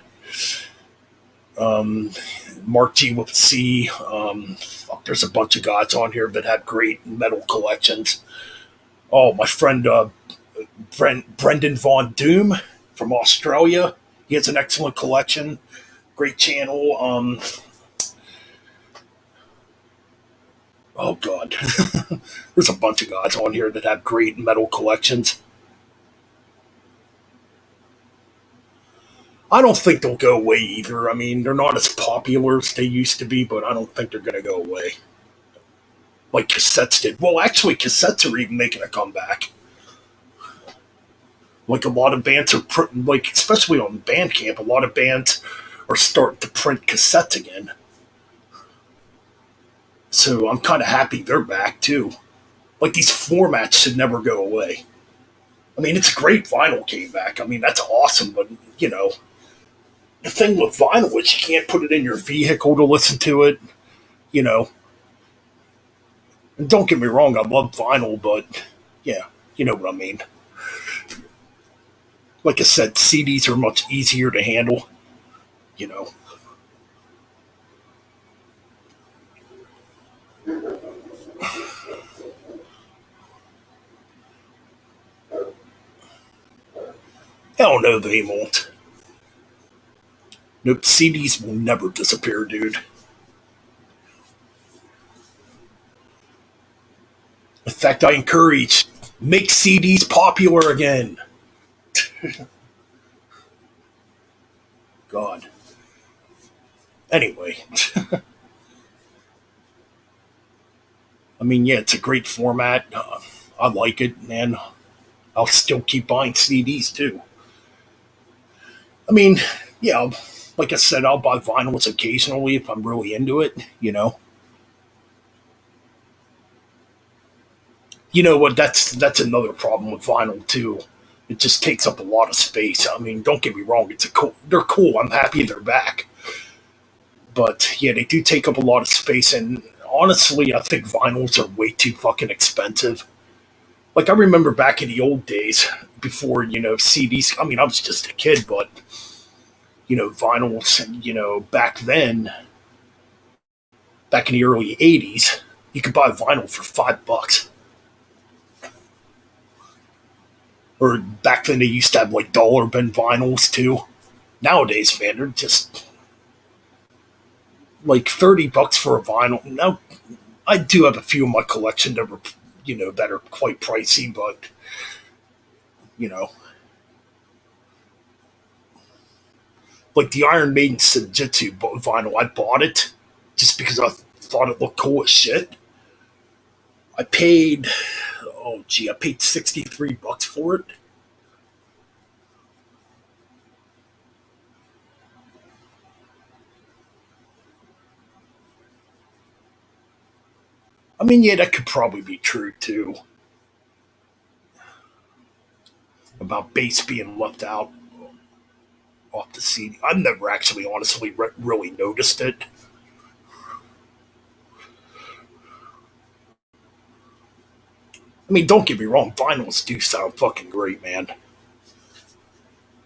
Mark G with a C. Fuck, there's a bunch of guys on here that have great metal collections. Oh, my friend Brendan Von Doom from Australia. He has an excellent collection. Great channel. Oh God, there's a bunch of guys on here that have great metal collections. I don't think they'll go away either. I mean, they're not as popular as they used to be, but I don't think they're going to go away like cassettes did. Well, actually, cassettes are even making a comeback. Like a lot of bands are like, especially on Bandcamp, a lot of bands are starting to print cassettes again. So I'm kind of happy they're back too. Like these formats should never go away. I mean, it's great vinyl came back. I mean, that's awesome, but the thing with vinyl is you can't put it in your vehicle to listen to it. You know, and don't get me wrong, I love vinyl, but yeah, you know what I mean. Like I said, CDs are much easier to handle. You know, hell no, they won't. Nope, CDs will never disappear, dude. In fact, I encourage make CDs popular again. God. Anyway, I mean, yeah, it's a great format. I like it, and I'll still keep buying CDs too. I mean, yeah, like I said, I'll buy vinyls occasionally if I'm really into it. You know what? That's another problem with vinyl too. It just takes up a lot of space. I mean, don't get me wrong; they're cool. I'm happy they're back, but yeah, they do take up a lot of space. And honestly, I think vinyls are way too fucking expensive. Like I remember back in the old days before CDs. I mean, I was just a kid, but vinyls. Back then, back in the early '80s, you could buy vinyl for $5. Or back then they used to have like dollar bin vinyls too. Nowadays, man, they're just like $30 for a vinyl. Now, I do have a few in my collection that were, that are quite pricey, but you know, like the Iron Maiden Senjutsu vinyl, I bought it just because I thought it looked cool as shit. I paid, oh gee, I paid $63 for it. I mean, yeah, that could probably be true too about bass being left out off the CD. I've never actually, honestly, really noticed it. I mean, don't get me wrong, vinyls do sound fucking great, man.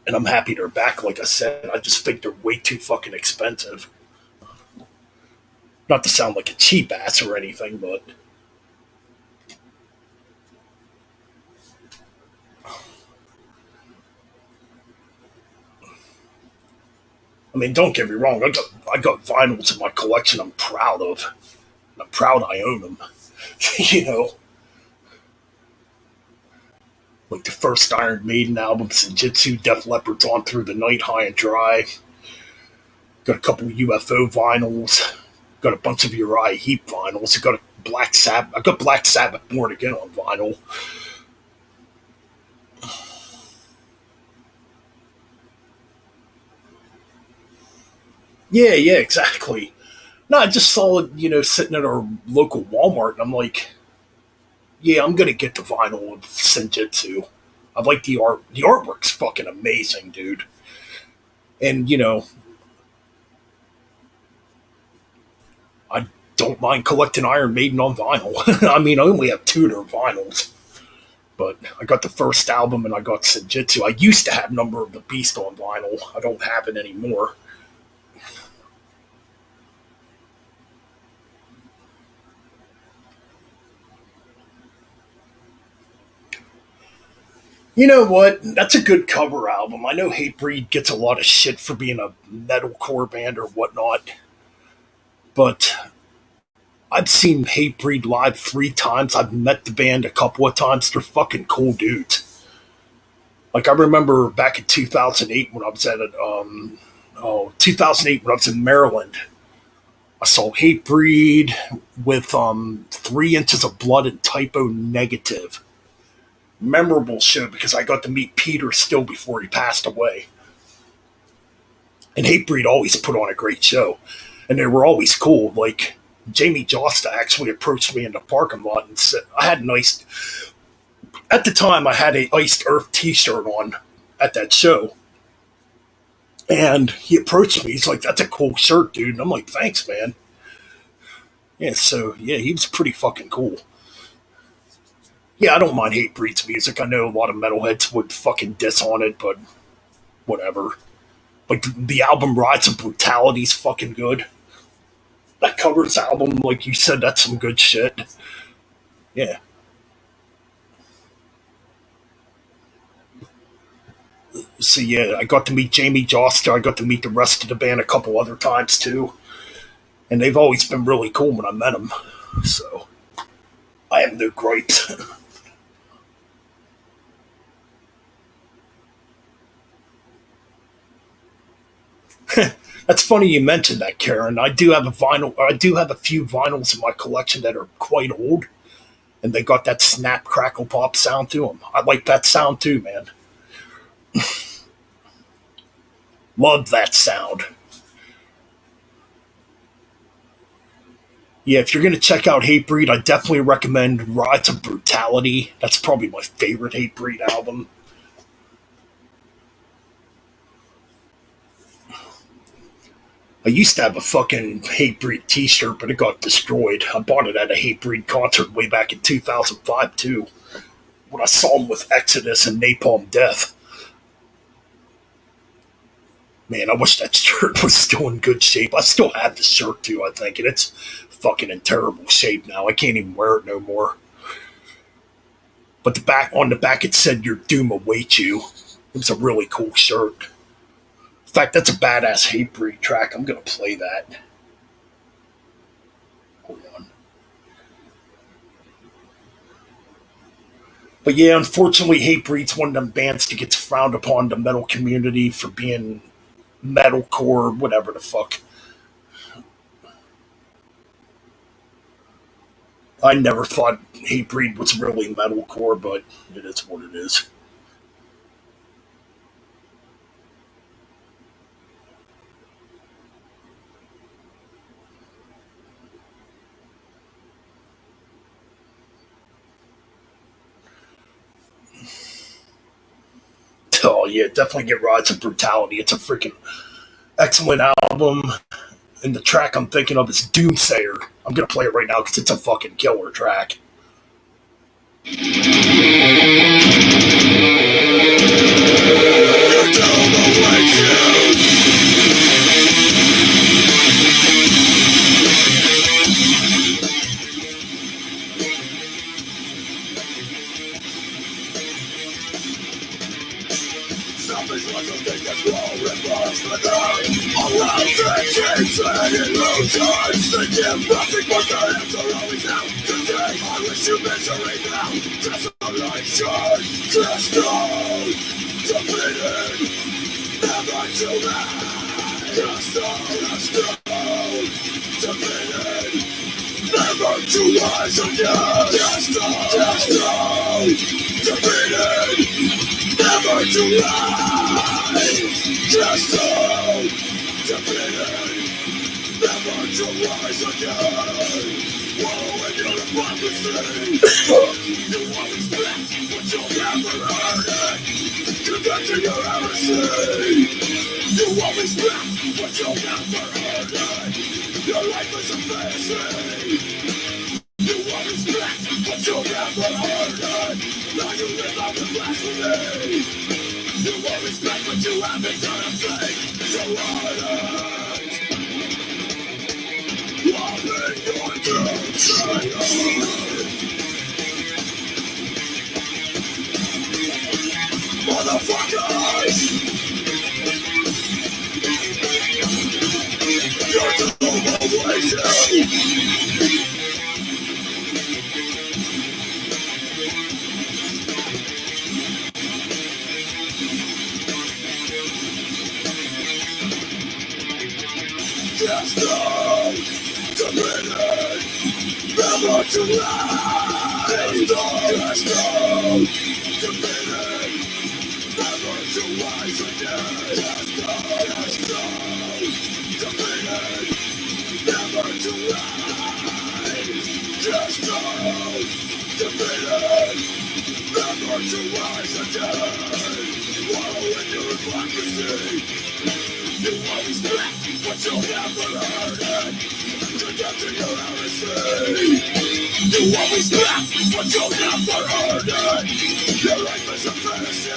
And I'm happy they're back. Like I said, I just think they're way too fucking expensive. Not to sound like a cheap ass or anything, but I mean, don't get me wrong. I got vinyls in my collection. I'm proud of. And I'm proud I own them. you know, like the first Iron Maiden album, Senjutsu, Def Leppard's On Through the Night, High and Dry. Got a couple of UFO vinyls. Got a bunch of Uriah Heep vinyls. I got Black Sabbath. I got Black Sabbath Born Again on vinyl. Yeah, yeah, exactly. No, I just saw it, sitting at our local Walmart, and I'm like, yeah, I'm gonna get the vinyl of Senjutsu. I like the art. The artwork's fucking amazing, dude. And I don't mind collecting Iron Maiden on vinyl. I mean, I only have two of their vinyls, but I got the first album and I got Senjutsu. I used to have Number of the Beast on vinyl. I don't have it anymore. You know what? That's a good cover album. I know Hatebreed gets a lot of shit for being a metalcore band or whatnot, but I've seen Hatebreed live 3 times. I've met the band a couple of times. They're fucking cool dudes. Like I remember back in 2008 when I was at 2008 when I was in Maryland. I saw Hatebreed with 3 Inches of Blood and Typo Negative. Memorable show because I got to meet Peter still before he passed away. And Hatebreed always put on a great show. And they were always cool. Like, Jamie Josta actually approached me in the parking lot and said, at the time, I had a Iced Earth t-shirt on at that show. And he approached me. He's like, that's a cool shirt, dude. And I'm like, thanks, man. Yeah, so, yeah, he was pretty fucking cool. Yeah, I don't mind Hatebreed's music. I know a lot of metalheads would fucking diss on it, but whatever. Like, the album Rise of Brutality is fucking good. That covers album, like you said, that's some good shit. Yeah. So, yeah, I got to meet Jamie Joster. I got to meet the rest of the band a couple other times, too. And they've always been really cool when I met them. So, I have no gripes. That's funny you mentioned that, Karen. I do have a vinyl. I do have a few vinyls in my collection that are quite old, and they got that snap, crackle, pop sound to them. I like that sound too, man. Love that sound. Yeah, if you're gonna check out Hatebreed, I definitely recommend Rise of Brutality. That's probably my favorite Hatebreed album. I used to have a fucking Hatebreed t-shirt, but it got destroyed. I bought it at a Hatebreed concert way back in 2005, too, when I saw them with Exodus and Napalm Death. Man, I wish that shirt was still in good shape. I still have the shirt, too, I think, and it's fucking in terrible shape now. I can't even wear it no more. But on the back, it said, "Your doom awaits you." It was a really cool shirt. In fact, that's a badass Hatebreed track. I'm going to play that. Hold on. But yeah, unfortunately, Hatebreed's one of them bands that gets frowned upon in the metal community for being metalcore, whatever the fuck. I never thought Hatebreed was really metalcore, but it is what it is. Oh yeah, definitely get Rise of Brutality. It's a freaking excellent album. And the track I'm thinking of is Doomsayer. I'm gonna play it right now because it's a fucking killer track. Nothing but the answer always out today. I wish you misery now. Desolation, destroyed, defeated, never to rise. Never to rise again. Defeated. Never to rise. Defeated. Never to rise again. Wallow in your hypocrisy. You always bless what you'll never earn it. Commit to your heresy. You always bless what you'll never earn it. Your life is a fantasy. You always bless what you'll never earn it. Now you live out in blasphemy. You always bless what you haven't done a thing to earn it. While in your motherfuckers! You're the overweighted! Just now, defeated, never to rise. Just now, defeated, never to rise again. Just now, defeated, never to rise. Just now, defeated, never to rise again. Wallow in your hypocrisy. You always bless what you'll never earn it. Condemn to your heresy. You always bless what you'll never earn it. Your life is a fantasy.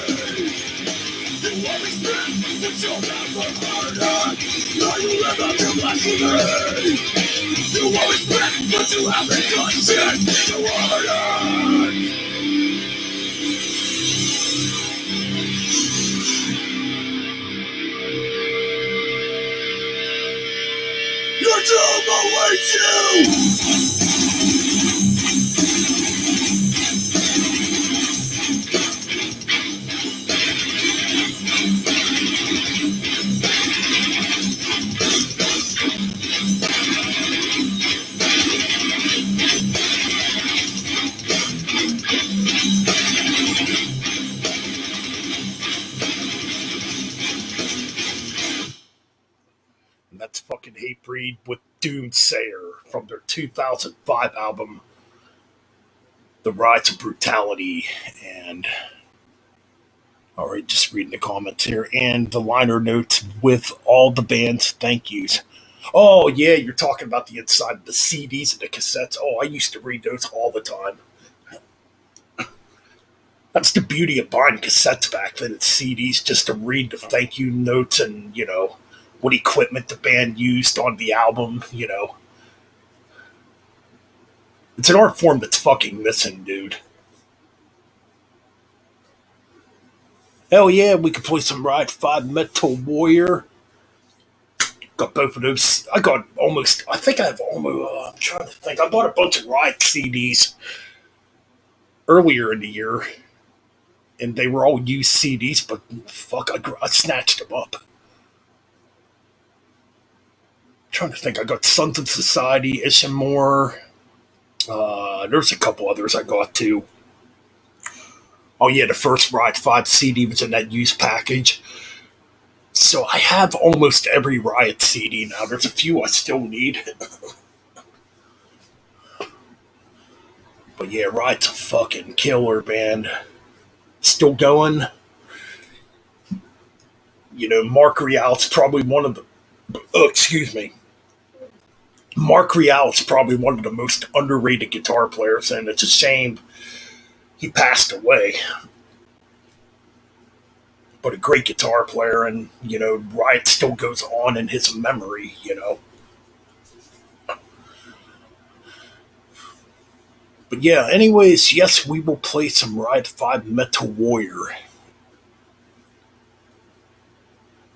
You always bless what you'll never earn it. Now you live out your blasphemy. You always bless what you haven't done shit to earn it. Your doom awaits you! And that's fucking Hatebreed with Doomsayer from their 2005 album, The Rise of Brutality. And, alright, just reading the comments here. And the liner notes with all the band's thank yous. Oh, yeah, you're talking about the inside of the CDs and the cassettes. Oh, I used to read those all the time. That's the beauty of buying cassettes back then. It's CDs just to read the thank you notes and, what equipment the band used on the album, It's an art form that's fucking missing, dude. Hell yeah, we could play some Ride 5 Metal Warrior. Got both of those. I think I have almost, I'm trying to think. I bought a bunch of Riot CDs earlier in the year, and they were all used CDs, but fuck, I snatched them up. Trying to think. I got Sons of Society, Ishimore. There's a couple others I got too. Oh yeah, the first Ride 5 CD was in that used package. So I have almost every Riot CD now. There's a few I still need. But yeah, Riot's a fucking killer band. Still going. Mark Real's probably one of the... Oh, excuse me. Mark Real is probably one of the most underrated guitar players, and it's a shame he passed away. But a great guitar player, and, Riot still goes on in his memory. But yeah, anyways, yes, we will play some Riot 5 Metal Warrior,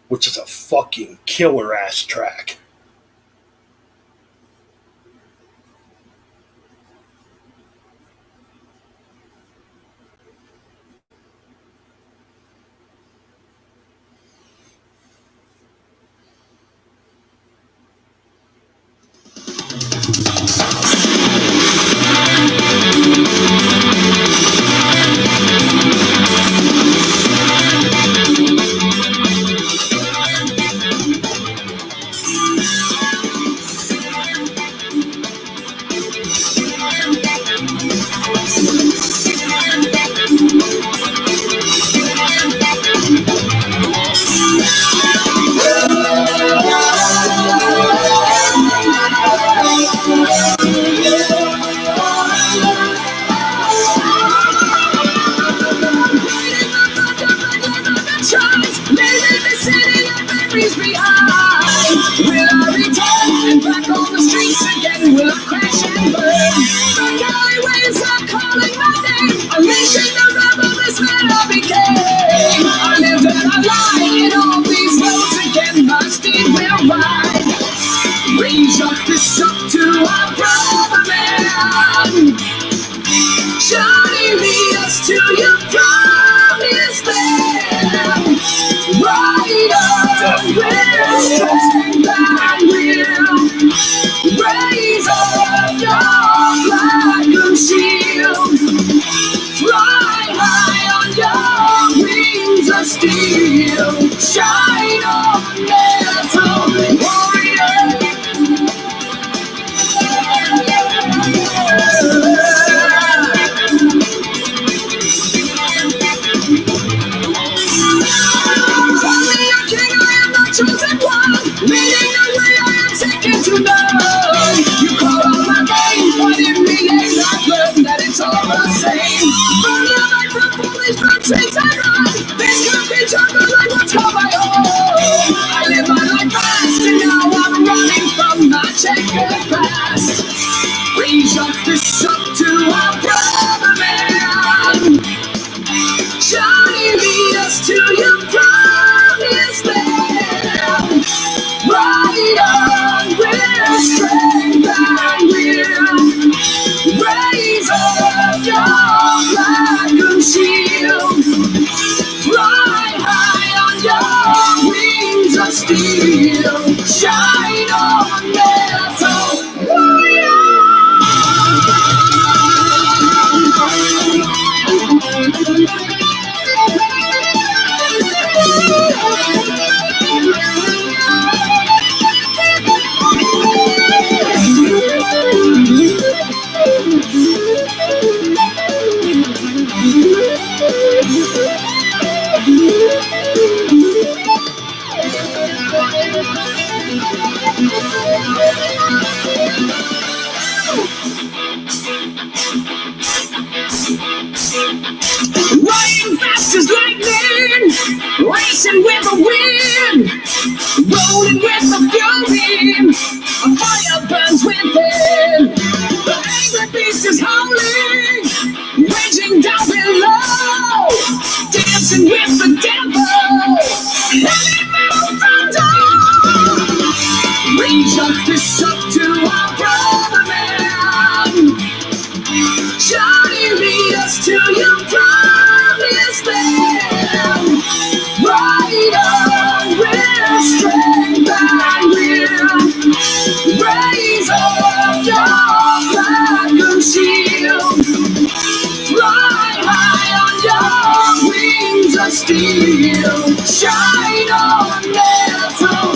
which is a fucking killer ass track. all the same. From the life of foolish countries I run, this country turned the life what's called my own. I live my life fast and now I'm running from my checkered past. Raise up this up to our brother man. Johnny, lead us to your promised land. Ride on with strength and will. Raise up your flag and shield. Fly high on your wings of steel. Shine on, metal warrior. Running fast as lightning, racing with the wind, rolling with the fury, a fire burns within. The angry beast is howling, raging down below, dancing with the devil, animal thunder. Raise up this up to our brother man. Johnny, lead us to your promised land. Ride on with strength and will. Raise up your flag and shield. Fly high on your wings of steel. Shine on, metal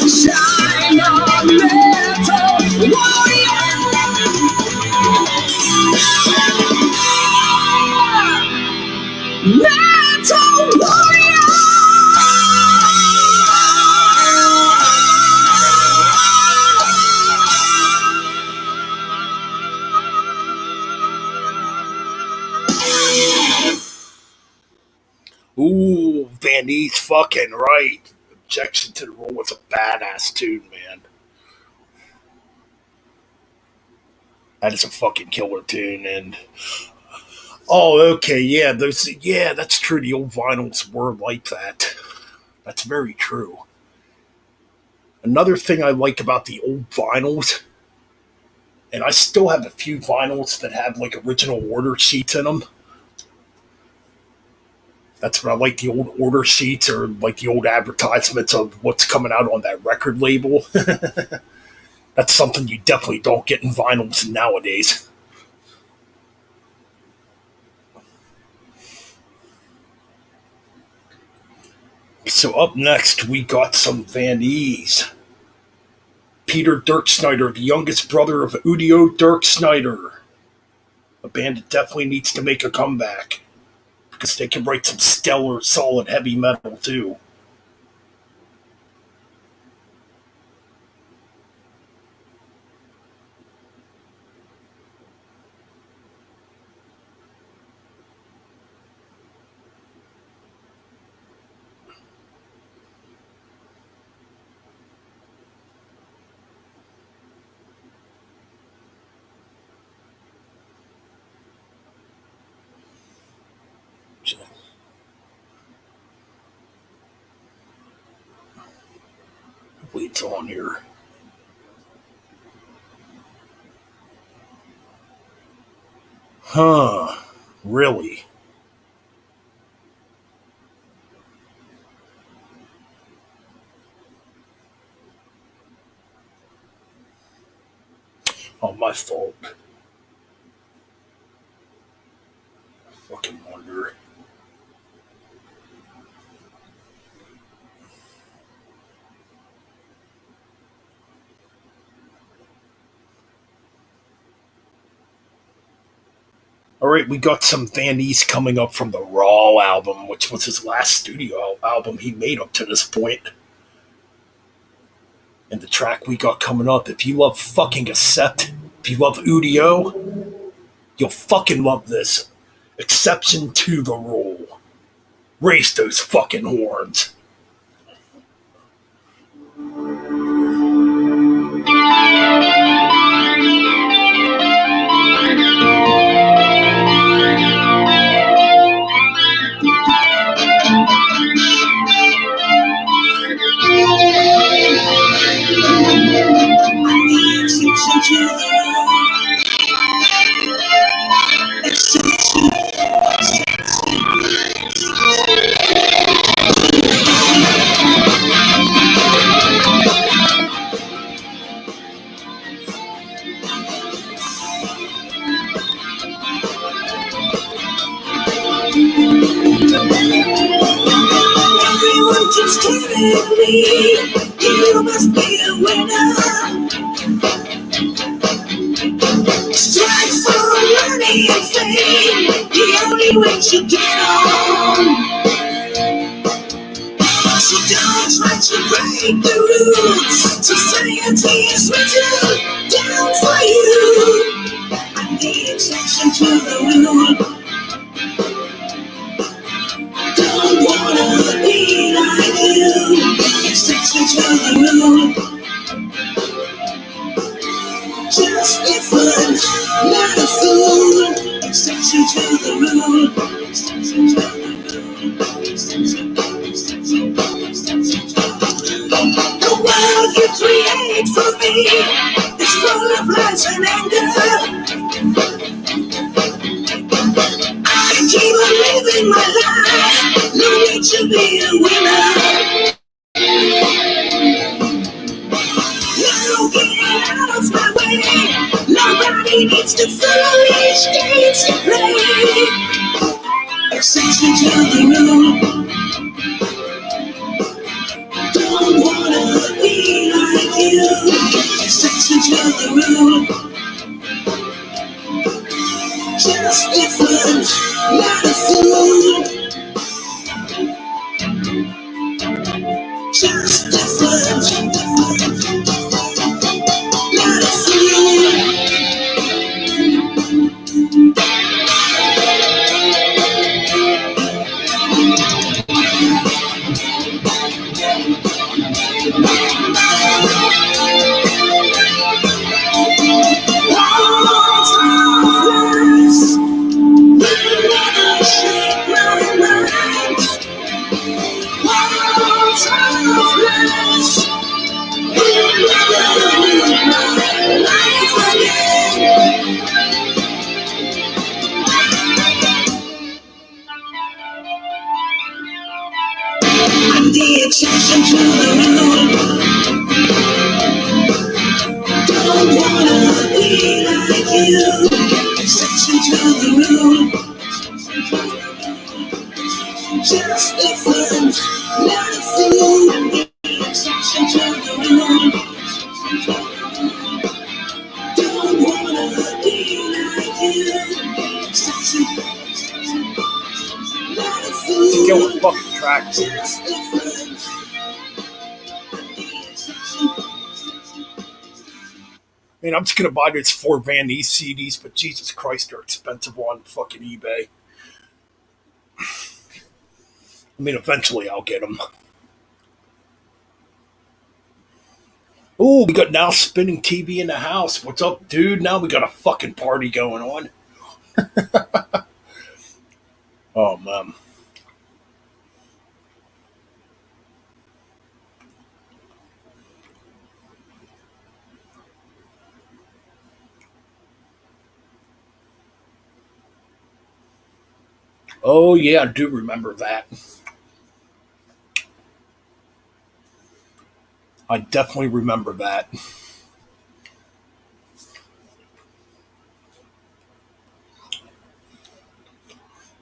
Shine on, metal warrior. Metal warrior. Ooh, Van Ee's fucking right. Objection to the Rule was a badass tune, man. That is a fucking killer tune, and oh, okay, yeah, that's true. The old vinyls were like that. That's very true. Another thing I like about the old vinyls, and I still have a few vinyls that have like original order sheets in them. That's what I like, the old order sheets or like the old advertisements of what's coming out on that record label. That's something you definitely don't get in vinyls nowadays. So up next, we got some Van Ees. Peter Dirk Snyder, the youngest brother of Udio Dirk Snyder. A band that definitely needs to make a comeback because they can write some stellar, solid heavy metal too. What's on here? Huh. Really? Oh, my fault. Fucking wonder. All right, we got some Van East coming up from the Raw album, which was his last studio album he made up to this point. And the track we got coming up, if you love fucking Accept, if you love Udio, you'll fucking love this. Exception to the rule. Raise those fucking horns. Everyone keeps telling me you must be a winner. Strive for money and fame, the only way to get on. So don't try to break the rules. Society is written down for you. I'm the exception to the rule. Don't wanna be like you. Exception to the rule. Just different, not a fool. Exception to the rule. Exception to the rule. Exception to the world you create for me is full of lies and anger. I keep on living my life, no need to be a winner. No getting out of my way, nobody needs to foolish games to play. Exception to the rule. Don't wanna be like you. Exception to the rule. Just different, not a fool. Just different, not a fool. I'm the exception to the rule. Don't wanna be like you. Exception to the rule. Just different, not a fool. Exception to the rule. Don't wanna be like you. Exception, not a fool. Kill the fucking track. Just different. Man, I'm just gonna buy these 4 Van East CDs, but Jesus Christ, they're expensive on fucking eBay. I mean, eventually I'll get them. Ooh, we got now spinning TV in the house. What's up, dude? Now we got a fucking party going on. Oh, man. Oh, yeah, I do remember that. I definitely remember that.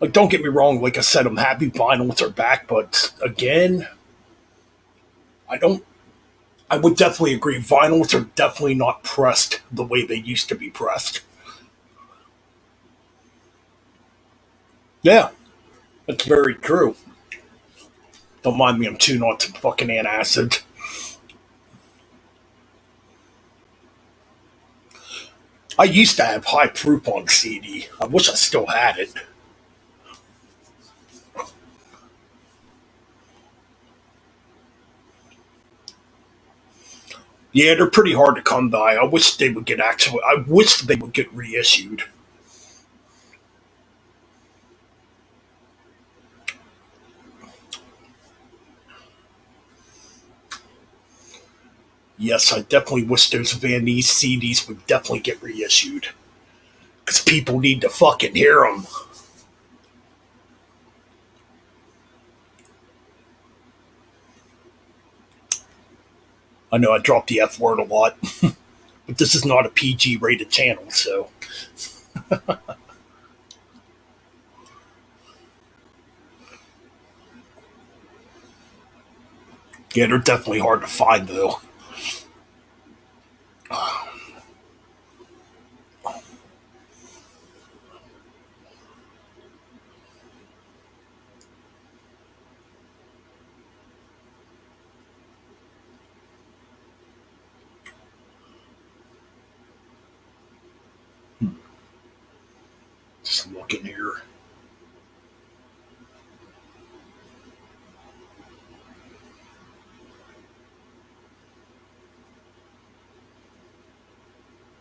Like, don't get me wrong. Like I said, I'm happy vinyls are back, but again, I don't. I would definitely agree. Vinyls are definitely not pressed the way they used to be pressed. Yeah, that's very true. Don't mind me, I'm chewing on some fucking antacid. I used to have High Proof on CD. I wish I still had it. Yeah, they're pretty hard to come by. I wish they would get I wish they would get reissued. Yes, I definitely wish those Van Nys CDs would definitely get reissued. Because people need to fucking hear them. I know I dropped the F word a lot, but this is not a PG rated channel, so. Yeah, they're definitely hard to find, though. Just looking here.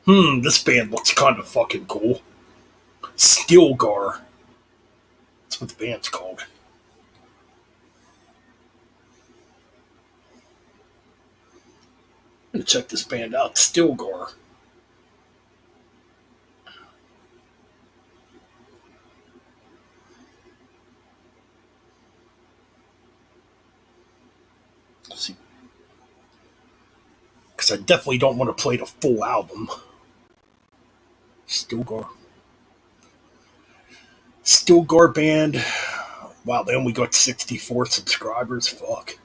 This band looks kind of fucking cool. Stilgar. That's what the band's called. I'm gonna check this band out. Stilgar. Let's see. Because I definitely don't want to play the full album. Stilgar. Stilgar band. Wow, they only got 64 subscribers. Fuck.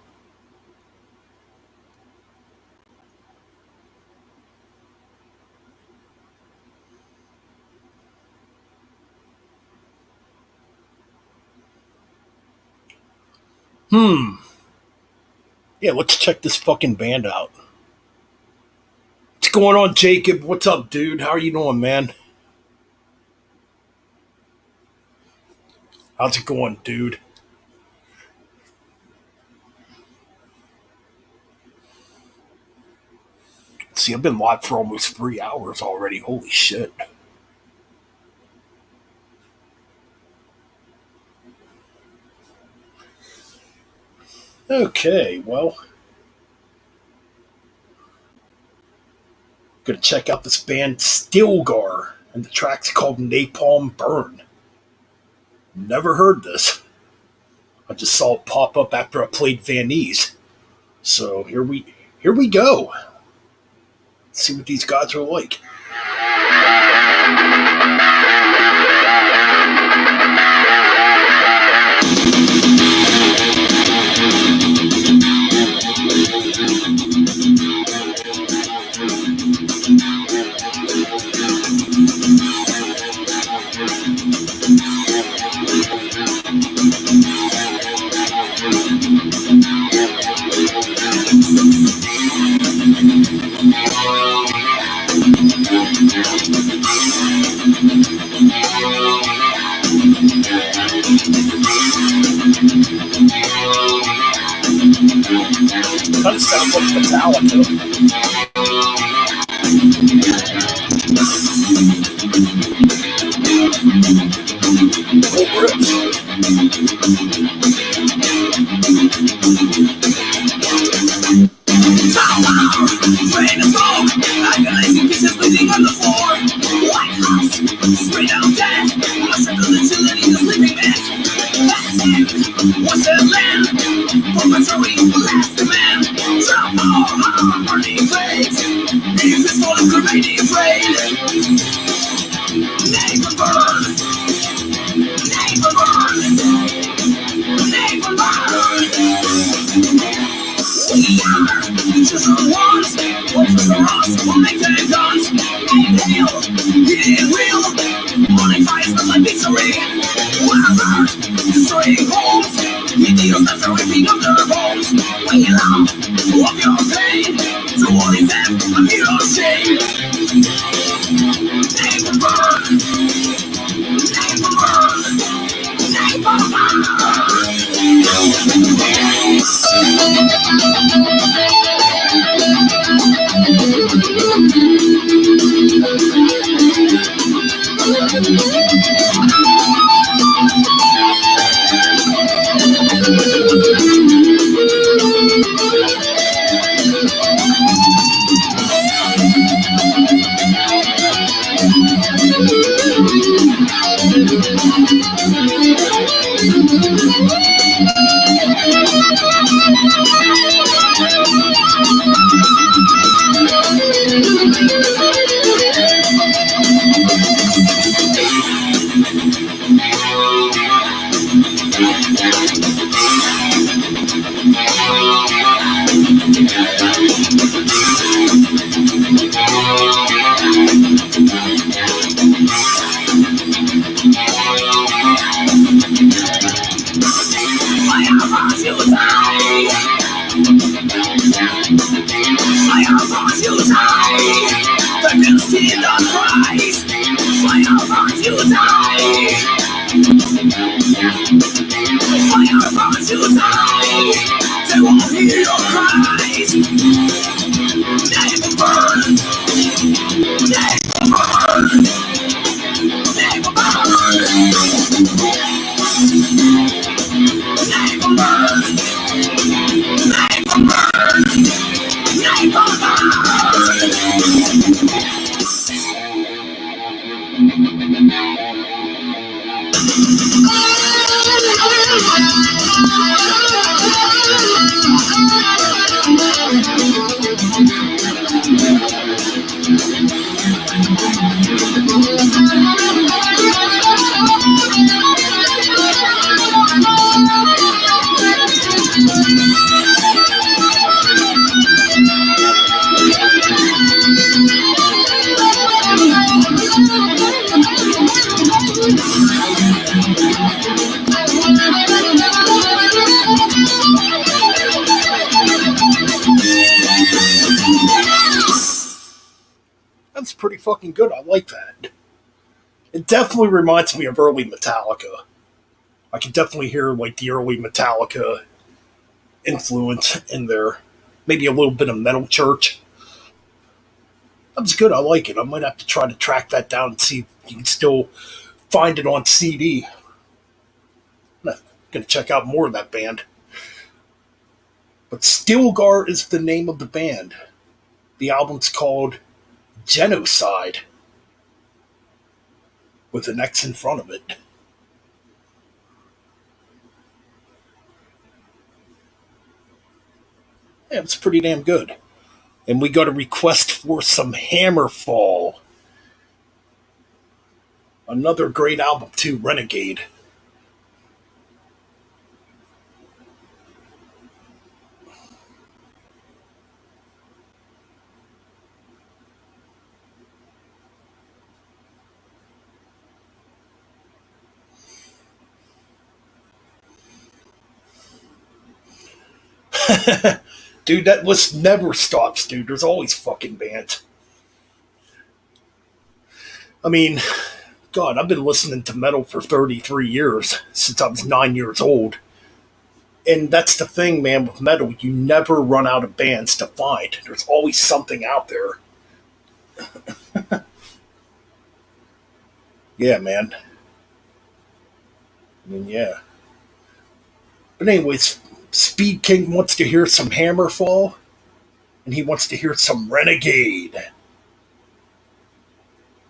Yeah, let's check this fucking band out. What's going on, Jacob? What's up, dude? How are you doing, man? How's it going, dude? See, I've been live for almost 3 hours already. Holy shit. Okay, well, gonna check out this band Stilgar, and the track's called Napalm Burn. Never heard this. I just saw it pop up after I played Van Nys. So here we go. Let's see what these guys are like. Kind of sounds like Metallica. Cool riff. Rain and smoke, agonizing pieces bleeding on the floor. White house, straight out dead. A circle of chilling in the sleeping bed. That's it, what's that land? Purgatory, last demand. Drop more burning flames. If it's full of cremating afraid. Neighbor burn. Neighbor burn. Neighbor burn. We are just the ones, what for us, we'll make them guns. Inhale, it real. Morning fires smell like misery. Wow. destroying homes. Meteors that are ripping up their bones. When you laugh of your pain, so what is that? A mirror shame. Neighbor burn. Neighbor burn. Neighbor That's pretty fucking good. I like that. It definitely reminds me of early Metallica. I can definitely hear like the early Metallica influence in there. Maybe a little bit of Metal Church. That's good. I like it. I might have to try to track that down and see if you can still find it on CD. I'm gonna check out more of that band. But Stilgar is the name of the band. The album's called Genocide, with an X in front of it. Yeah, it's pretty damn good. And we got a request for some Hammerfall. Another great album too, Renegade. Dude, that list never stops, dude. There's always fucking bands. I mean, God, I've been listening to metal for 33 years, since I was 9 years old. And that's the thing, man, with metal. You never run out of bands to find. There's always something out there. Yeah, man. I mean, yeah. But anyways, Speed King wants to hear some Hammerfall, and he wants to hear some Renegade,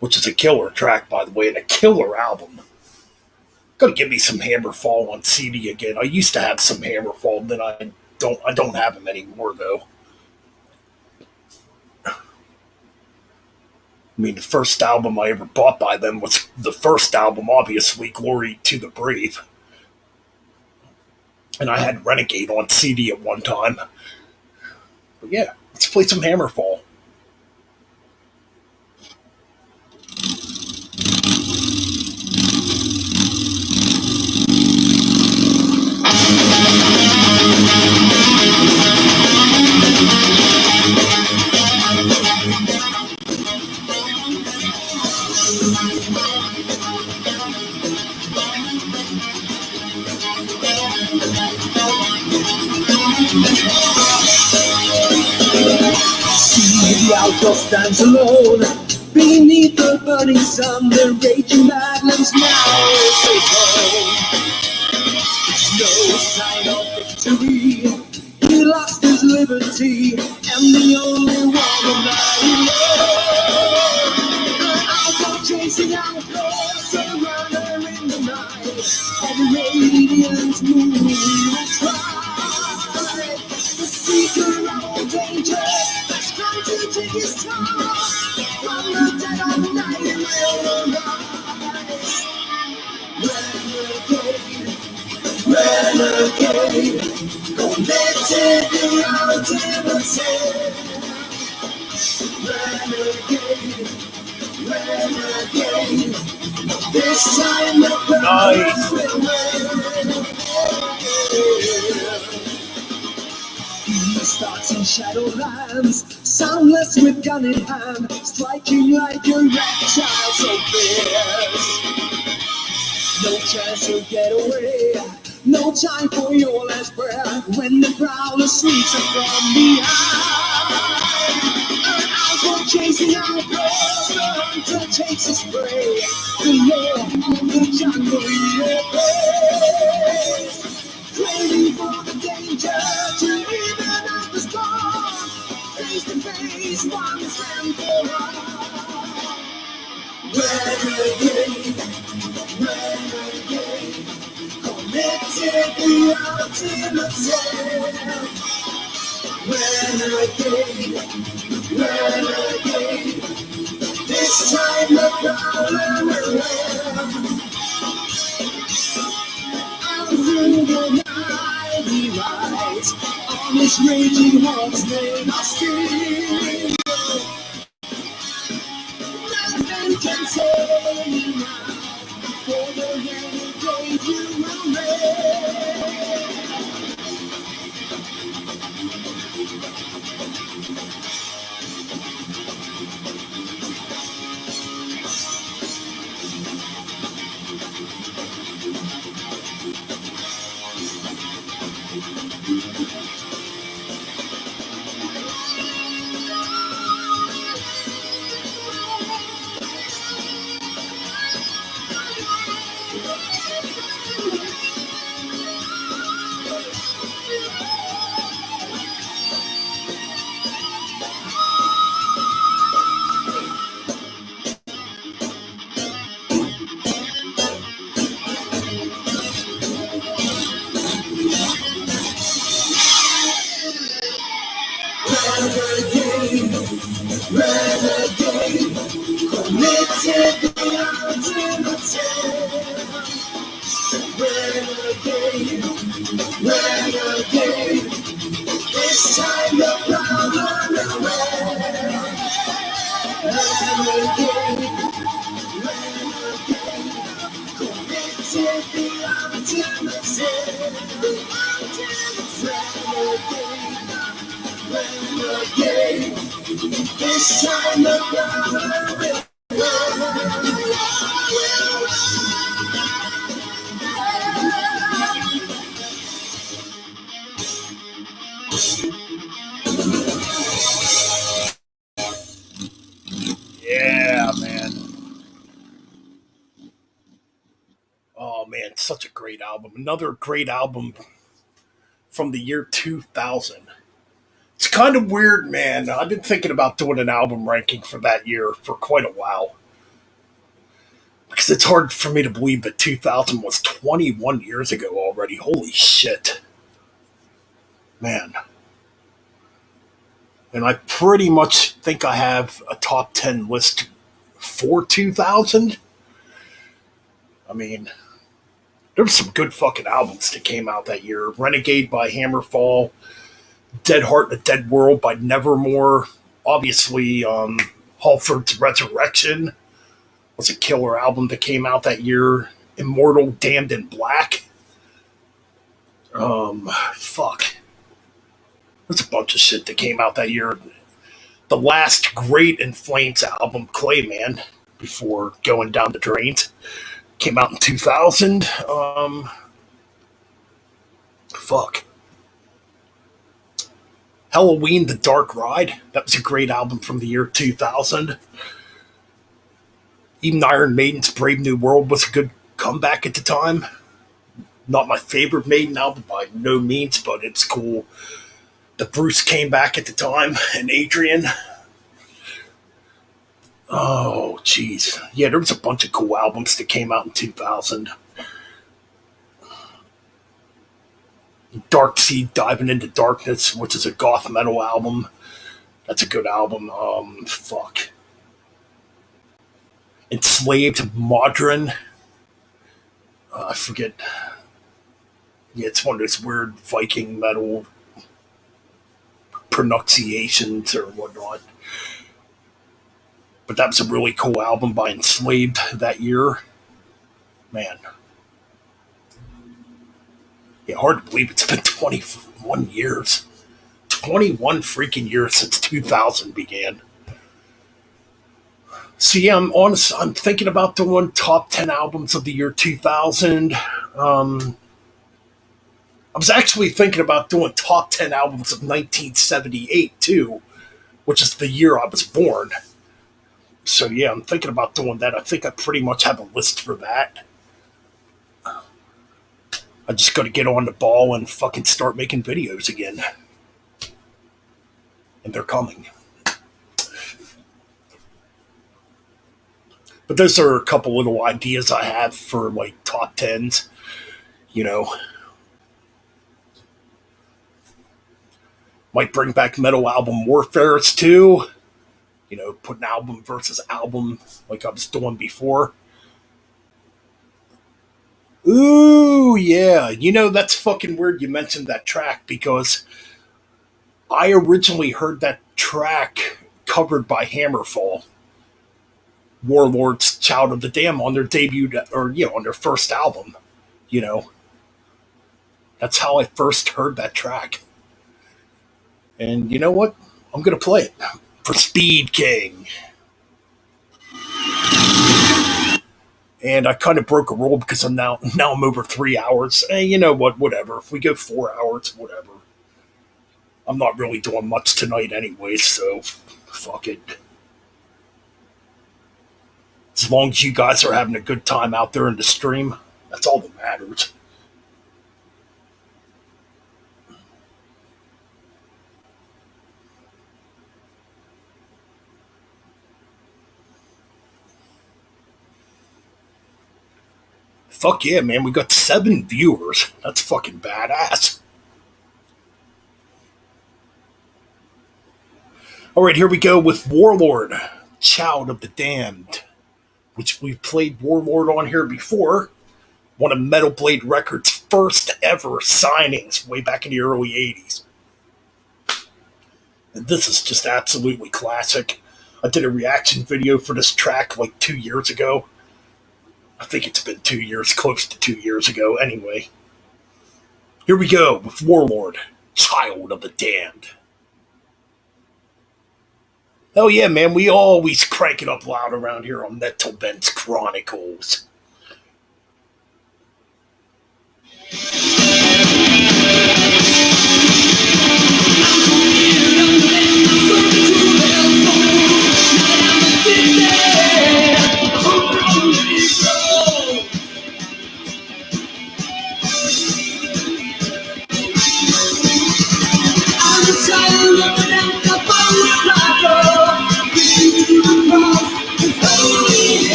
which is a killer track, by the way, and a killer album. Gotta give me some Hammerfall on CD again. I used to have some Hammerfall, then I don't have them anymore though. I mean, the first album I ever bought by them was the first album, obviously, Glory to the Brave. And I had Renegade on CD at one time. But yeah, let's play some Hammerfall. See the outlaw stands alone beneath the burning sun. The raging badlands now is his home. No sign of victory. He lost his liberty, and the only one that he loved. An outlaw chasing outlaws, a runner in the night, and the radiant moon will strike. The seeker of all danger that's trying to take his time from the dead of night will arise. Renegade, connected the ultimate sin. Renegade, this time the nice will win. He starts in Shadowlands, soundless with gun in hand, striking like a reptile so fierce. No chance to get away, no time for your last prayer. When the prowler sweeps up from behind, an outlaw chasing outlaws, the hunter takes his prey. The law of the jungle he obeys, craving for the danger to even out the storm. Face to face, once and for all. Renegade, connected the ultimate sin. Renegade, this time the prowler will win. Out through the night he rides, on this raging horse named Austin. Nothing can save you now, for the renegade you will reign. Renegade, committed the ultimate sin. Renegade, this time the prowler will win. Renegade, committed the ultimate sin. Renegade, this time the prowler will Yeah, man. Oh, man, such a great album. Another great album from the year 2000. It's kind of weird, man. I've been thinking about doing an album ranking for that year for quite a while. Because it's hard for me to believe that 2000 was 21 years ago already. Holy shit. Man. And I pretty much think I have a top 10 list for 2000. I mean, there were some good fucking albums that came out that year. Renegade by Hammerfall, Dead Heart in a Dead World by Nevermore. Obviously, Halford's Resurrection was a killer album that came out that year. Immortal, Damned in Black. Fuck. There's a bunch of shit that came out that year. The last great In Flames album, Clayman. before going down the drains. Came out in 2000. Fuck. Halloween, The Dark Ride. That was a great album from the year 2000. Even Iron Maiden's Brave New World was a good comeback at the time. Not my favorite Maiden album by no means, but it's cool. The Bruce came back at the time, and Adrian. Oh, jeez. Yeah, there was a bunch of cool albums that came out in 2000. Dark Seed, Diving into Darkness, which is a goth metal album. That's a good album. Fuck. Enslaved, Modern. I forget. Yeah, it's one of those weird Viking metal pronunciations or whatnot. But that was a really cool album by Enslaved that year. Man. Yeah, hard to believe it's been 21 years. 21 freaking years since 2000 began. So yeah, I'm thinking about doing top 10 albums of the year 2000. I was actually thinking about doing top 10 albums of 1978 too, which is the year I was born. So yeah, I'm thinking about doing that. I think I pretty much have a list for that. I just got to get on the ball and fucking start making videos again. And they're coming. But those are a couple little ideas I have for like top tens. You know, might bring back Metal Album Warfares too. You know, put an album versus album like I was doing before. Ooh, yeah. You know, that's fucking weird you mentioned that track because I originally heard that track covered by Hammerfall. Warlord's Child of the Dam on their debut, or, you know, on their first album. You know, that's how I first heard that track. And you know what? I'm going to play it for Speed King. And I kind of broke a rule because I'm now I'm over 3 hours. You know what? Whatever. If we go 4 hours, whatever. I'm not really doing much tonight anyway, so fuck it. As long as you guys are having a good time out there in the stream, that's all that matters. Fuck yeah, man. We got 7 viewers. That's fucking badass. Alright, here we go with Warlord, Child of the Damned, which we've played Warlord on here before. One of Metal Blade Records' first ever signings way back in the early 80s. And this is just absolutely classic. I did a reaction video for this track like 2 years ago. I think it's been 2 years, close to 2 years ago anyway. Here we go with Warlord, Child of the Damned. Oh yeah, man, we always crank it up loud around here on Metal Ben's Chronicles.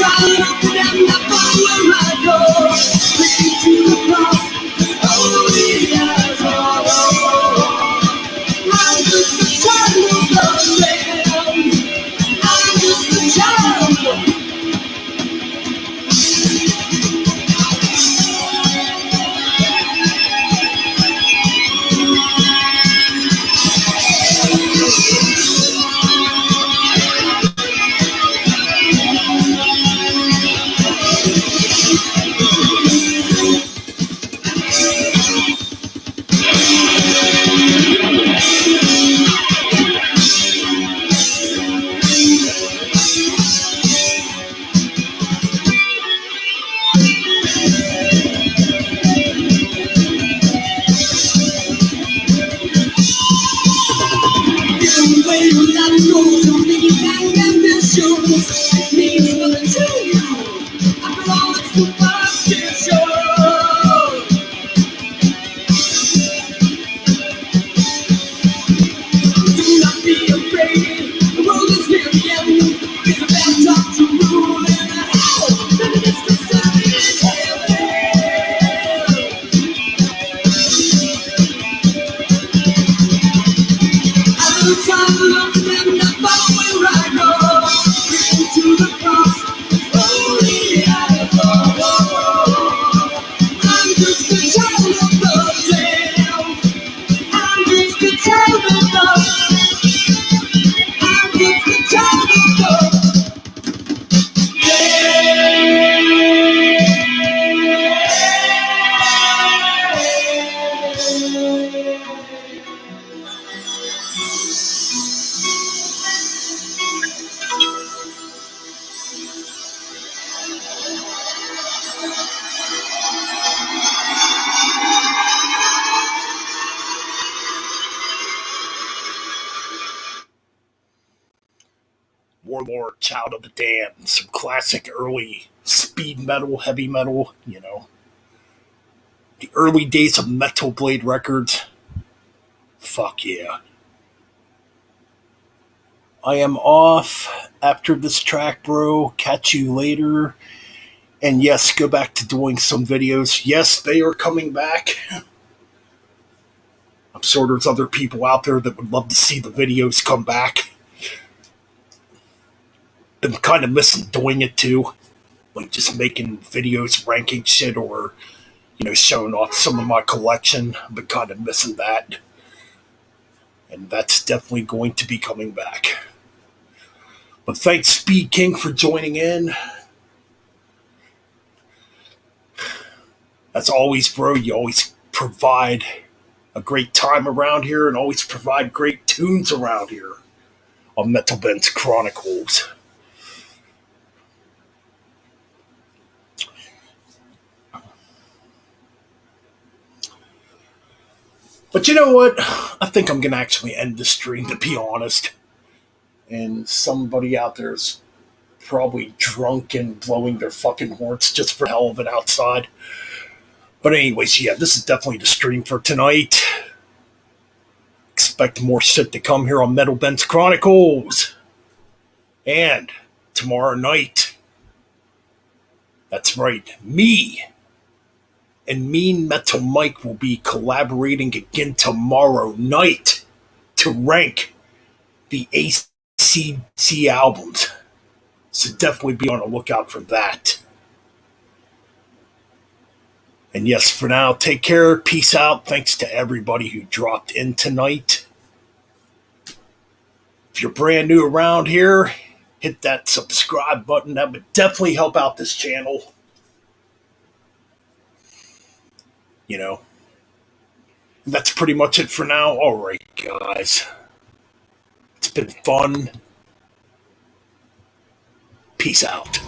child looking at the far where I go. Looking to the cross. Oh, yes, oh. I'm just a child of the Lamb. I'm just a child. Warlord, Child of the Damned, some classic early speed metal, heavy metal, the early days of Metal Blade Records. Fuck yeah. I am off after this track, bro. Catch you later. And yes, go back to doing some videos. Yes, they are coming back. I'm sure there's other people out there that would love to see the videos come back. Been kind of missing doing it too. Like just making videos, ranking shit, or, showing off some of my collection. I've been kind of missing that. And that's definitely going to be coming back. But thanks, Speed King, for joining in. As always, bro, you always provide a great time around here and always provide great tunes around here on Metal Ben's Chronicles. But you know what? I think I'm going to actually end the stream, to be honest. And somebody out there is probably drunk and blowing their fucking horns just for the hell of it outside. But anyways, yeah, this is definitely the stream for tonight. Expect more shit to come here on Metal Ben's Chronicles. And tomorrow night, that's right, me and Mean Metal Mike will be collaborating again tomorrow night to rank the AC/DC albums. So definitely be on the lookout for that. And yes, for now, take care. Peace out. Thanks to everybody who dropped in tonight. If you're brand new around here, hit that subscribe button. That would definitely help out this channel. That's pretty much it for now. All right, guys. It's been fun. Peace out.